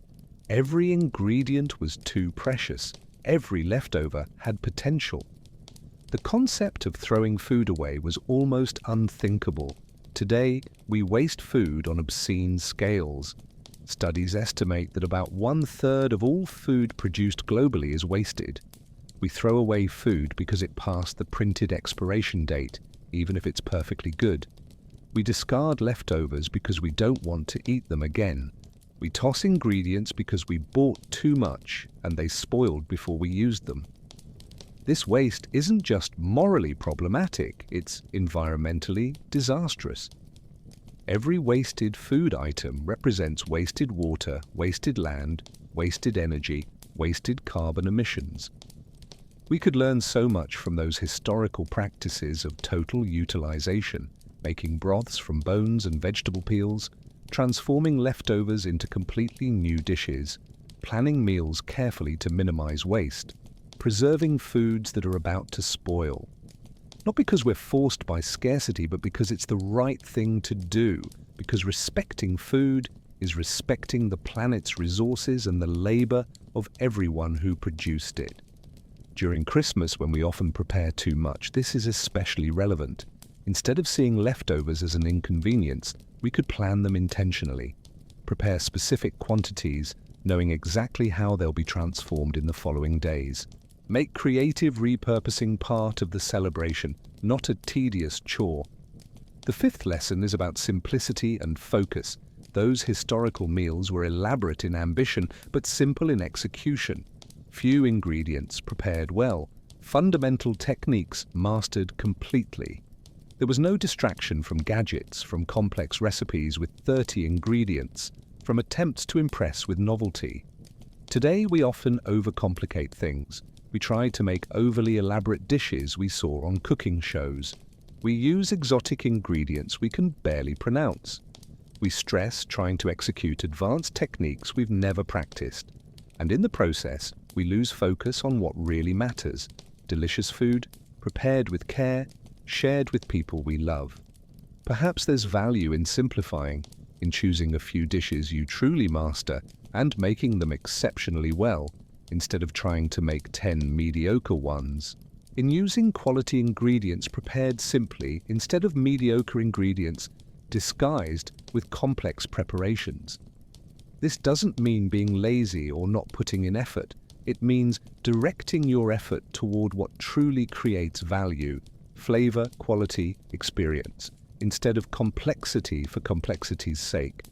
Every ingredient was too precious. Every leftover had potential. The concept of throwing food away was almost unthinkable. Today, we waste food on obscene scales. Studies estimate that about 1/3 of all food produced globally is wasted. We throw away food because it passed the printed expiration date, even if it's perfectly good. We discard leftovers because we don't want to eat them again. We toss ingredients because we bought too much and they spoiled before we used them. This waste isn't just morally problematic, it's environmentally disastrous. Every wasted food item represents wasted water, wasted land, wasted energy, wasted carbon emissions. We could learn so much from those historical practices of total utilization, making broths from bones and vegetable peels, transforming leftovers into completely new dishes, planning meals carefully to minimize waste, preserving foods that are about to spoil. Not because we're forced by scarcity, but because it's the right thing to do, because respecting food is respecting the planet's resources and the labor of everyone who produced it. During Christmas, when we often prepare too much, this is especially relevant. Instead of seeing leftovers as an inconvenience, we could plan them intentionally. Prepare specific quantities, knowing exactly how they'll be transformed in the following days. Make creative repurposing part of the celebration, not a tedious chore. The fifth lesson is about simplicity and focus. Those historical meals were elaborate in ambition, but simple in execution. Few ingredients prepared well, fundamental techniques mastered completely. There was no distraction from gadgets, from complex recipes with 30 ingredients, from attempts to impress with novelty. Today we often overcomplicate things. We try to make overly elaborate dishes we saw on cooking shows. We use exotic ingredients we can barely pronounce. We stress trying to execute advanced techniques we've never practiced. And in the process, we lose focus on what really matters: delicious food, prepared with care, shared with people we love. Perhaps there's value in simplifying, in choosing a few dishes you truly master and making them exceptionally well, instead of trying to make 10 mediocre ones. In using quality ingredients prepared simply instead of mediocre ingredients disguised with complex preparations. This doesn't mean being lazy or not putting in effort. It means directing your effort toward what truly creates value, flavor, quality, experience, instead of complexity for complexity's sake.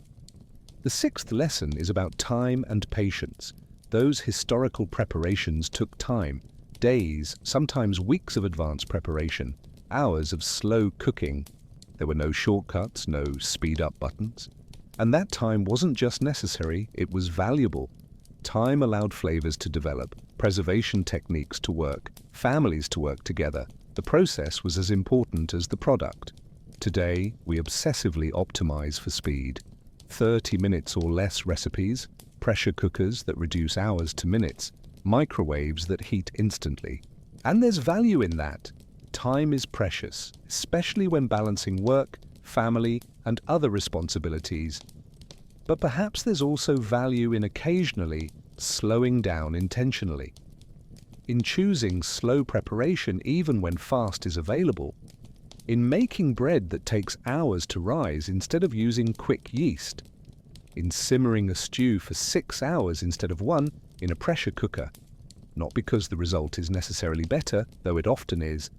The sixth lesson is about time and patience. Those historical preparations took time, days, sometimes weeks of advanced preparation, hours of slow cooking. There were no shortcuts, no speed-up buttons. And that time wasn't just necessary, it was valuable. Time allowed flavors to develop, preservation techniques to work, families to work together. The process was as important as the product. Today, we obsessively optimize for speed. 30 minutes or less recipes, pressure cookers that reduce hours to minutes, microwaves that heat instantly. And there's value in that. Time is precious, especially when balancing work, family, and other responsibilities. But perhaps there's also value in occasionally slowing down intentionally. In choosing slow preparation even when fast is available. In making bread that takes hours to rise instead of using quick yeast. In simmering a stew for 6 hours instead of 1 in a pressure cooker. Not because the result is necessarily better, though it often is,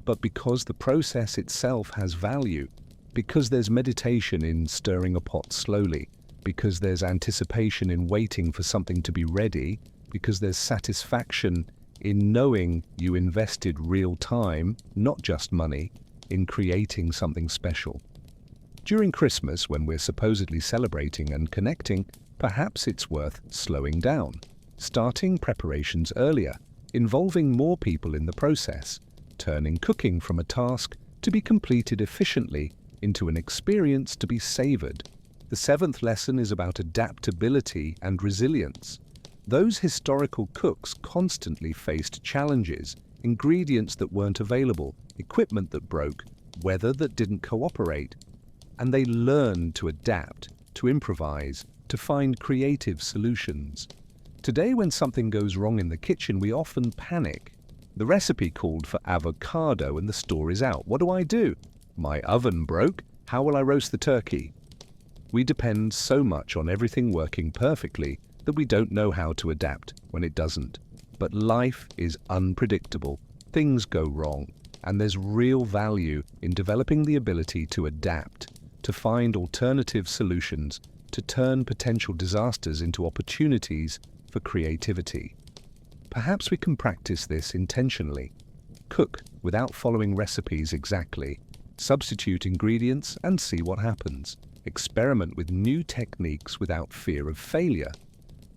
but because the process itself has value, because there's meditation in stirring a pot slowly, because there's anticipation in waiting for something to be ready, because there's satisfaction in knowing you invested real time, not just money, in creating something special. During Christmas, when we're supposedly celebrating and connecting, perhaps it's worth slowing down, starting preparations earlier, involving more people in the process, turning cooking from a task to be completed efficiently into an experience to be savored. The seventh lesson is about adaptability and resilience. Those historical cooks constantly faced challenges, ingredients that weren't available, equipment that broke, weather that didn't cooperate. And they learned to adapt, to improvise, to find creative solutions. Today, when something goes wrong in the kitchen, we often panic. The recipe called for avocado and the store is out. What do? My oven broke. How will I roast the turkey? We depend so much on everything working perfectly that we don't know how to adapt when it doesn't. But life is unpredictable. Things go wrong, and there's real value in developing the ability to adapt, to find alternative solutions, to turn potential disasters into opportunities for creativity. Perhaps we can practice this intentionally. Cook without following recipes exactly. Substitute ingredients and see what happens. Experiment with new techniques without fear of failure.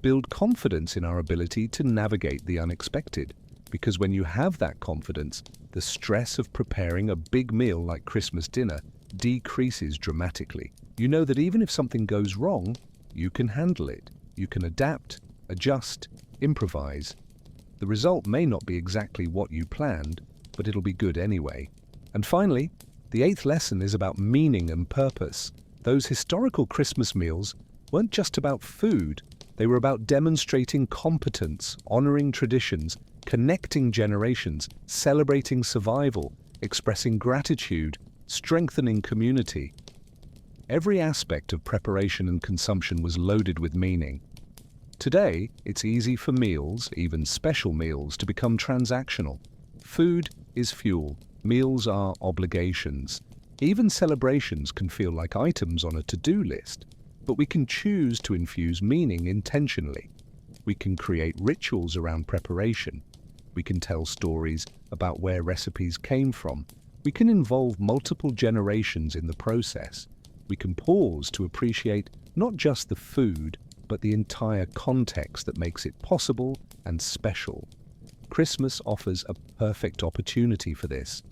Build confidence in our ability to navigate the unexpected, because when you have that confidence, the stress of preparing a big meal like Christmas dinner decreases dramatically. You know that even if something goes wrong, you can handle it. You can adapt, adjust, improvise. The result may not be exactly what you planned, but it'll be good anyway. And finally, the eighth lesson is about meaning and purpose. Those historical Christmas meals weren't just about food. They were about demonstrating competence, honoring traditions, connecting generations, celebrating survival, expressing gratitude, strengthening community. Every aspect of preparation and consumption was loaded with meaning. Today, it's easy for meals, even special meals, to become transactional. Food is fuel. Meals are obligations. Even celebrations can feel like items on a to-do list, but we can choose to infuse meaning intentionally. We can create rituals around preparation. We can tell stories about where recipes came from. We can involve multiple generations in the process. We can pause to appreciate not just the food, but the entire context that makes it possible and special. Christmas offers a perfect opportunity for this.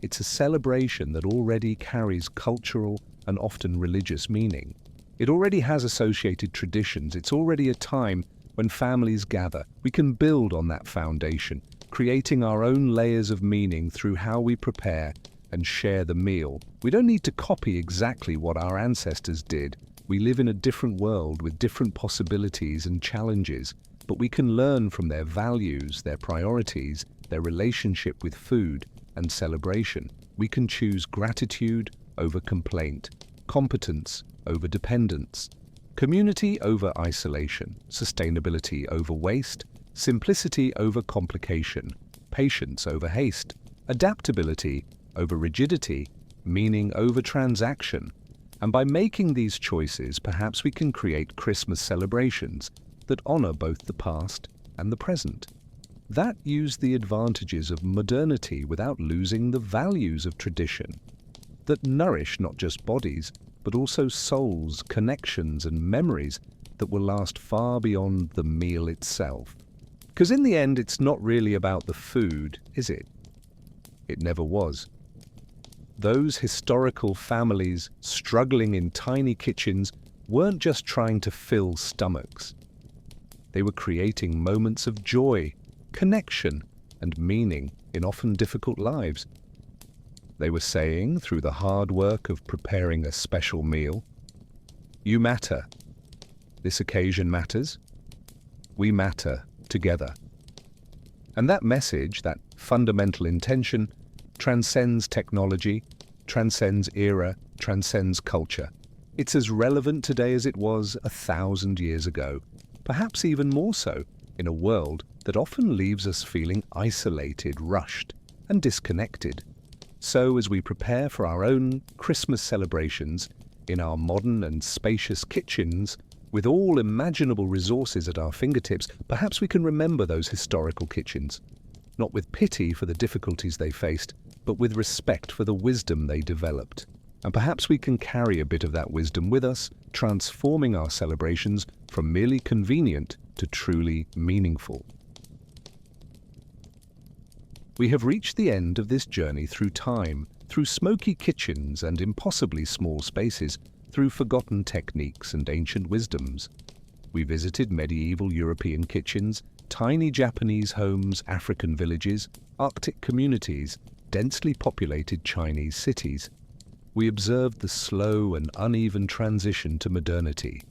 It's a celebration that already carries cultural and often religious meaning. It already has associated traditions. It's already a time when families gather. We can build on that foundation, creating our own layers of meaning through how we prepare and share the meal. We don't need to copy exactly what our ancestors did. We live in a different world with different possibilities and challenges. but we can learn from their values, their priorities, their relationship with food and celebration. We can choose gratitude over complaint, competence over dependence, community over isolation, sustainability over waste, simplicity over complication, patience over haste, adaptability over rigidity, meaning over transaction. And by making these choices, perhaps we can create Christmas celebrations that honor both the past and the present, that use the advantages of modernity without losing the values of tradition, that nourish not just bodies, but also souls, connections, and memories that will last far beyond the meal itself. Because in the end, it's not really about the food, is it? It never was. Those historical families struggling in tiny kitchens weren't just trying to fill stomachs. They were creating moments of joy, connection, and meaning in often difficult lives. They were saying, through the hard work of preparing a special meal, "You matter. This occasion matters. We matter together." And that message, that fundamental intention, transcends technology, transcends era, transcends culture. It's as relevant today as it was 1,000 years ago, perhaps even more so, in a world that often leaves us feeling isolated, rushed, and disconnected. So as we prepare for our own Christmas celebrations in our modern and spacious kitchens, with all imaginable resources at our fingertips, perhaps we can remember those historical kitchens, not with pity for the difficulties they faced, but with respect for the wisdom they developed. And perhaps we can carry a bit of that wisdom with us, transforming our celebrations from merely convenient to truly meaningful. We have reached the end of this journey through time, through smoky kitchens and impossibly small spaces, through forgotten techniques and ancient wisdoms. We visited medieval European kitchens, tiny Japanese homes, African villages, Arctic communities, densely populated Chinese cities. We observed the slow and uneven transition to modernity,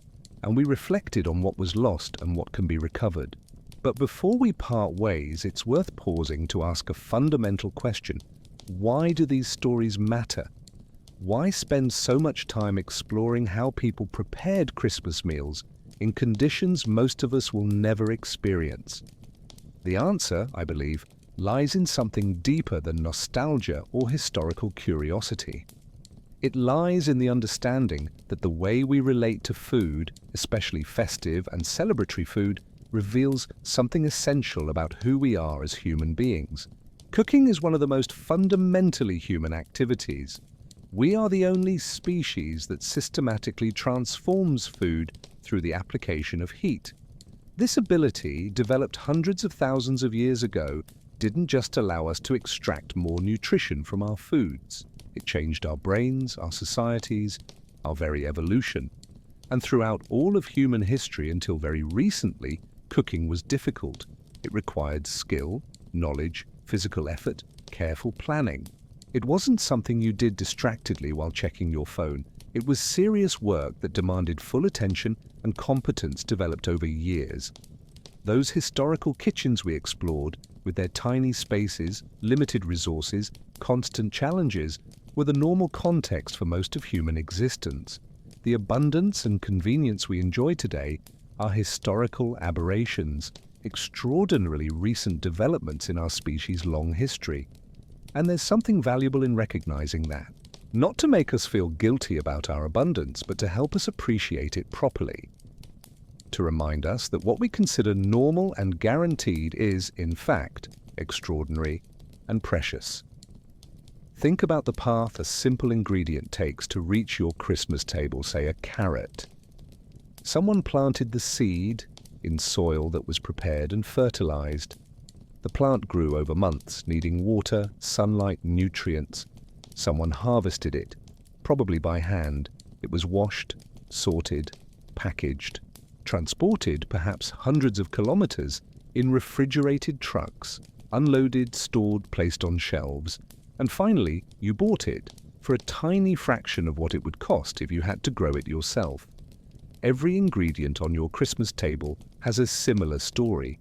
and we reflected on what was lost and what can be recovered. But before we part ways, it's worth pausing to ask a fundamental question. Why do these stories matter? Why spend so much time exploring how people prepared Christmas meals in conditions most of us will never experience? The answer, I believe, lies in something deeper than nostalgia or historical curiosity. It lies in the understanding that the way we relate to food, especially festive and celebratory food, reveals something essential about who we are as human beings. Cooking is one of the most fundamentally human activities. We are the only species that systematically transforms food through the application of heat. This ability, developed hundreds of thousands of years ago, didn't just allow us to extract more nutrition from our foods. It changed our brains, our societies, our very evolution. And throughout all of human history until very recently, cooking was difficult. It required skill, knowledge, physical effort, careful planning. It wasn't something you did distractedly while checking your phone. It was serious work that demanded full attention and competence developed over years. Those historical kitchens we explored, with their tiny spaces, limited resources, constant challenges, were the normal context for most of human existence. The abundance and convenience we enjoy today are historical aberrations, extraordinarily recent developments in our species' long history. And there's something valuable in recognizing that. Not to make us feel guilty about our abundance, but to help us appreciate it properly. To remind us that what we consider normal and guaranteed is, in fact, extraordinary and precious. Think about the path a simple ingredient takes to reach your Christmas table, say a carrot. Someone planted the seed in soil that was prepared and fertilized. The plant grew over months, needing water, sunlight, nutrients. Someone harvested it, probably by hand. It was washed, sorted, packaged, transported perhaps hundreds of kilometers in refrigerated trucks, unloaded, stored, placed on shelves. And finally, you bought it for a tiny fraction of what it would cost if you had to grow it yourself. Every ingredient on your Christmas table has a similar story.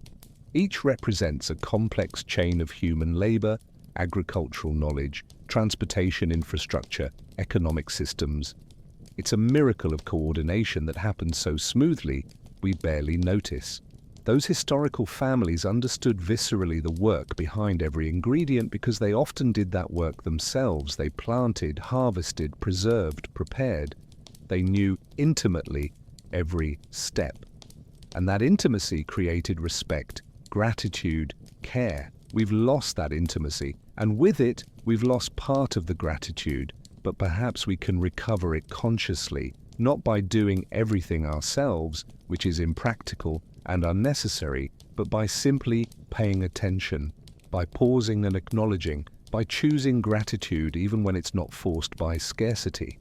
Each represents a complex chain of human labor, agricultural knowledge, transportation infrastructure, economic systems. It's a miracle of coordination that happens so smoothly we barely notice. Those historical families understood viscerally the work behind every ingredient because they often did that work themselves. They planted, harvested, preserved, prepared. They knew intimately every step. And that intimacy created respect, gratitude, care. We've lost that intimacy, and with it, we've lost part of the gratitude, but perhaps we can recover it consciously, not by doing everything ourselves, which is impractical and unnecessary, but by simply paying attention, by pausing and acknowledging, by choosing gratitude even when it's not forced by scarcity.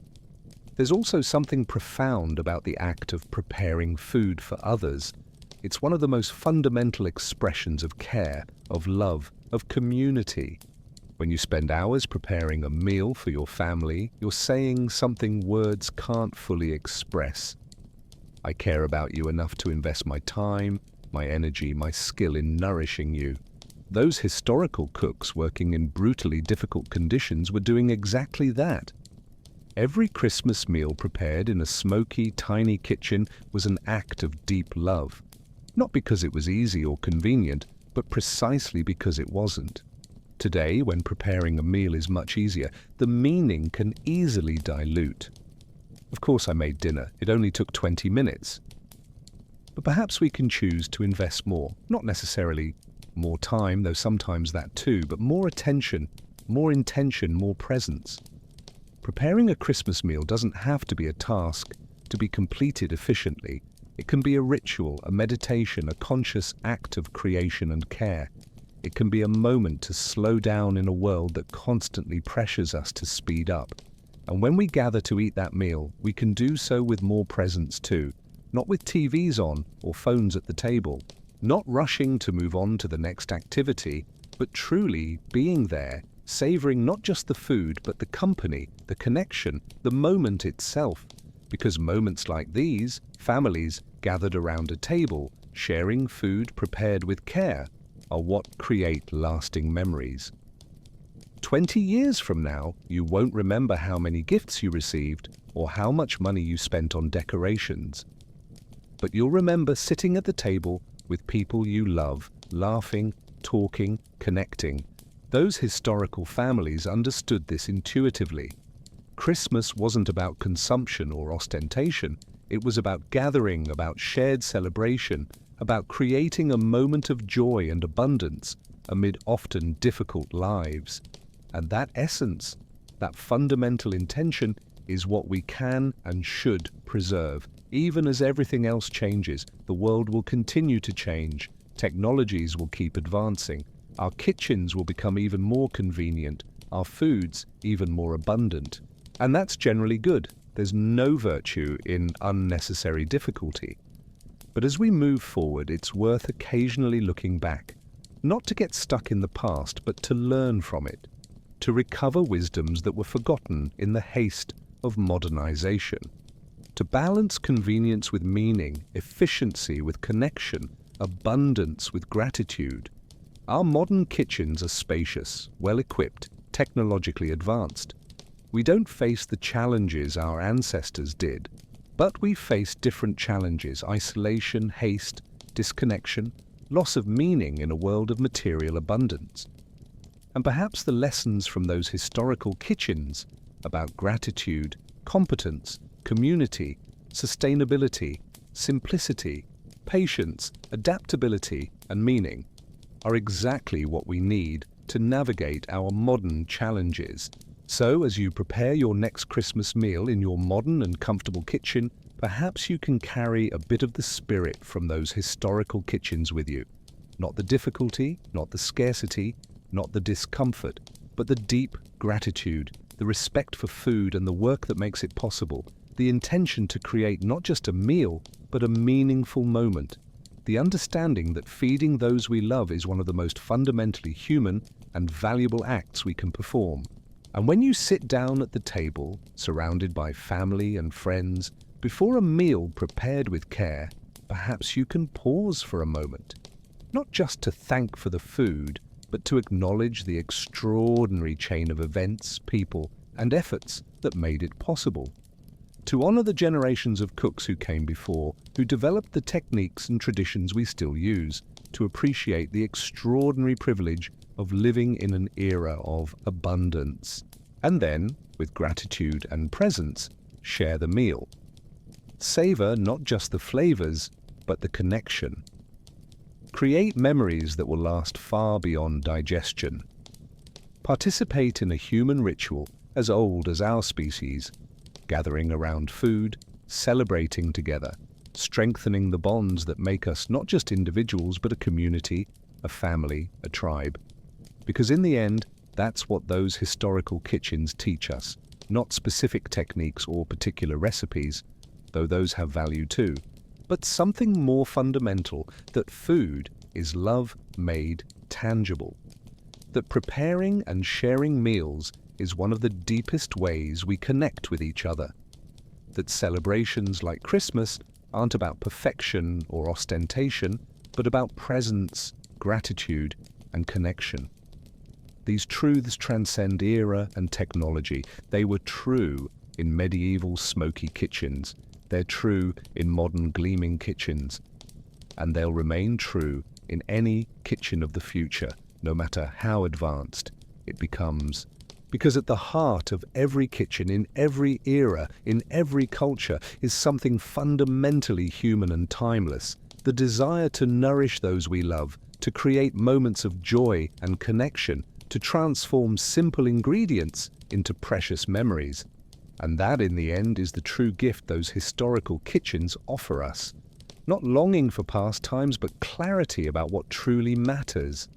There's also something profound about the act of preparing food for others. It's one of the most fundamental expressions of care, of love, of community. When you spend hours preparing a meal for your family, you're saying something words can't fully express. I care about you enough to invest my time, my energy, my skill in nourishing you. Those historical cooks working in brutally difficult conditions were doing exactly that. Every Christmas meal prepared in a smoky, tiny kitchen was an act of deep love. Not because it was easy or convenient, but precisely because it wasn't. Today, when preparing a meal is much easier, the meaning can easily dilute. Of course I made dinner. It only took 20 minutes. But perhaps we can choose to invest more. Not necessarily more time, though sometimes that too, but more attention, more intention, more presence. Preparing a Christmas meal doesn't have to be a task to be completed efficiently. It can be a ritual, a meditation, a conscious act of creation and care. It can be a moment to slow down in a world that constantly pressures us to speed up. And when we gather to eat that meal, we can do so with more presence too, not with TVs on or phones at the table, not rushing to move on to the next activity, but truly being there, savoring not just the food, but the company, the connection, the moment itself. Because moments like these, families gathered around a table, sharing food prepared with care, are what create lasting memories. 20 years from now, you won't remember how many gifts you received or how much money you spent on decorations. But you'll remember sitting at the table with people you love, laughing, talking, connecting. Those historical families understood this intuitively. Christmas wasn't about consumption or ostentation. It was about gathering, about shared celebration, about creating a moment of joy and abundance amid often difficult lives. And that essence, that fundamental intention, is what we can and should preserve. Even as everything else changes, the world will continue to change. Technologies will keep advancing. Our kitchens will become even more convenient. Our foods even more abundant. And that's generally good. There's no virtue in unnecessary difficulty. But as we move forward, it's worth occasionally looking back. Not to get stuck in the past, but to learn from it. To recover wisdoms that were forgotten in the haste of modernization. To balance convenience with meaning, efficiency with connection, abundance with gratitude. Our modern kitchens are spacious, well-equipped, technologically advanced. We don't face the challenges our ancestors did, but we face different challenges: isolation, haste, disconnection, loss of meaning in a world of material abundance. And perhaps the lessons from those historical kitchens about gratitude, competence, community, sustainability, simplicity, patience, adaptability, and meaning are exactly what we need to navigate our modern challenges. So, as you prepare your next Christmas meal in your modern and comfortable kitchen, perhaps you can carry a bit of the spirit from those historical kitchens with you. Not the difficulty, not the scarcity, not the discomfort, but the deep gratitude, the respect for food and the work that makes it possible, the intention to create not just a meal, but a meaningful moment, the understanding that feeding those we love is one of the most fundamentally human and valuable acts we can perform. And when you sit down at the table, surrounded by family and friends, before a meal prepared with care, perhaps you can pause for a moment, not just to thank for the food, but to acknowledge the extraordinary chain of events, people, and efforts that made it possible. To honor the generations of cooks who came before, who developed the techniques and traditions we still use, to appreciate the extraordinary privilege of living in an era of abundance. And then, with gratitude and presence, share the meal. Savor not just the flavors, but the connection. Create memories that will last far beyond digestion. Participate in a human ritual as old as our species, gathering around food, celebrating together, strengthening the bonds that make us not just individuals but a community, a family, a tribe. Because in the end, that's what those historical kitchens teach us, not specific techniques or particular recipes, though those have value too, but something more fundamental, that food is love made tangible. That preparing and sharing meals is one of the deepest ways we connect with each other. That celebrations like Christmas aren't about perfection or ostentation, but about presence, gratitude, and connection. These truths transcend era and technology. They were true in medieval smoky kitchens. They're true in modern gleaming kitchens. And they'll remain true in any kitchen of the future, no matter how advanced it becomes. Because at the heart of every kitchen, in every era, in every culture, is something fundamentally human and timeless. The desire to nourish those we love, to create moments of joy and connection, to transform simple ingredients into precious memories. And that, in the end, is the true gift those historical kitchens offer us. Not longing for past times, but clarity about what truly matters.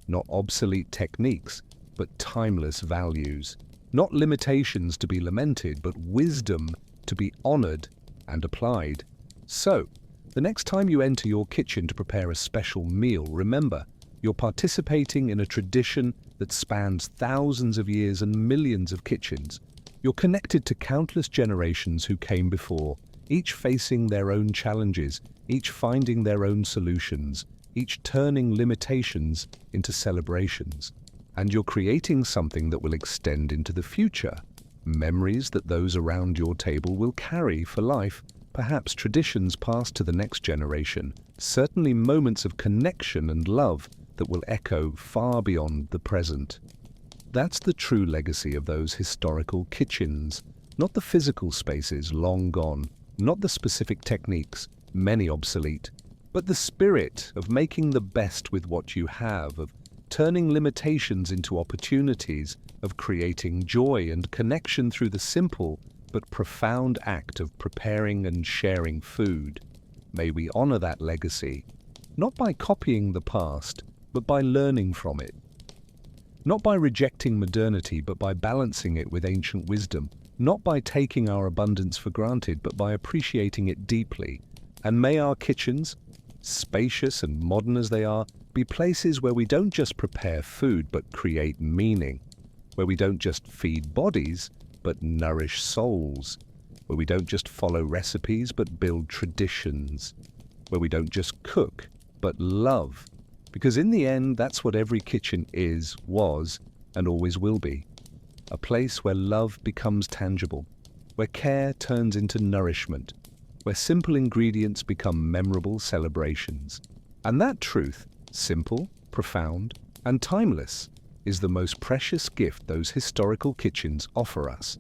Not obsolete techniques, but timeless values. Not limitations to be lamented, but wisdom to be honored and applied. So, the next time you enter your kitchen to prepare a special meal, remember, you're participating in a tradition that spans thousands of years and millions of kitchens. You're connected to countless generations who came before, each facing their own challenges, each finding their own solutions, each turning limitations into celebrations. And you're creating something that will extend into the future, memories that those around your table will carry for life, perhaps traditions passed to the next generation, certainly moments of connection and love that will echo far beyond the present. That's the true legacy of those historical kitchens, not the physical spaces long gone, not the specific techniques, many obsolete, but the spirit of making the best with what you have, of turning limitations into opportunities, of creating joy and connection through the simple but profound act of preparing and sharing food. May we honor that legacy, not by copying the past, but by learning from it. Not by rejecting modernity, but by balancing it with ancient wisdom. Not by taking our abundance for granted, but by appreciating it deeply. And may our kitchens, spacious and modern as they are, be places where we don't just prepare food, but create meaning. Where we don't just feed bodies, but nourish souls. Where we don't just follow recipes, but build traditions. Where we don't just cook, but love. Because in the end, that's what every kitchen is, was, and always will be. A place where love becomes tangible, where care turns into nourishment, where simple ingredients become memorable celebrations. And that truth, simple, profound, and timeless, is the most precious gift those historical kitchens offer us.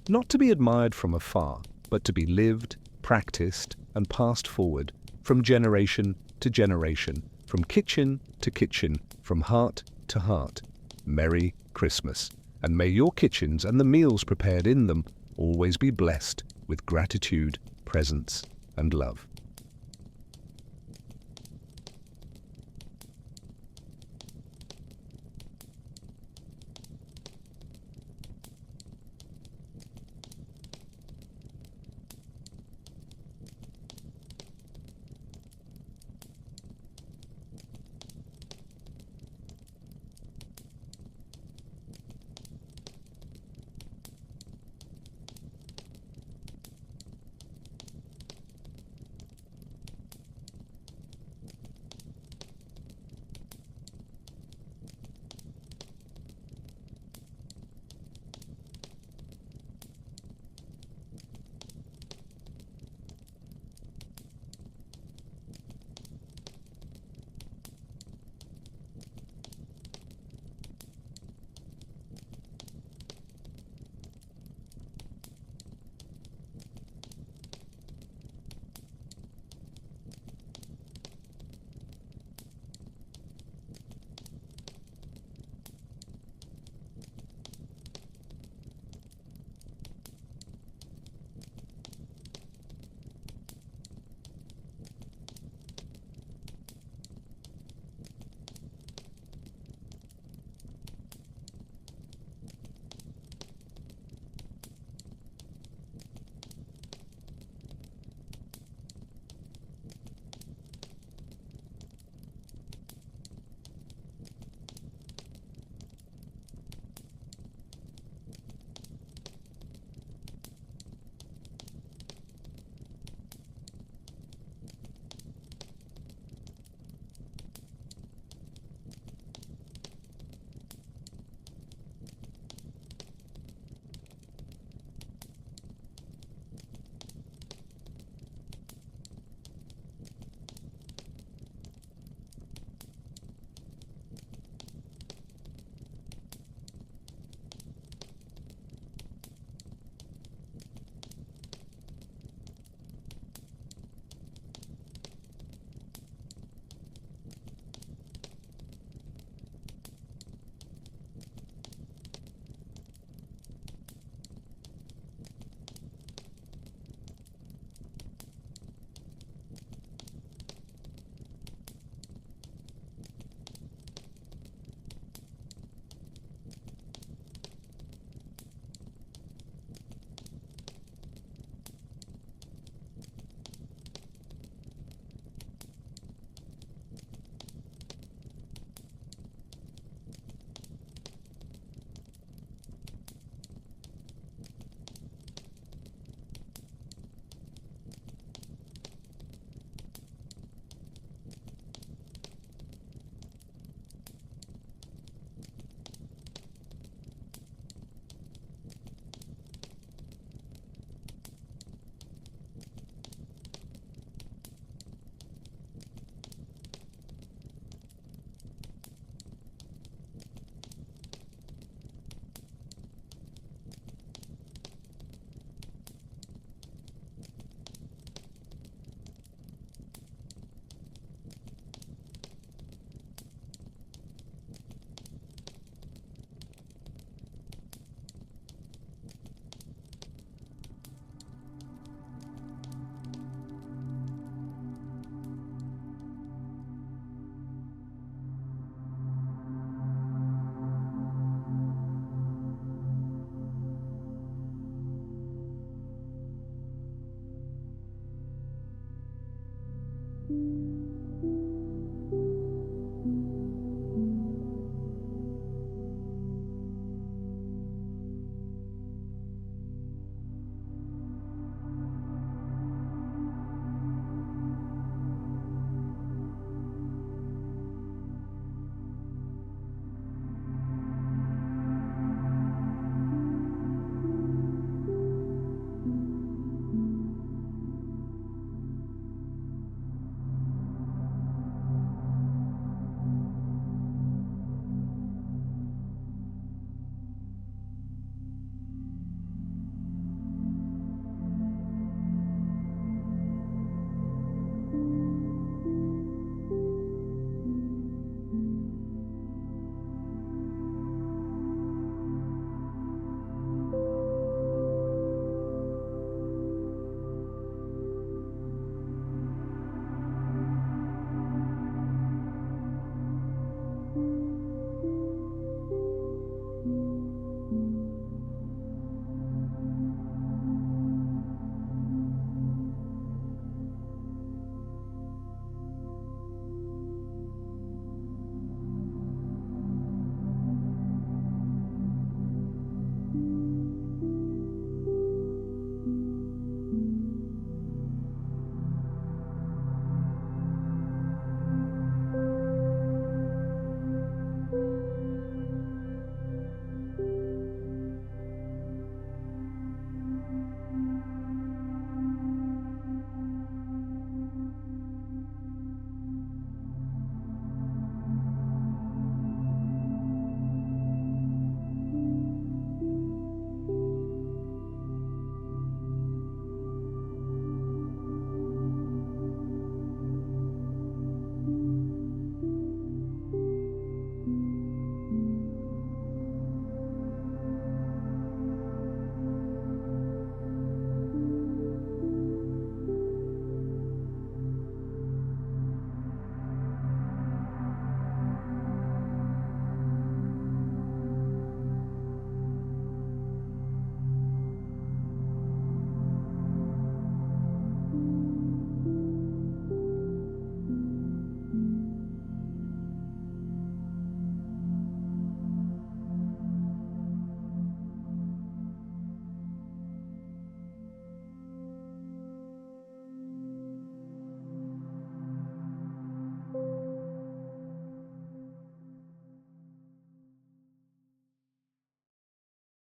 Not to be admired from afar, but to be lived, practiced, and passed forward from generation to generation, from kitchen to kitchen, from heart to heart. Merry Christmas, and may your kitchens and the meals prepared in them always be blessed with gratitude, presence, and love.